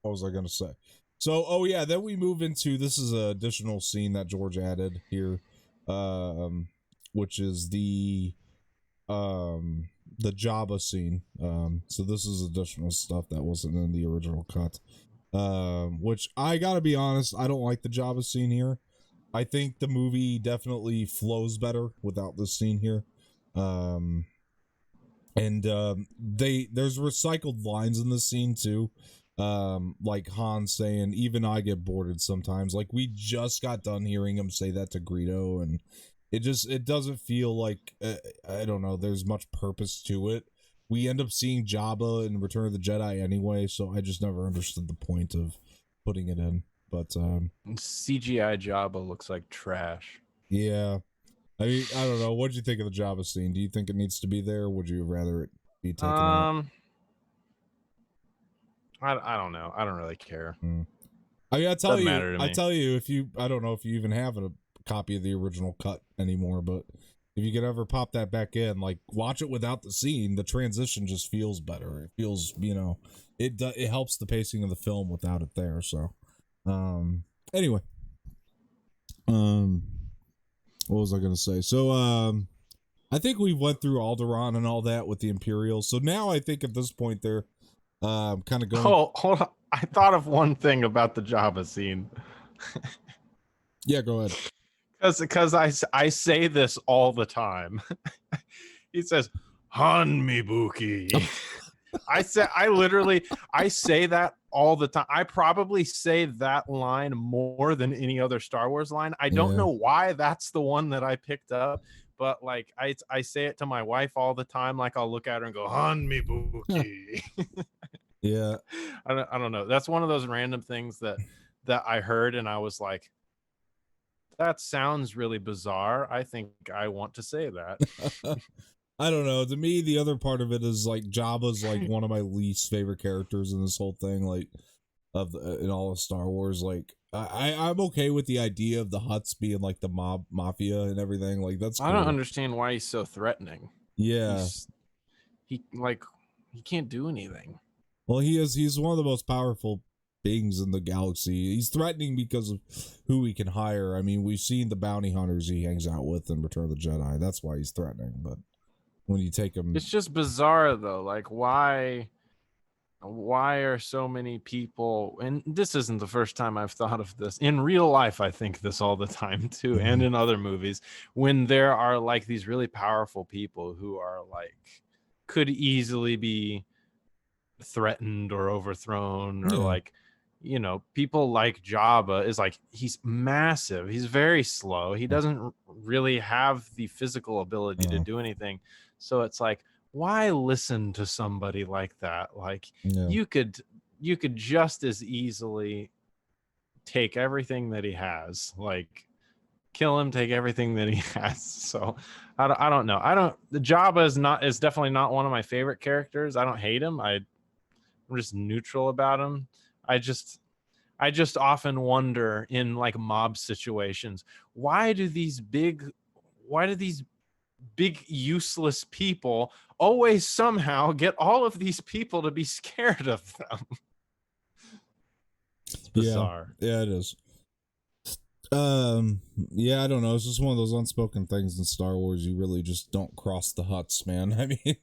was I gonna say? So, then we move into, this is an additional scene that George added here. which is the Jabba scene. So this is additional stuff that wasn't in the original cut. Which I gotta be honest, I don't like the Jabba scene here. I think the movie definitely flows better without this scene here. And there's recycled lines in this scene too. Like Han saying, even I get bored sometimes. Like we just got done hearing him say that to Greedo, and it doesn't feel like I don't know, there's much purpose to it. We end up seeing Jabba in Return of the Jedi anyway, so I just never understood the point of putting it in. But CGI Jabba looks like trash. yeah, I mean, I don't know. What did you think of the Jabba scene? Do you think it needs to be there, or would you rather it be taken out? I don't know. I don't really care. I mean, Doesn't matter to me. I tell you, if you, I don't know if you even have a copy of the original cut anymore, but if you could ever pop that back in, like watch it without the scene, the transition just feels better. It feels, it helps the pacing of the film without it there. So, anyway, what was I gonna say? So, I think we went through Alderaan and all that with the Imperials. So now I think at this point they're kind of going. Oh, hold on. I thought of one thing about the Jabba scene. Yeah, go ahead. Because I say this all the time. He says, "Han mi Buki." I say that all the time. I probably say that line more than any other Star Wars line. I don't know why that's the one that I picked up, but like I say it to my wife all the time. Like I'll look at her and go, "Han mi Buki." Yeah. I don't know. That's one of those random things that I heard and I was like, that sounds really bizarre. I think I want to say that. I don't know. To me, the other part of it is like Jabba's like one of my least favorite characters in this whole thing, like in all of Star Wars. Like I'm okay with the idea of the Hutts being like the mafia and everything. Like that's cool. I don't understand why he's so threatening. Yeah. He can't do anything. Well, he's one of the most powerful beings in the galaxy. He's threatening because of who he can hire. I mean, we've seen the bounty hunters he hangs out with in Return of the Jedi. That's why he's threatening. But when you take him, it's just bizarre though. Like why are so many people, and this isn't the first time I've thought of this in real life, I think this all the time too, and in other movies, when there are like these really powerful people who are like could easily be threatened or overthrown, or like, people like Jabba is like, he's massive, he's very slow, he doesn't really have the physical ability to do anything. So it's like, why listen to somebody like that? Like you could just as easily take everything that he has, like kill him, take everything that he has. So I don't know. The Jabba is definitely not one of my favorite characters. I don't hate him. I'm just neutral about him. I just often wonder in like mob situations, why do these big useless people always somehow get all of these people to be scared of them? It's bizarre. Yeah, it is. Yeah, I don't know. It's just one of those unspoken things in Star Wars. You really just don't cross the Hutts, man. I mean,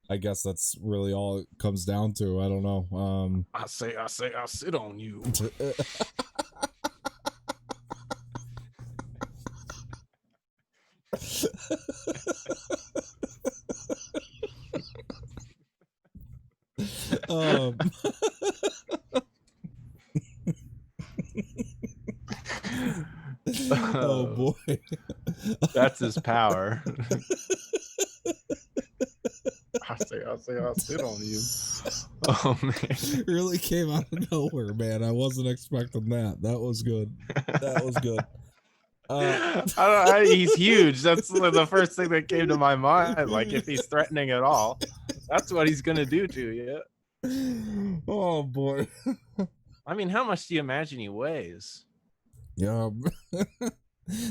I guess that's really all it comes down to. I don't know. I say, I'll sit on you. Oh boy. That's his power. I'll sit on you. Oh man. It really came out of nowhere, man. I wasn't expecting that. That was good. That was good. He's huge. That's the first thing that came to my mind. Like, if he's threatening at all, that's what he's gonna do to you. Oh boy. I mean, how much do you imagine he weighs? Yeah.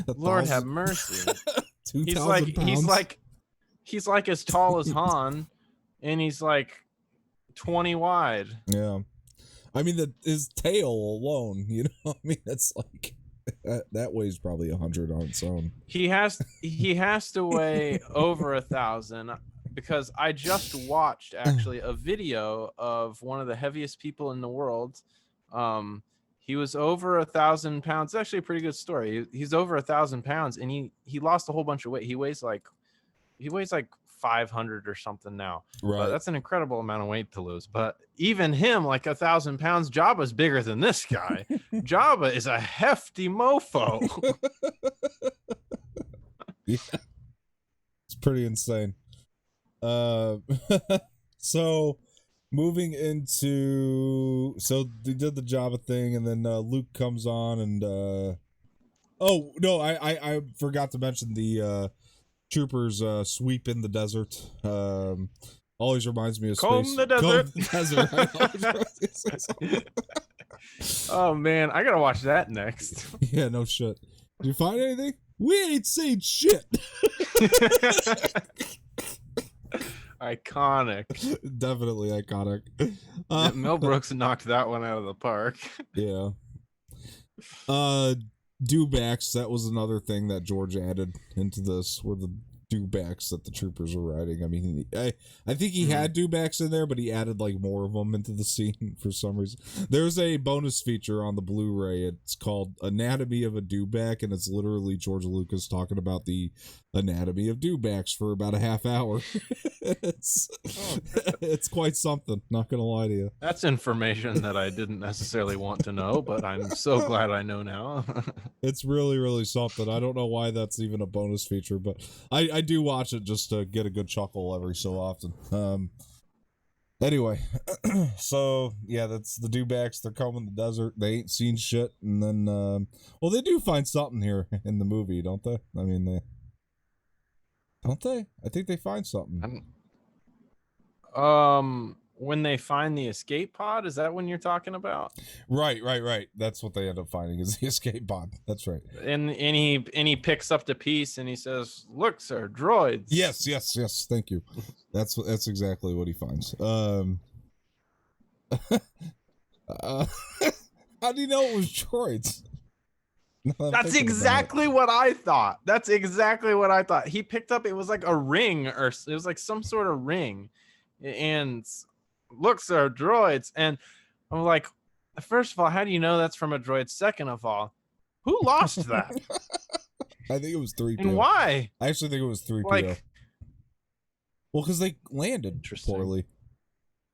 Lord have mercy. 2,000 pounds? He's like as tall as Han, and he's like 20 wide. Yeah. I mean, his tail alone, I mean, it's like That weighs probably 100 on its own. He has to weigh over 1,000 because I just watched actually a video of one of the heaviest people in the world. He was over 1,000 pounds. It's actually a pretty good story. He's over 1,000 pounds and he lost a whole bunch of weight. He weighs like 500 or something now. Right. But that's an incredible amount of weight to lose. But even him, like 1,000 pounds, Jabba's bigger than this guy. Jabba is a hefty mofo. Yeah. It's pretty insane. So moving into, so they did the Jabba thing, and then Luke comes on, and oh no, I forgot to mention the troopers sweep in the desert. Always reminds me of Comb the desert. Oh man, I gotta watch that next. Yeah, no shit. Did you find anything? We ain't seen shit. Iconic. Definitely iconic. Mel Brooks knocked that one out of the park. Yeah. Dewbacks, that was another thing that George added into this, were the dewbacks that the troopers were riding. I mean, I think he had dewbacks in there, but he added like more of them into the scene for some reason. There's a bonus feature on the Blu-ray. It's called Anatomy of a Dewback, and it's literally George Lucas talking about the anatomy of dewbacks for about a half hour. It's quite something, not gonna lie to you. That's information that I didn't necessarily want to know, but I'm so glad I know now. It's really, really something. I don't know why that's even a bonus feature, but I do watch it just to get a good chuckle every so often. Anyway, so yeah, that's the dewbacks. They're combing the desert. They ain't seen shit, and then well, they do find something here in the movie, don't they? I mean, don't they? I think they find something. When they find the escape pod, is that when you're talking about? Right. That's what they end up finding, is the escape pod. That's right. And he picks up the piece and he says, "Look, sir, droids." Yes. Thank you. That's exactly what he finds. How do you know it was droids? That's exactly what I thought. He picked up, it was like a ring, or it was like some sort of ring, and look, sir, droids. And I'm like, first of all, how do you know that's from a droid? Second of all, who lost that? I think it was 3PO. And why? I actually think it was 3PO. Like, well, because they landed poorly.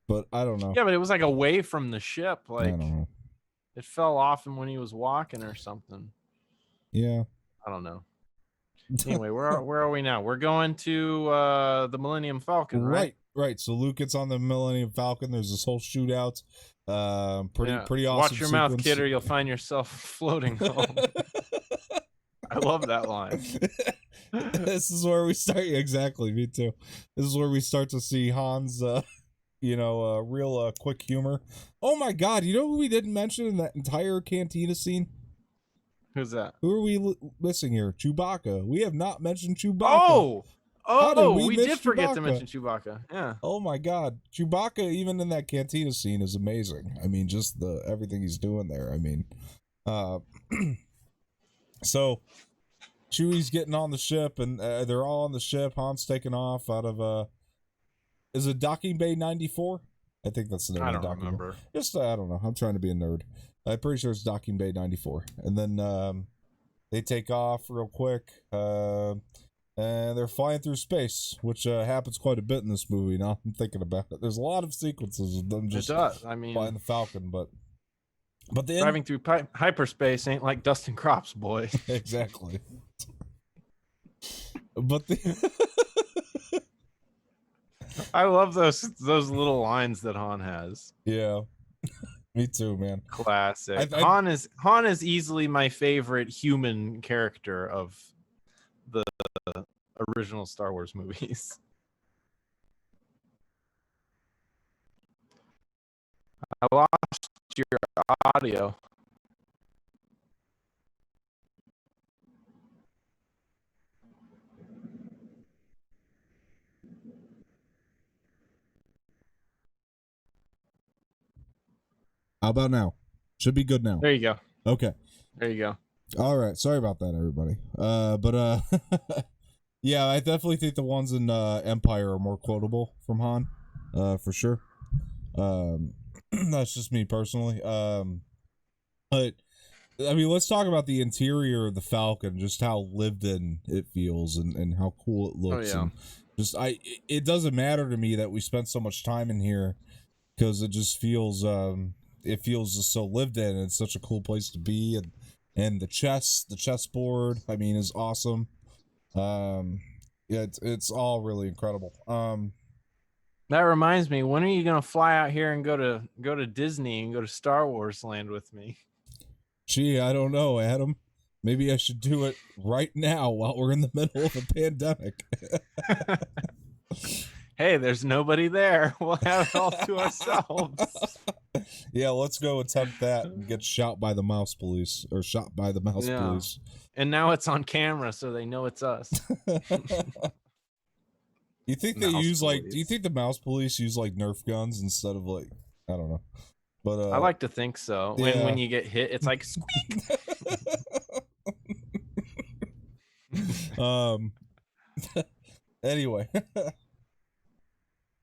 But I don't know. Yeah, but it was like away from the ship. Like, I don't know. It fell off him when he was walking or something. Yeah. I don't know. Anyway, where are we now? We're going to the Millennium Falcon, right? Right. So Luke gets on the Millennium Falcon. There's this whole shootout. Pretty awesome. Watch your sequence. mouth, kid, or you'll find yourself floating home. I love that line. This is where we start. Exactly, me too. This is where we start to see Han's, real quick humor. Oh my God! You know who we didn't mention in that entire cantina scene? Who's that? Who are we missing here? Chewbacca. We have not mentioned Chewbacca. We did forget to mention Chewbacca. Yeah. Oh my God, Chewbacca, even in that cantina scene, is amazing. I mean, just everything he's doing there. I mean, so Chewie's getting on the ship, and they're all on the ship. Han's taking off out of is it Docking Bay 94? I think that's the name. I don't remember. Just I don't know. I'm trying to be a nerd. I'm pretty sure it's Docking Bay 94. And then they take off real quick, and they're flying through space, which happens quite a bit in this movie. Now I'm thinking about it. There's a lot of sequences of them just flying the Falcon, but driving through hyperspace ain't like dusting crops, boy. Exactly. But I love those little lines that Han has. Yeah. Me too, man. Classic. Han is easily my favorite human character of the original Star Wars movies. I lost your audio. How about now? Should be good now. There you go. Okay. There you go. All right, sorry about that, everybody. Yeah, I definitely think the ones in Empire are more quotable from Han, for sure. That's just me personally. But I mean, let's talk about the interior of the Falcon, just how lived in it feels, and how cool it Oh looks, yeah. and just it doesn't matter to me that we spent so much time in here because it just feels it feels just so lived in. It's such a cool place to be, and the chessboard, I mean, is awesome. Yeah, it's all really incredible. That reminds me, when are you gonna fly out here and go to Disney and go to Star Wars Land with me? Gee, I don't know, Adam. Maybe I should do it right now while we're in the middle of a pandemic. Hey, there's nobody there. We'll have it all to ourselves. Yeah, let's go attempt that and get shot by the mouse police, or shot by the mouse police. And now it's on camera, so they know it's us. You think they use police. Do you think the mouse police use like Nerf guns instead of like, I don't know. But I like to think so. Yeah. When you get hit, it's like squeak. Anyway.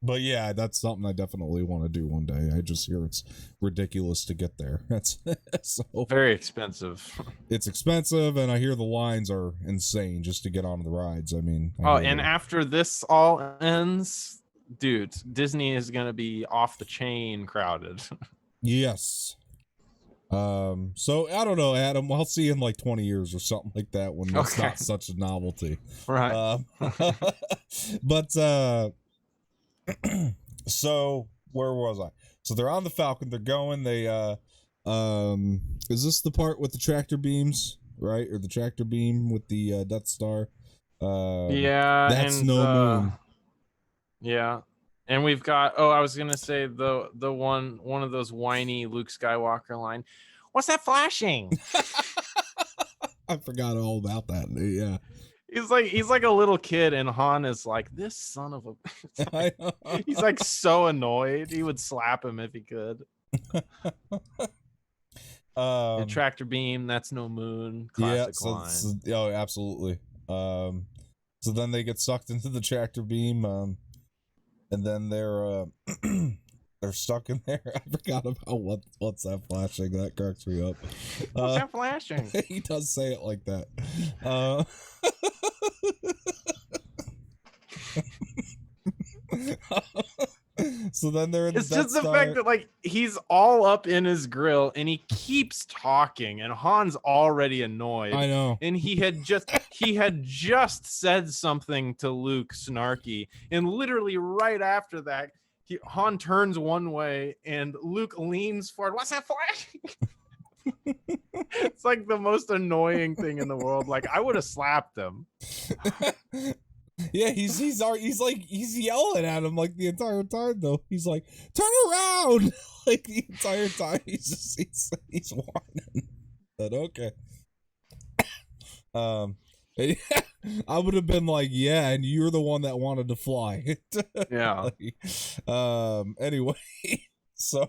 But yeah, that's something I definitely want to do one day. I just hear it's ridiculous to get there. That's so very expensive. It's expensive, and I hear the lines are insane just to get on the rides. I mean, and after this all ends, dude, Disney is gonna be off the chain crowded. Yes. So I don't know, Adam. I'll see you in like 20 years or something like that when it's not such a novelty, right? But so where was I? So they're on the Falcon. They're going. They is this the part with the tractor beams, right? Or the tractor beam with the Death Star? Yeah, that's no moon. Yeah. And we've got, I was gonna say the one of those whiny Luke Skywalker line. What's that flashing? I forgot all about that. Yeah. He's like a little kid, and Han is like, this son of a he's like so annoyed. He would slap him if he could. Tractor beam, that's no moon. Classic line. Oh, absolutely. So then they get sucked into the tractor beam, and then they're stuck in there. I forgot about what's that flashing. That cracks me up. What's that flashing? He does say it like that. So then they're in the Death Star. It's just the fact that like he's all up in his grill and he keeps talking, and Han's already annoyed. I know. And he had just said something to Luke snarky, and literally right after that, Han turns one way and Luke leans forward. What's that flashing? It's like the most annoying thing in the world. Like, I would have slapped him. Yeah, he's yelling at him like the entire time though. He's like, turn around, like the entire time. He's whining. But okay. I would have been like, yeah, and you're the one that wanted to fly. Yeah. Anyway, so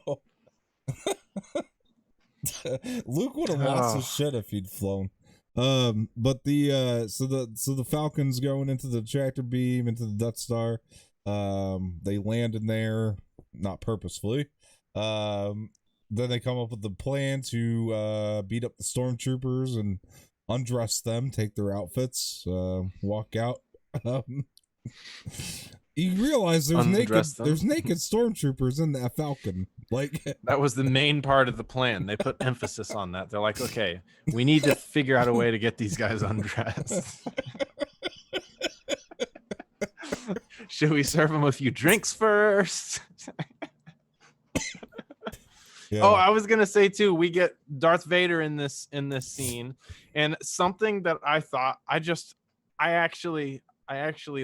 Luke would have lost his shit if he'd flown. But so the Falcon's going into the tractor beam, into the Death Star. They land in there, not purposefully. Then they come up with the plan to beat up the stormtroopers and undress them, take their outfits, walk out. You realize there's naked stormtroopers in that Falcon. Like, that was the main part of the plan. They put emphasis on that. They're like, okay, we need to figure out a way to get these guys undressed. Should we serve them a few drinks first? Yeah. Oh, I was gonna say too, we get Darth Vader in this scene, and something that I thought I actually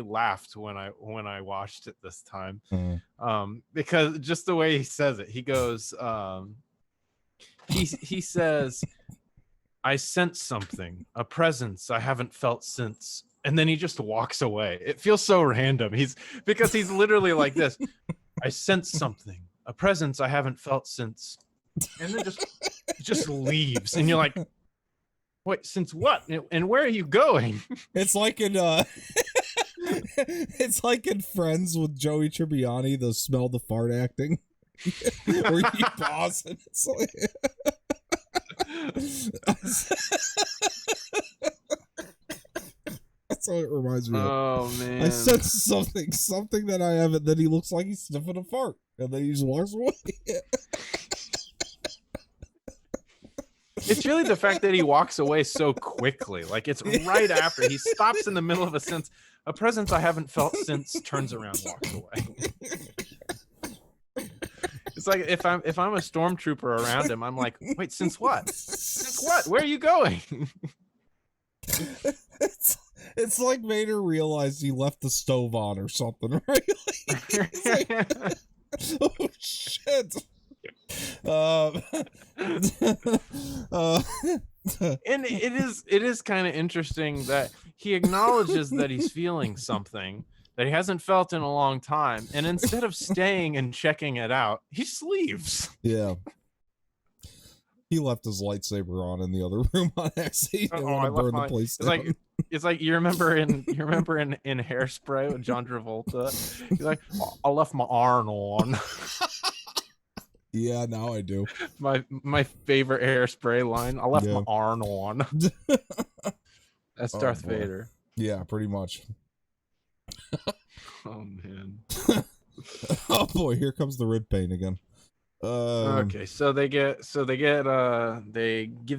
laughed when I watched it this time. Because just the way he says it, he goes, he says, I sense something, a presence I haven't felt since. And then he just walks away. It feels so random. Because he's literally like this. I sense something, a presence I haven't felt since. And then just leaves. And you're like, Wait, since what? And where are you going? It's like in it's like in Friends with Joey Tribbiani, the smell the fart acting. Where you pause and it's like that's what it reminds me of. Oh man. I said something that I haven't, that he looks like he's sniffing a fart, and then he just walks away. It's really the fact that he walks away so quickly. Like it's right after he stops in the middle of a sentence. A presence I haven't felt since, turns around, walks away. It's like if I'm a stormtrooper around him, I'm like, wait, since what? Since what? Where are you going? It's like Vader realized he left the stove on or something, right? Like, oh shit. And it is kind of interesting that he acknowledges that he's feeling something that he hasn't felt in a long time, and instead of staying and checking it out, he leaves. Yeah. He left his lightsaber on in the other room on accident. He didn't want to burn the place down. It's like you remember in Hairspray with John Travolta. He's like, I left my iron on. Yeah, now I do. My favorite Hairspray line. I left my iron on. That's Darth Vader. Yeah, pretty much. Oh man. Oh boy, here comes the red paint again. Okay, so they give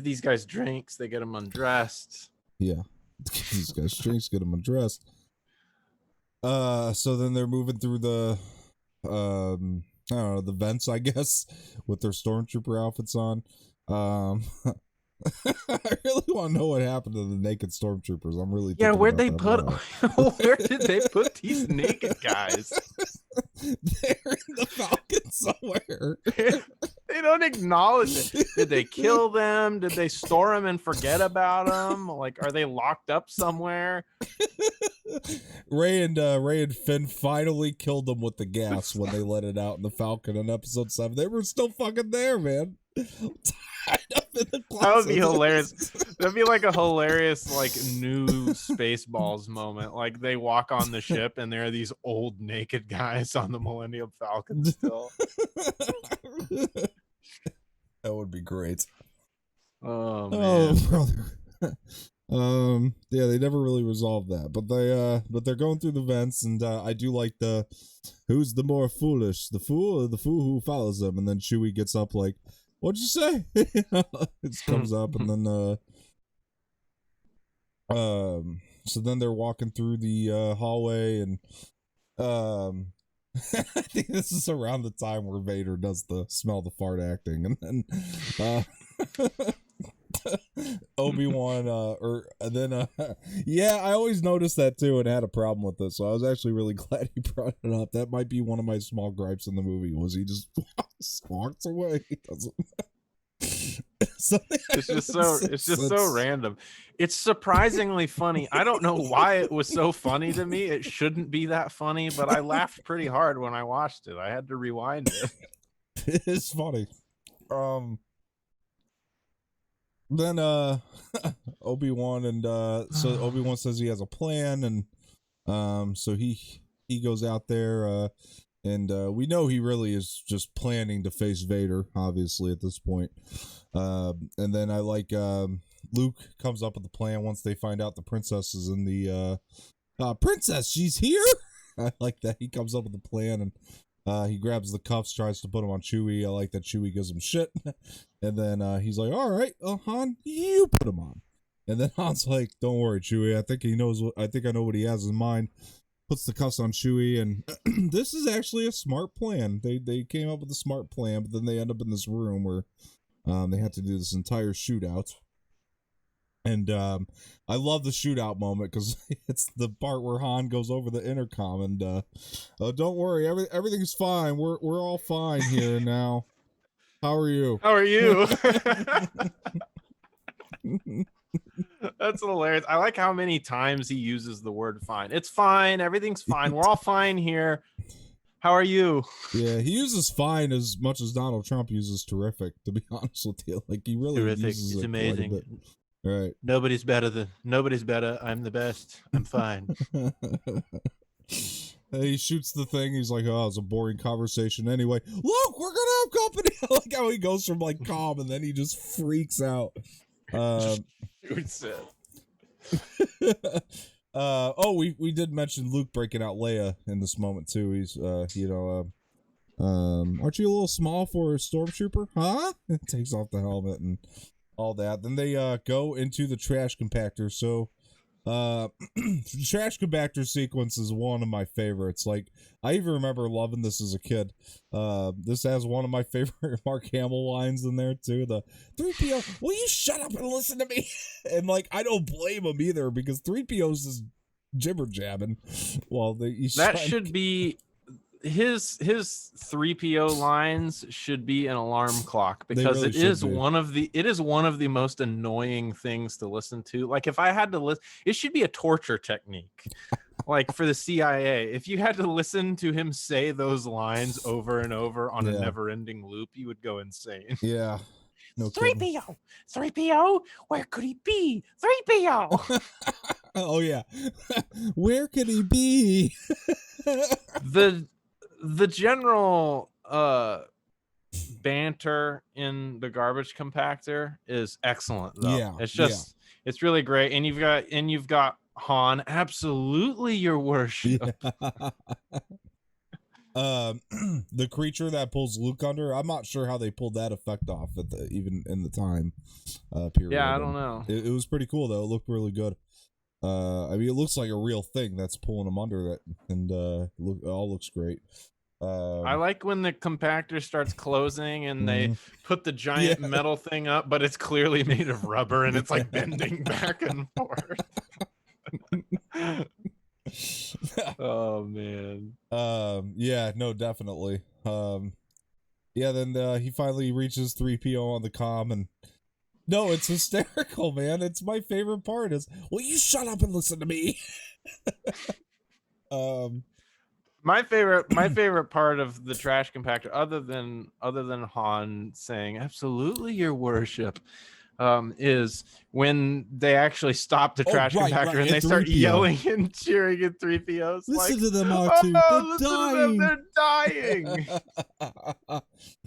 these guys drinks, they get them undressed. Yeah. Give these guys drinks, get them undressed. So then they're moving through the I don't know, the vents, I guess, with their stormtrooper outfits on. I really want to know what happened to the naked stormtroopers. I'm really where'd they put where did they put these naked guys? They're in the Falcon somewhere. They don't acknowledge it. Did they kill them? Did they store them and forget about them? Like, are they locked up somewhere? Ray and Finn finally killed them with the gas when they let it out in the Falcon in episode 7. They were still fucking there, man. Tied up in the closet. That would be hilarious. That'd be like a hilarious, like, new Spaceballs moment. Like, they walk on the ship and there are these old naked guys on the Millennium Falcon still. That would be great. Oh man. Oh brother. Yeah, they never really resolved that, but they're going through the vents, and I do like the who's the more foolish, the fool or the fool who follows them. And then Chewie gets up like, what'd you say? It comes up, and then so then they're walking through the hallway, and I think this is around the time where Vader does the smell the fart acting, and then Obi-Wan yeah, I always noticed that too and had a problem with this, so I was actually really glad he brought it up. That might be one of my small gripes in the movie, was he just walks away. He doesn't it's just so random. It's surprisingly funny. I don't know why it was so funny to me. It shouldn't be that funny, but I laughed pretty hard when I watched it. I had to rewind it. It's funny. Then Obi-Wan and so Obi-Wan says he has a plan, and so he goes out there, and we know he really is just planning to face Vader, obviously, at this point. And then I like Luke comes up with the plan once they find out the princess is in the princess, she's here. I like that he comes up with the plan, and he grabs the cuffs, tries to put them on Chewie. I like that Chewie gives him shit. And then he's like, all right, Han, you put him on. And then Han's like, don't worry, Chewie. I think I know what he has in mind. Puts the cuffs on Chewie, and this is actually a smart plan. They came up with a smart plan, but then they end up in this room where they have to do this entire shootout. And I love the shootout moment because it's the part where Han goes over the intercom and oh, don't worry, everything's fine. We're all fine here now. How are you? How are you? That's hilarious. I like how many times he uses the word fine. It's fine. Everything's fine. We're all fine here. How are you? Yeah, he uses fine as much as Donald Trump uses terrific, to be honest with you. Like, he really terrific. uses it's it amazing. quite a bit. Right. Nobody's better. I'm the best. I'm fine. He shoots the thing. He's like, "Oh, it's a boring conversation anyway." Look, we're gonna have company. I like how he goes from like calm and then he just freaks out. Shoots it. Oh, we did mention Luke breaking out Leia in this moment too. He's aren't you a little small for a stormtrooper? Huh? Takes off the helmet and all that. Then they go into the trash compactor. So the trash compactor sequence is one of my favorites. Like, I even remember loving this as a kid. This has one of my favorite Mark Hamill lines in there too. The 3PO, will you shut up and listen to me? And like, I don't blame him either, because 3PO's just jibber jabbing while that should be his 3PO lines should be an alarm clock, because really it is one of the most annoying things to listen to. Like, if I had to listen, it should be a torture technique. Like for the CIA, if you had to listen to him say those lines over and over on a never-ending loop, you would go insane. Yeah. No 3PO, 3PO, where could he be? 3PO. Oh yeah, where could he be? The general banter in the garbage compactor is excellent though. Yeah, it's just it's really great. And you've got Han, absolutely, your worship. Yeah. The creature that pulls Luke under, I'm not sure how they pulled that effect off even in the time period. Yeah, I don't know. It was pretty cool though. It looked really good. I mean, it looks like a real thing that's pulling him under that, and it all looks great. I like when the compactor starts closing and they put the giant metal thing up, but it's clearly made of rubber and it's like bending back and forth. Oh man. Yeah, no, definitely. Yeah, then he finally reaches 3PO on the comm, and no, it's hysterical, man. It's my favorite part is, will you shut up and listen to me? My favorite part of the trash compactor, other than Han saying "absolutely, your worship," is when they actually stop the trash compactor and they start 3PO. Yelling and cheering at 3POs. Listen to them, R2. Oh, they're dying.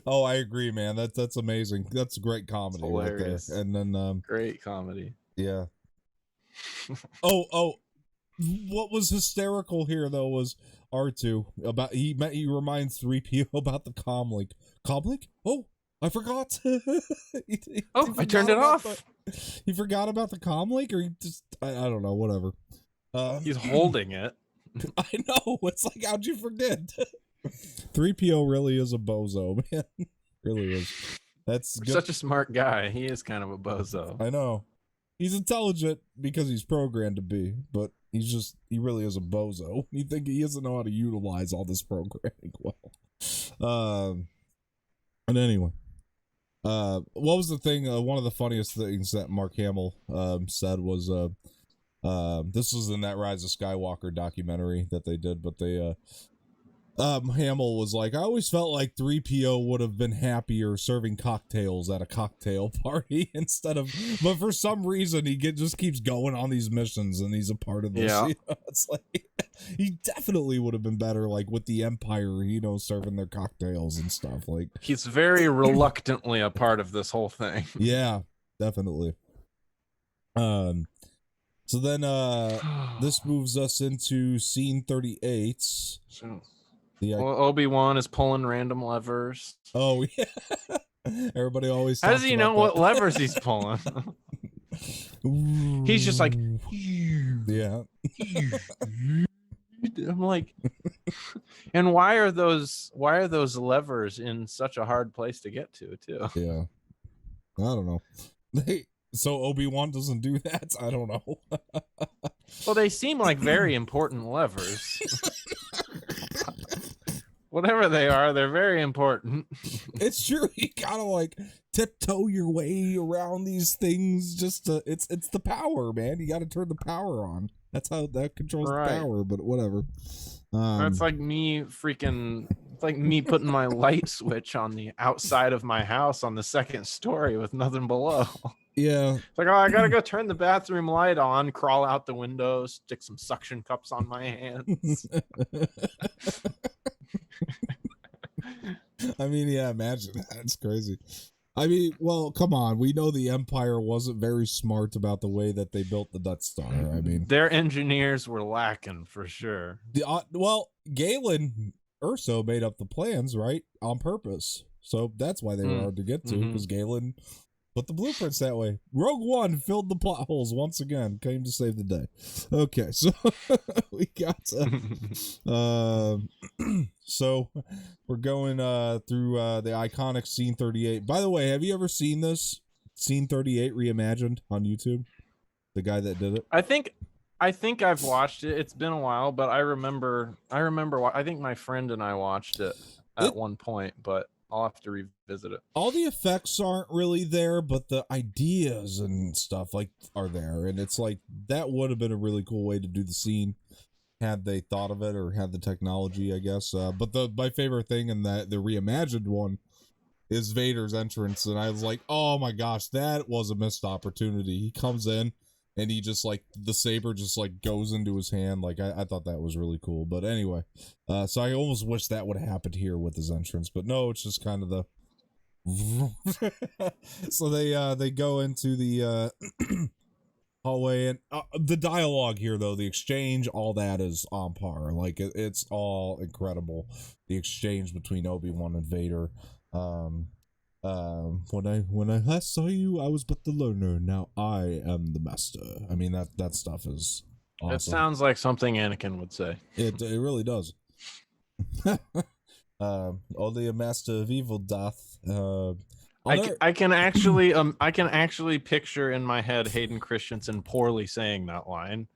Oh, I agree, man. That's amazing. That's great comedy right there. And then great comedy. Yeah. Oh. What was hysterical here though was R2 about he reminds 3PO about the comlink. Comlink? Oh, I forgot. I turned it off. He forgot about the comlink, or he just I don't know, whatever. He's holding it. I know. It's like, how'd you forget? 3PO really is a bozo, man. Really is. That's such a smart guy. He is kind of a bozo. I know. He's intelligent because he's programmed to be, but he really is a bozo. You think he doesn't know how to utilize all this programming well. And anyway, what was the thing? One of the funniest things that Mark Hamill said was, this was in that Rise of Skywalker documentary that they did, but they Hamill was like, I always felt like 3PO would have been happier serving cocktails at a cocktail party instead of, but for some reason he just keeps going on these missions and he's a part of this. Yeah. You know, it's like he definitely would have been better like with the Empire, you know, serving their cocktails and stuff. Like, he's very reluctantly a part of this whole thing. Yeah, definitely. So then this moves us into scene 38. Obi-Wan is pulling random levers. Oh yeah. Everybody always how does he know what levers he's pulling? He's just like, yeah. I'm like, and why are those levers in such a hard place to get to too? Yeah, I don't know. So Obi-Wan doesn't do that? I don't know. Well, they seem like very important levers. Whatever they are, they're very important. It's true. You gotta like tiptoe your way around these things. Just to, it's the power, man. You gotta turn the power on. That's how that controls the power. But whatever. That's like me freaking It's like me putting my light switch on the outside of my house on the second story with nothing below. Yeah. It's like, oh, I gotta go turn the bathroom light on, crawl out the window, stick some suction cups on my hands. I mean, yeah, imagine that. It's crazy. I mean, well, come on. We know the Empire wasn't very smart about the way that they built the Death Star. I mean, their engineers were lacking for sure. Well, Galen Urso made up the plans, right? On purpose. So that's why they were hard to get to, because Galen put the blueprints that way. Rogue One filled the plot holes once again, came to save the day. Okay, so we got so we're going through the iconic Scene 38. By the way, have you ever seen this Scene 38 reimagined on YouTube? The guy that did it? I think I've watched it. It's been a while, but I remember I think my friend and I watched it at one point, but I'll have to revisit it. All the effects aren't really there, but the ideas and stuff like are there, and it's like that would have been a really cool way to do the scene had they thought of it or had the technology, I guess. But my favorite thing in the reimagined one is Vader's entrance, and I was like, oh my gosh, that was a missed opportunity. He comes in and he just like the saber just like goes into his hand. Like I thought that was really cool. But anyway, so I almost wish that would have happened here with his entrance, but no, it's just kind of the so they go into the hallway, and the dialogue here, though, the exchange, all that is on par. Like it's all incredible. The exchange between Obi-Wan and Vader. When I last saw you, I was but the learner. Now I am the master. I mean, that stuff is awesome. It sounds like something Anakin would say. It really does. Only a master of evil doth. I can actually picture in my head Hayden Christensen poorly saying that line.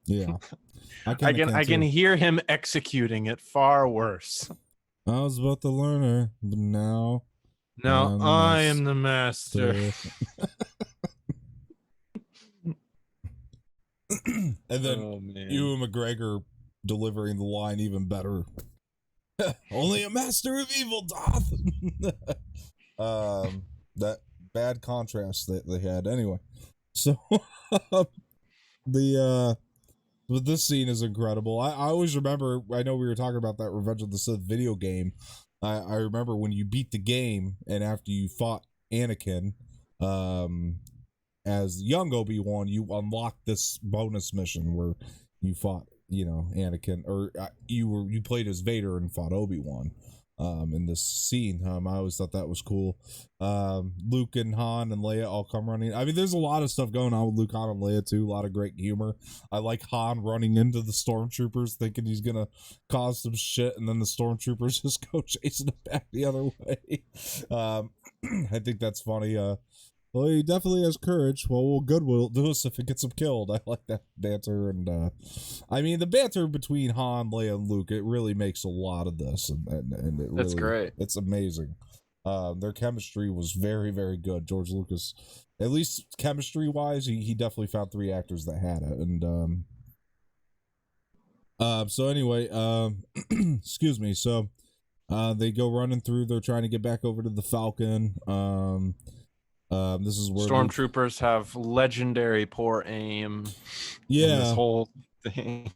Yeah, I can hear him executing it far worse. I was but the learner, but now I am the master. And then Ewan McGregor delivering the line even better. Only a master of evil doth. That bad contrast that they had. Anyway, so but this scene is incredible. I always remember, I know we were talking about that Revenge of the Sith video game. I remember when you beat the game and after you fought Anakin, as young Obi-Wan, you unlocked this bonus mission where you fought, Anakin, or you played as Vader and fought Obi-Wan. In this scene, I always thought that was cool. Luke and Han and Leia all come running. I mean, there's a lot of stuff going on with Luke, Han, and Leia too. A lot of great humor. I like Han running into the stormtroopers, thinking he's gonna cause some shit, and then the stormtroopers just go chasing him back the other way. I think that's funny. Well, he definitely has courage. Well, good will do us if it gets him killed. I like that banter, and I mean the banter between Han, Leia, and Luke. It really makes a lot of this, and it really, that's great. It's amazing. Their chemistry was very, very good. George Lucas, at least chemistry wise, he definitely found 3 actors that had it, and so anyway, excuse me. So, they go running through. They're trying to get back over to the Falcon. This is where stormtroopers have legendary poor aim. Yeah, in this whole thing.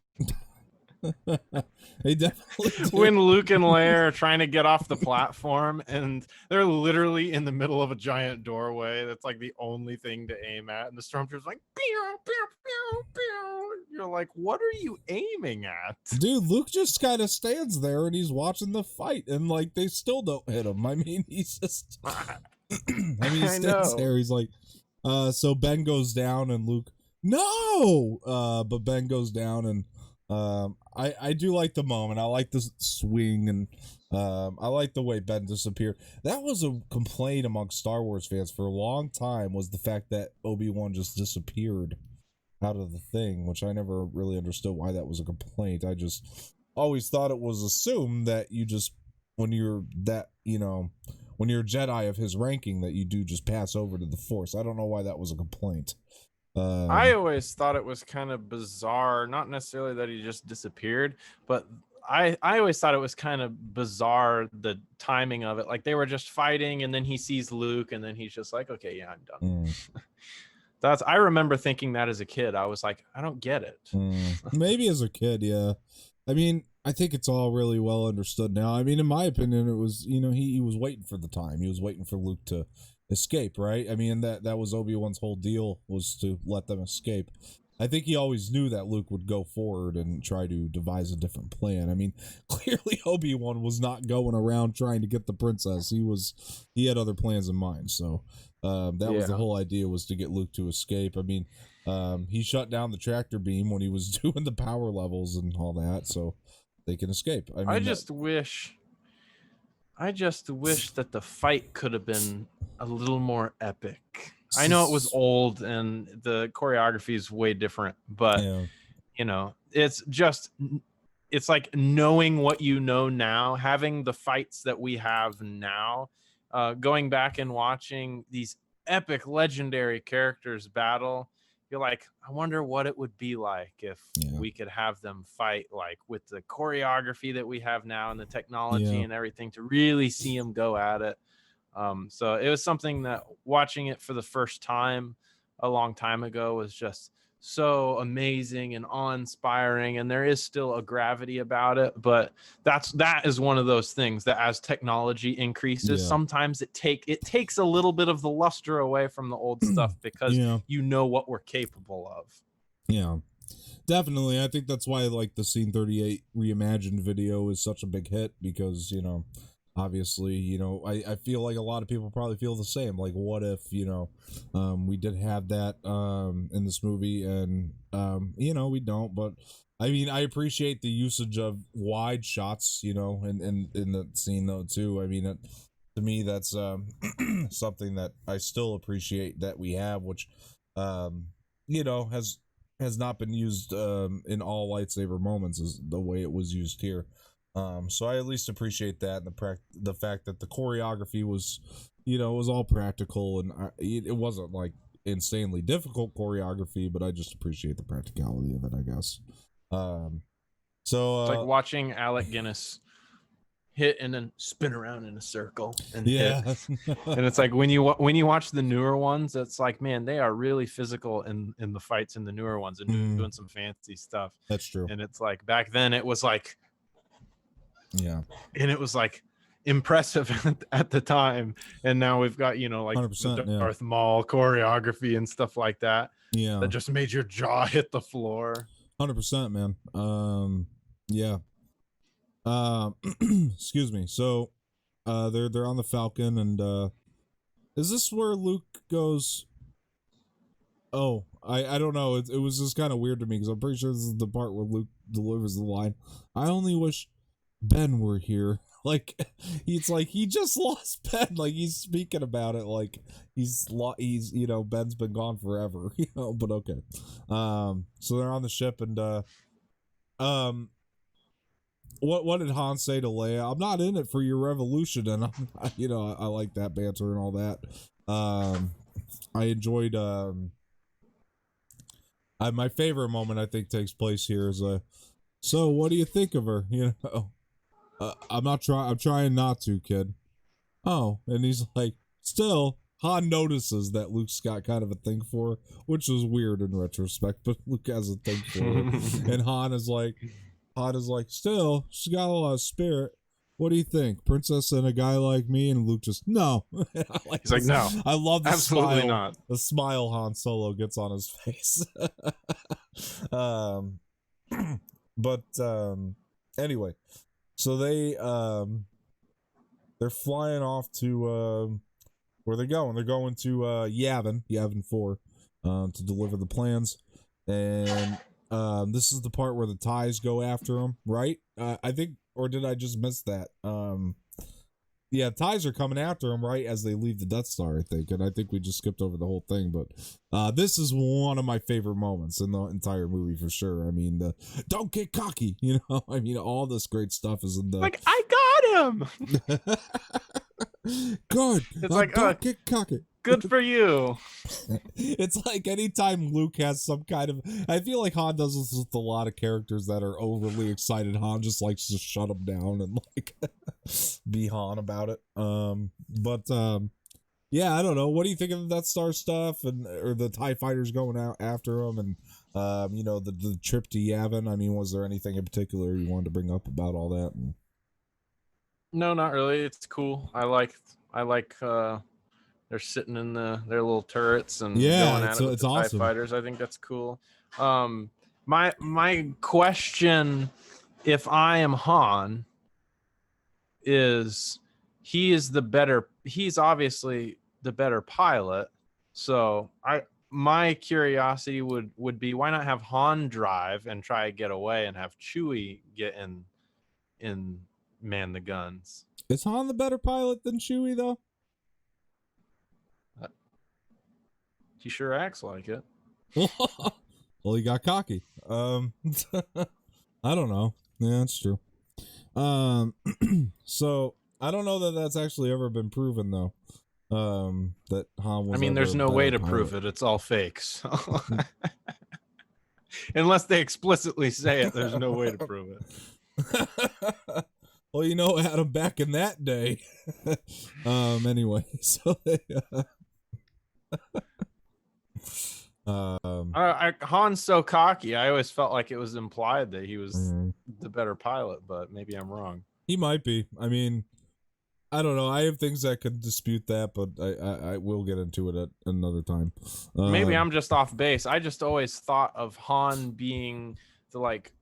They definitely do. When Luke and Leia are trying to get off the platform and they're literally in the middle of a giant doorway that's like the only thing to aim at, and the stormtroopers like pew, pew, pew, pew. You're like, what are you aiming at? Dude, Luke just kind of stands there and he's watching the fight, and like they still don't hit him. I mean, he's just I mean, he stands there, he's like, so Ben goes down and Luke, no! But Ben goes down, and I do like the moment. I like the swing, and I like the way Ben disappeared. That was a complaint among Star Wars fans for a long time, was the fact that Obi-Wan just disappeared out of the thing, which I never really understood why that was a complaint. I just always thought it was assumed that you just, when you're that, when you're a Jedi of his ranking, that you do just pass over to the Force. I don't know why that was a complaint. I always thought it was kind of bizarre, not necessarily that he just disappeared, but I always thought it was kind of bizarre, the timing of it. Like they were just fighting, and then he sees Luke, and then he's just like, okay, yeah, I'm done. I remember thinking that as a kid. I was like, I don't get it. Maybe as a kid, yeah. I mean, I think it's all really well understood now. I mean, in my opinion, it was, he was waiting for the time. He was waiting for Luke to escape, right? I mean, that was Obi-Wan's whole deal, was to let them escape. I think he always knew that Luke would go forward and try to devise a different plan. I mean, clearly Obi-Wan was not going around trying to get the princess. He had other plans in mind. So that was the whole idea, was to get Luke to escape. I mean, he shut down the tractor beam when he was doing the power levels and all that, so they can escape. I mean, I just wish that the fight could have been a little more epic. I know it was old and the choreography is way different, but it's like knowing what you know now, having the fights that we have now, going back and watching these epic legendary characters battle. You're like, I wonder what it would be like if we could have them fight, like with the choreography that we have now and the technology and everything, to really see them go at it. So it was something that, watching it for the first time a long time ago, was just so amazing and awe-inspiring, and there is still a gravity about it, but that is one of those things that as technology increases, sometimes it takes a little bit of the luster away from the old stuff, because you know what we're capable of. Definitely. I think that's why, like, the Scene 38 reimagined video is such a big hit, because obviously, I feel like a lot of people probably feel the same. Like, what if, we did have that in this movie, and, we don't. But, I mean, I appreciate the usage of wide shots, in the scene, though, too. I mean, to me, that's something that I still appreciate that we have, which, has not been used in all lightsaber moments as the way it was used here. So I at least appreciate that, and the fact that the choreography was, was all practical, and it wasn't like insanely difficult choreography, but I just appreciate the practicality of it, I guess. So it's like watching Alec Guinness hit and then spin around in a circle and hit. And it's like when you watch the newer ones, it's like, man, they are really physical in the fights in the newer ones, and doing some fancy stuff. That's true. And it's like, back then it was like, and it was like impressive at the time, and now we've got like the Darth Maul choreography and stuff like that that just made your jaw hit the floor. 100%, man. Excuse me. So they're on the Falcon, and is this where Luke goes, oh, I don't know, it was just kind of weird to me, because I'm pretty sure this is the part where Luke delivers the line, I only wish Ben were here. Like, it's like he just lost Ben. Like, he's speaking about it like he's Ben's been gone forever. But okay. So they're on the ship, and what did Han say to Leia? I'm not in it for your revolution, and I like that banter and all that. I enjoyed my favorite moment, I think, takes place here is so what do you think of her? I'm trying not to, kid. Oh, and he's like, still, Han notices that Luke's got kind of a thing for her, which is weird in retrospect, but Luke has a thing for her. And Han is like, still, she's got a lot of spirit. What do you think? Princess and a guy like me? And Luke just, no. He's like, no. I love the absolutely smile. Not. The smile Han Solo gets on his face. But anyway, so they're flying off to where they're going. They're going to Yavin 4 to deliver the plans. And this is the part where the TIEs go after them, right? I think, or did I just miss that? TIEs are coming after them right as they leave the Death Star, I think, and I think we just skipped over the whole thing, but this is one of my favorite moments in the entire movie for sure. I mean, don't get cocky, I mean, all this great stuff is in the... Like, I got him! Good. It's like, don't get cocky. Good for you. It's like anytime Luke has some kind of, I feel like Han does this with a lot of characters that are overly excited. Han just likes to shut them down and like be Han about it. Yeah, I don't know. What do you think of that Star stuff and or the TIE fighters going out after them and the trip to Yavin? I mean, was there anything in particular you wanted to bring up about all that? No, not really. It's cool. I like they're sitting in their little turrets and going at it with it's the awesome. TIE fighters. I think that's cool. My question, if I am Han, is he's obviously the better pilot. So my curiosity would be, why not have Han drive and try to get away and have Chewie get in man the guns? Is Han the better pilot than Chewie though? He sure acts like it. Well, he got cocky. I don't know. Yeah, that's true. So I don't know that that's actually ever been proven though. That Han was. I mean, there's no way to prove it. It's all fake. So. Unless they explicitly say it, there's no way to prove it. Well, you know, Adam, back in that day. Anyway, so they. Han's so cocky. I always felt like it was implied that he was the better pilot, but maybe I'm wrong. He might be. I mean, I don't know. I have things that could dispute that, but I will get into it at another time. Maybe I'm just off base. I just always thought of Han being the, like,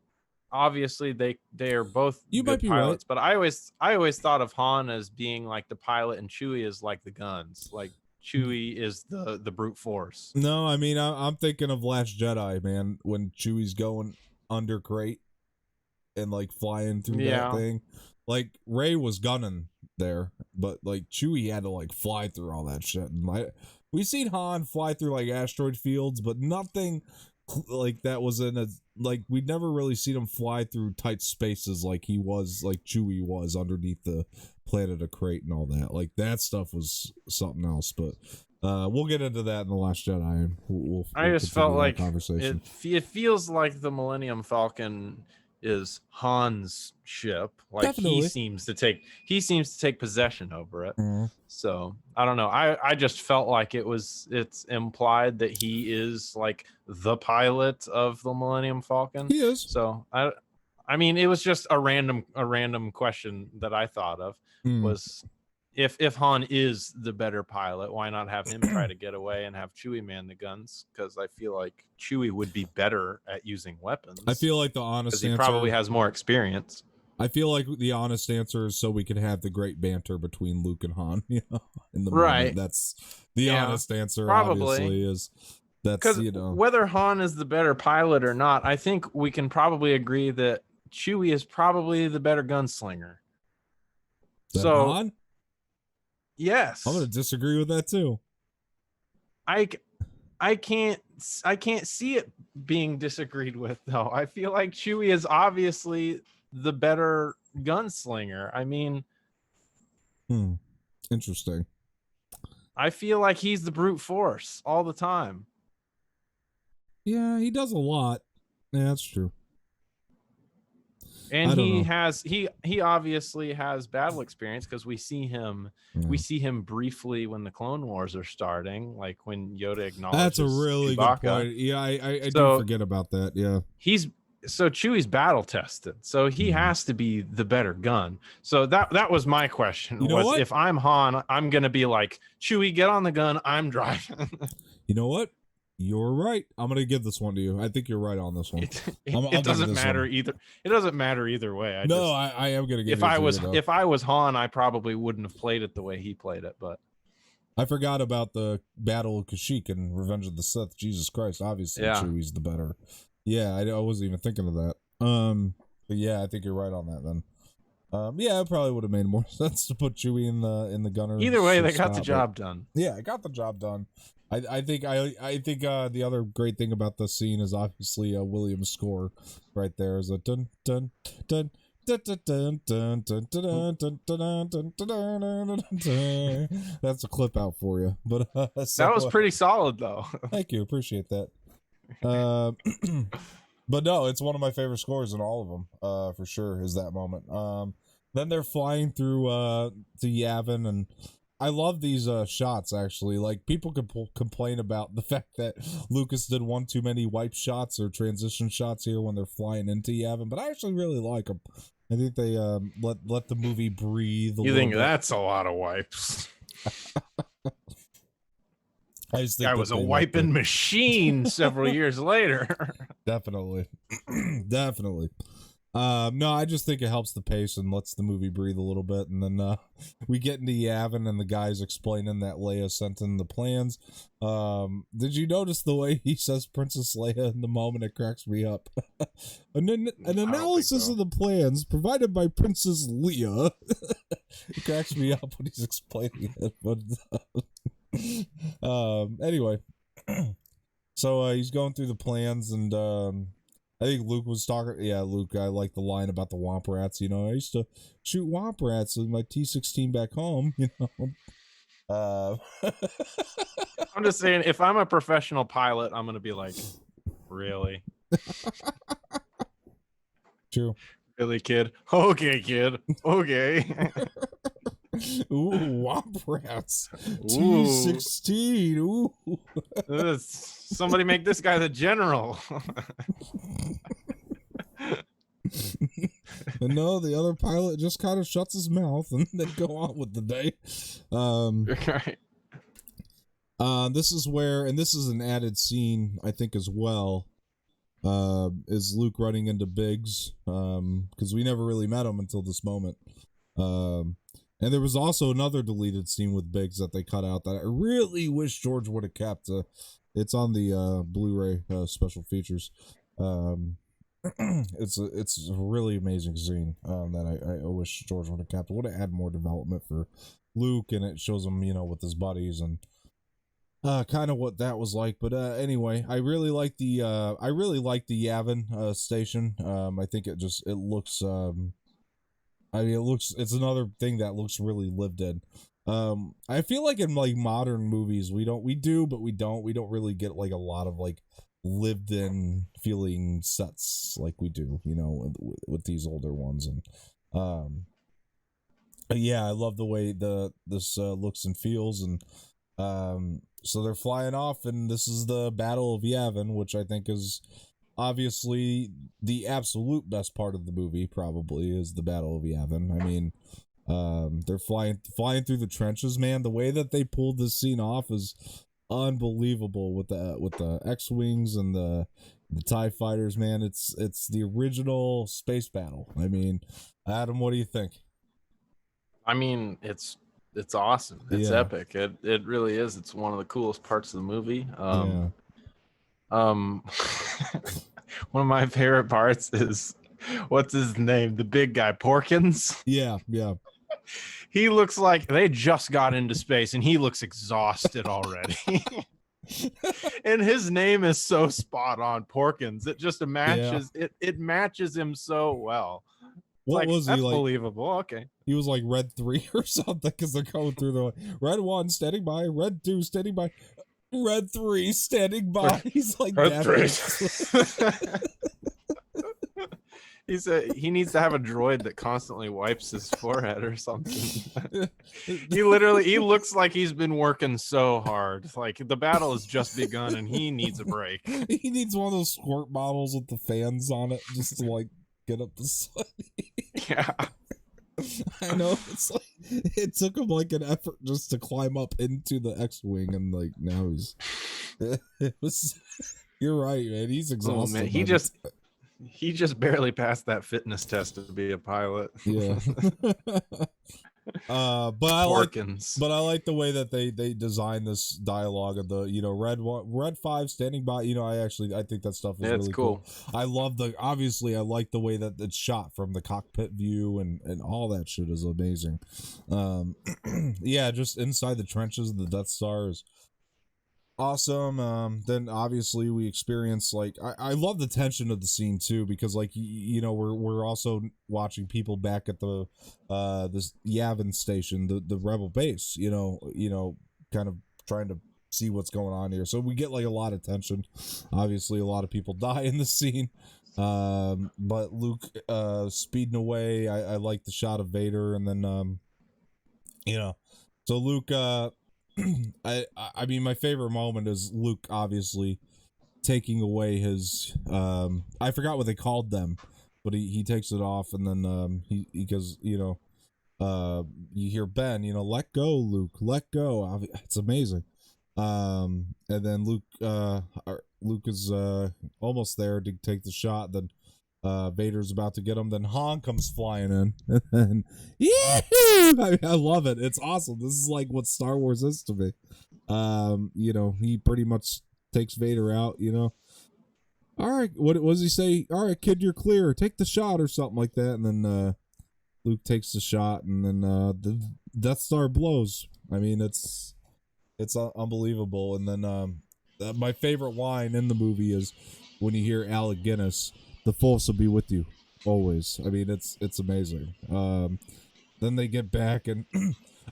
obviously they are both good pilots, right. But I always thought of Han as being like the pilot and Chewie is like the guns. Like Chewie is the brute force. No, I mean I'm thinking of Last Jedi, man, when Chewie's going under crate and like flying through that thing. Like Rey was gunning there, but like Chewie had to like fly through all that shit. And we've seen Han fly through like asteroid fields, but nothing like that was in a, like, we'd never really seen him fly through tight spaces like Chewie was underneath the planet of Crate and all that. Like that stuff was something else, but we'll get into that in The Last Jedi. I just felt like it feels like the Millennium Falcon is Han's ship. Like Definitely. he seems to take possession over it. So I don't know. I just felt like it's implied that he is like the pilot of the Millennium Falcon. He is. So I mean, it was just a random question that I thought of was, if Han is the better pilot, why not have him try to get away and have Chewie man the guns? Because I feel like Chewie would be better at using weapons. I feel like the honest answer, he probably has more experience. I feel like the honest answer is so we can have the great banter between Luke and Han, you know, in the moment. That's the honest answer. Probably. Obviously is because whether Han is the better pilot or not, I think we can probably agree that Chewie is probably the better gunslinger. So Han? Yes, I'm going to disagree with that too. I can't see it being disagreed with though. I feel like Chewie is obviously the better gunslinger. I mean, interesting. I feel like he's the brute force all the time. Yeah, he does a lot. Yeah, that's true. And he obviously has battle experience because we see him briefly when the Clone Wars are starting, like when Yoda acknowledges That's a really Chewbacca. Good point. Yeah, I do forget about that. Yeah. Chewie's battle tested, so he has to be the better gun. So that was my question. You know what? If I'm Han, I'm gonna be like, Chewie, get on the gun, I'm driving. You know what? You're right. I'm gonna give this one to you. I think you're right on this one. It doesn't matter either. It doesn't matter either way. I am gonna give it. If I was Han, I probably wouldn't have played it the way he played it. But I forgot about the Battle of Kashyyyk and Revenge of the Sith. Jesus Christ! Obviously, Chewie's the better. Yeah, I wasn't even thinking of that. But yeah, I think you're right on that then. Yeah, it probably would have made more sense to put Chewie in the gunner. Either way, they got the job done. Yeah, I got the job done. I think the other great thing about the scene is obviously William's score right there is a dun dun dun That's a clip out for you. But That was pretty solid, though. thank you, appreciate that. Uh, but no, it's one of my favorite scores in all of them. For sure, is that moment. Then they're flying through to Yavin, and I love these shots actually. Like people complain about the fact that Lucas did one too many wipe shots or transition shots here when they're flying into Yavin, but I actually really like them. I think they let the movie breathe. You think that's a lot of wipes? I just think Guy was a wiping machine several years later. Definitely. Definitely. No, I just think it helps the pace and lets the movie breathe a little bit. And then we get into Yavin and the guy's explaining that Leia sent in the plans. Did you notice the way he says Princess Leia in the moment? It cracks me up. An analysis of the plans provided by Princess Leia. It cracks me up when he's explaining it. But anyway. So he's going through the plans, and I think Luke was talking. Yeah, Luke, I like the line about the womp rats. You know, I used to shoot womp rats in my T-16 back home. You know, I'm just saying, if I'm a professional pilot, I'm gonna be like, really? True. Really, kid? Okay, kid. Okay. Ooh, womp rats. T-16. Ooh. Somebody make this guy the general. And no, the other pilot just kind of shuts his mouth and they go on with the day. Right. This is where, and this is an added scene, I think, as well. Is Luke running into Biggs? Because we never really met him until this moment. And there was also another deleted scene with Biggs that they cut out that I really wish George would have kept. It's on the Blu-ray special features. It's a really amazing scene that I wish George would have kept. It would have had more development for Luke, and it shows him, you know, with his buddies and kind of what that was like. But anyway, I really like the Yavin station. I think it looks it's another thing that looks really lived in. I feel like in like modern movies we don't really get like a lot of like lived in feeling sets like we do, you know, with these older ones. And yeah, I love the way this looks and feels. And so they're flying off, and this is the Battle of Yavin, which I think is obviously the absolute best part of the movie. Probably is the Battle of Yavin. I mean, they're flying through the trenches, man. The way that they pulled this scene off is unbelievable with the X-wings and the TIE fighters, man. It's the original space battle. I mean, Adam, what do you think? I mean, it's awesome. It's epic. It really is. It's one of the coolest parts of the movie. One of my favorite parts is, what's his name? The big guy, Porkins. Yeah. He looks like they just got into space, and he looks exhausted already. And his name is so spot on, Porkins. It just matches. Yeah. It matches him so well. What was that's he like? Believable. Okay. He was like Red 3 or something, because they're going through the Red 1 standing by, Red 2 standing by, Red 3 standing by. He's like Red 3. He needs to have a droid that constantly wipes his forehead or something. He looks like he's been working so hard. Like the battle has just begun and he needs a break. He needs one of those squirt bottles with the fans on it just to like get up the sweat. Yeah. I know, it's like it took him like an effort just to climb up into the X-wing, and like now you're right, man. He's exhausted. Oh, man. He just barely passed that fitness test to be a pilot. Yeah. But I like the way that they designed this dialogue of the, you know, Red 5 standing by. You know, I think that stuff is really cool. I love I like the way that it's shot from the cockpit view, and all that shit is amazing. Yeah, just inside the trenches of the Death Star is awesome. Then obviously we experience like I love the tension of the scene too, because like you know we're also watching people back at the this Yavin station, the rebel base, kind of trying to see what's going on here. So we get like a lot of tension. Obviously a lot of people die in the scene. But Luke speeding away. I like the shot of Vader, and then so Luke I mean my favorite moment is Luke obviously taking away his I forgot what they called them, but he takes it off, and then he goes, you hear Ben, let go, Luke, let go. It's amazing. And then Luke is almost there to take the shot. Then Vader's about to get him. Then Han comes flying in, and yeah, I love it. It's awesome. This is like what Star Wars is to me. He pretty much takes Vader out. All right, what does he say? All right, kid, you're clear. Take the shot or something like that. And then Luke takes the shot, and then the Death Star blows. I mean, it's unbelievable. And then my favorite line in the movie is when you hear Alec Guinness, "The Force will be with you always." I mean, it's amazing. Then they get back, and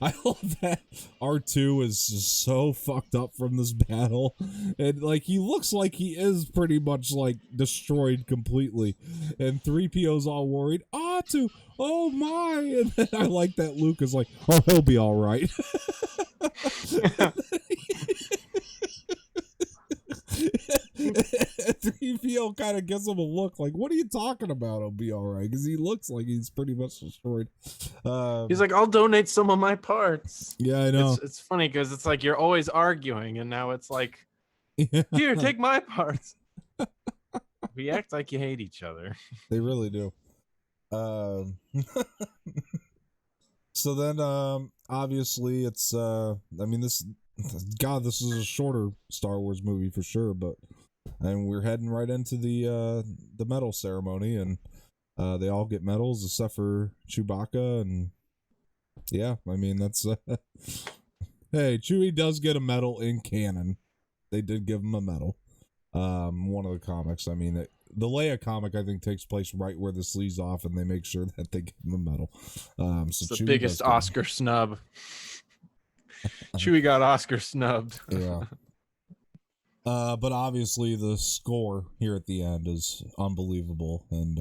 I love that R2 is just so fucked up from this battle, and like he looks like he is pretty much like destroyed completely, and 3PO's all worried. R2, oh my! And then I like that Luke is like, oh, he'll be all right. 3PO kind of gives him a look like, what are you talking about? He'll be all right, because he looks like he's pretty much destroyed. He's like, I'll donate some of my parts. Yeah, I know. It's funny because it's like you're always arguing, and now it's like, yeah. Here, take my parts. We act like you hate each other. They really do. So then obviously it's I mean this is a shorter Star Wars movie for sure, and we're heading right into the medal ceremony, and they all get medals except for Chewbacca, and yeah, I mean that's hey, Chewie does get a medal in canon. They did give him a medal. One of the comics, I mean the Leia comic, I think, takes place right where this leaves off, and they make sure that they give him a medal. So it's the biggest Oscar snub. Chewie got Oscar snubbed. Yeah. But obviously the score here at the end is unbelievable, and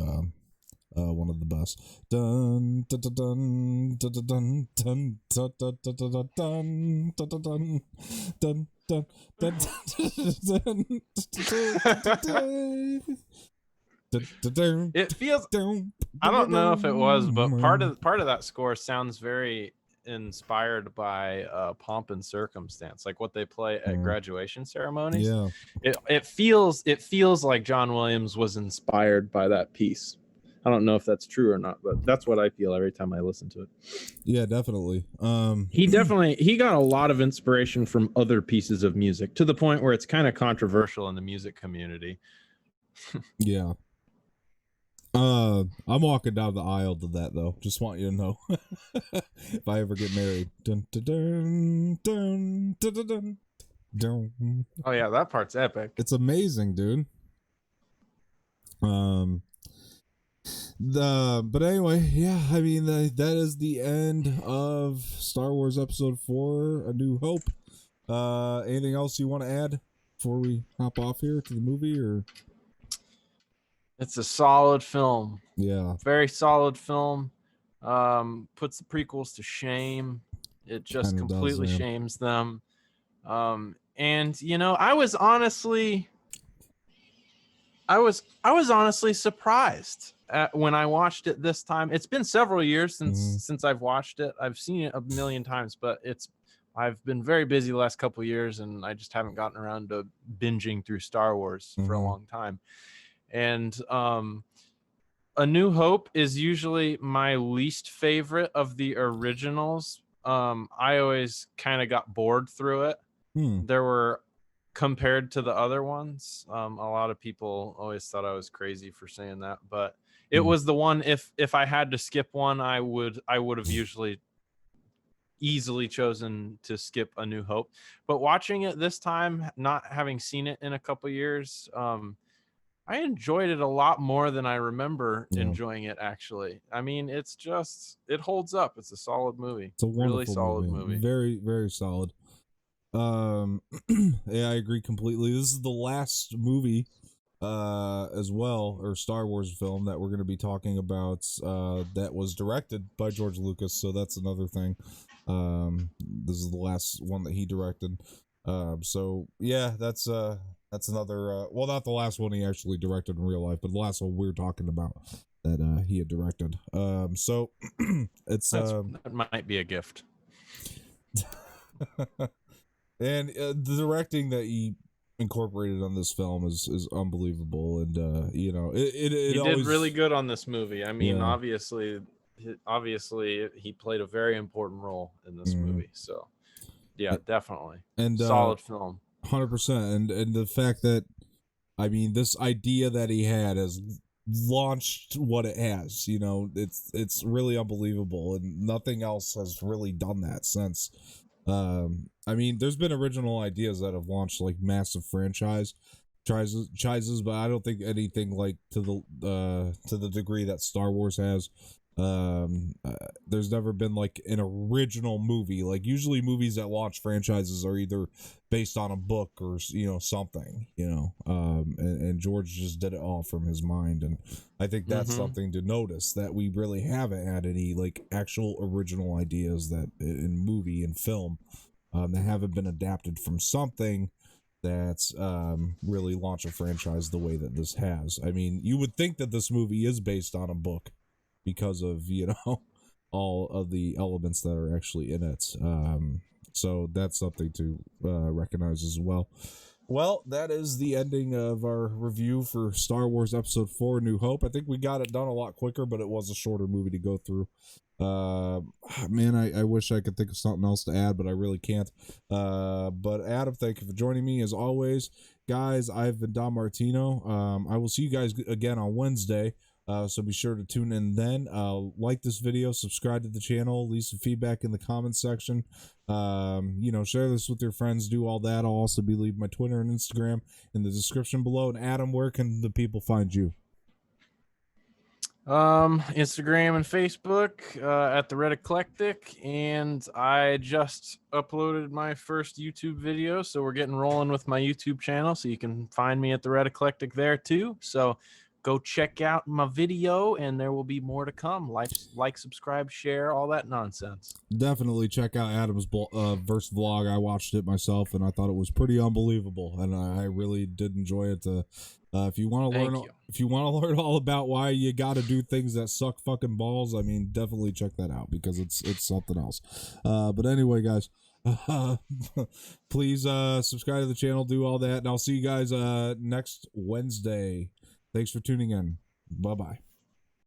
one of the best. Dun dun dun dun dun dun dun dun dun dun dun dun dun dun dun. It feels, I don't know if it was, but part of that score sounds very inspired by Pomp and Circumstance, like what they play at graduation ceremonies. Yeah, it feels like John Williams was inspired by that piece. I don't know if that's true or not, but that's what I feel every time I listen to it. Yeah, definitely. He got a lot of inspiration from other pieces of music, to the point where it's kind of controversial in the music community. Yeah. I'm walking down the aisle to that, though. Just want you to know. If I ever get married. Dun, dun, dun, dun, dun, dun, dun, dun. Oh yeah, that part's epic. It's amazing, dude. But anyway, yeah, I mean that is the end of Star Wars Episode 4: A New Hope. Anything else you want to add before we hop off here to the movie, or? It's a solid film. Yeah, very solid film. Puts the prequels to shame. It just completely shames them. And I was honestly surprised when I watched it this time. It's been several years since I've watched it. I've seen it a million times, but I've been very busy the last couple of years, and I just haven't gotten around to binging through Star Wars for a long time. And A New Hope is usually my least favorite of the originals. I always kind of got bored through it. There were, compared to the other ones, a lot of people always thought I was crazy for saying that, but it was the one, if I had to skip one, I would have usually easily chosen to skip A New Hope. But watching it this time, not having seen it in a couple years, I enjoyed it a lot more than I remember enjoying it, actually. I mean, it holds up. It's a solid movie. It's a really wonderful solid movie. Very, very solid. Yeah, I agree completely. This is the last movie as well, or Star Wars film that we're going to be talking about that was directed by George Lucas, so that's another thing. This is the last one that he directed. So yeah, that's another well, not the last one he actually directed in real life, but the last one we're talking about that he had directed. So it's that might be a gift. And the directing that he incorporated on this film is unbelievable, and you know, it he always did really good on this movie. I mean, Yeah. obviously he played a very important role in this movie. So yeah, definitely. And solid film. 100%. And the fact that, I mean, this idea that he had has launched what it has, you know, it's really unbelievable, and nothing else has really done that since. I mean, there's been original ideas that have launched like massive franchises, but I don't think anything like to the degree that Star Wars has. There's never been like an original movie. Like, usually movies that launch franchises are either based on a book or, you know, something, you know. And George just did it all from his mind, and I think that's something to notice, that we really haven't had any like actual original ideas that in movie and film that haven't been adapted from something that's really launched a franchise the way that this has. I mean, you would think that this movie is based on a book because of, you know, all of the elements that are actually in it. So that's something to recognize as well. Well, that is the ending of our review for Star Wars Episode 4, New Hope. I think we got it done a lot quicker, but it was a shorter movie to go through. Man, I wish I could think of something else to add, but I really can't. But Adam, thank you for joining me as always. Guys, I've been Don Martino. I will see you guys again on Wednesday. So be sure to tune in then. Like this video, subscribe to the channel, leave some feedback in the comments section. You know, share this with your friends, do all that. I'll also be leaving my Twitter and Instagram in the description below. And Adam, where can the people find you? Instagram and Facebook at the Red Eclectic, and I just uploaded my first YouTube video, so we're getting rolling with my YouTube channel, so you can find me at the Red Eclectic there too. So go check out my video, and there will be more to come. Like, subscribe, share, all that nonsense. Definitely check out Adam's first vlog. I watched it myself, and I thought it was pretty unbelievable, and I really did enjoy it. If you want to learn all about why you got to do things that suck fucking balls, I mean, definitely check that out, because it's something else. But anyway, guys, please subscribe to the channel, do all that, and I'll see you guys next Wednesday. Thanks for tuning in. Bye-bye.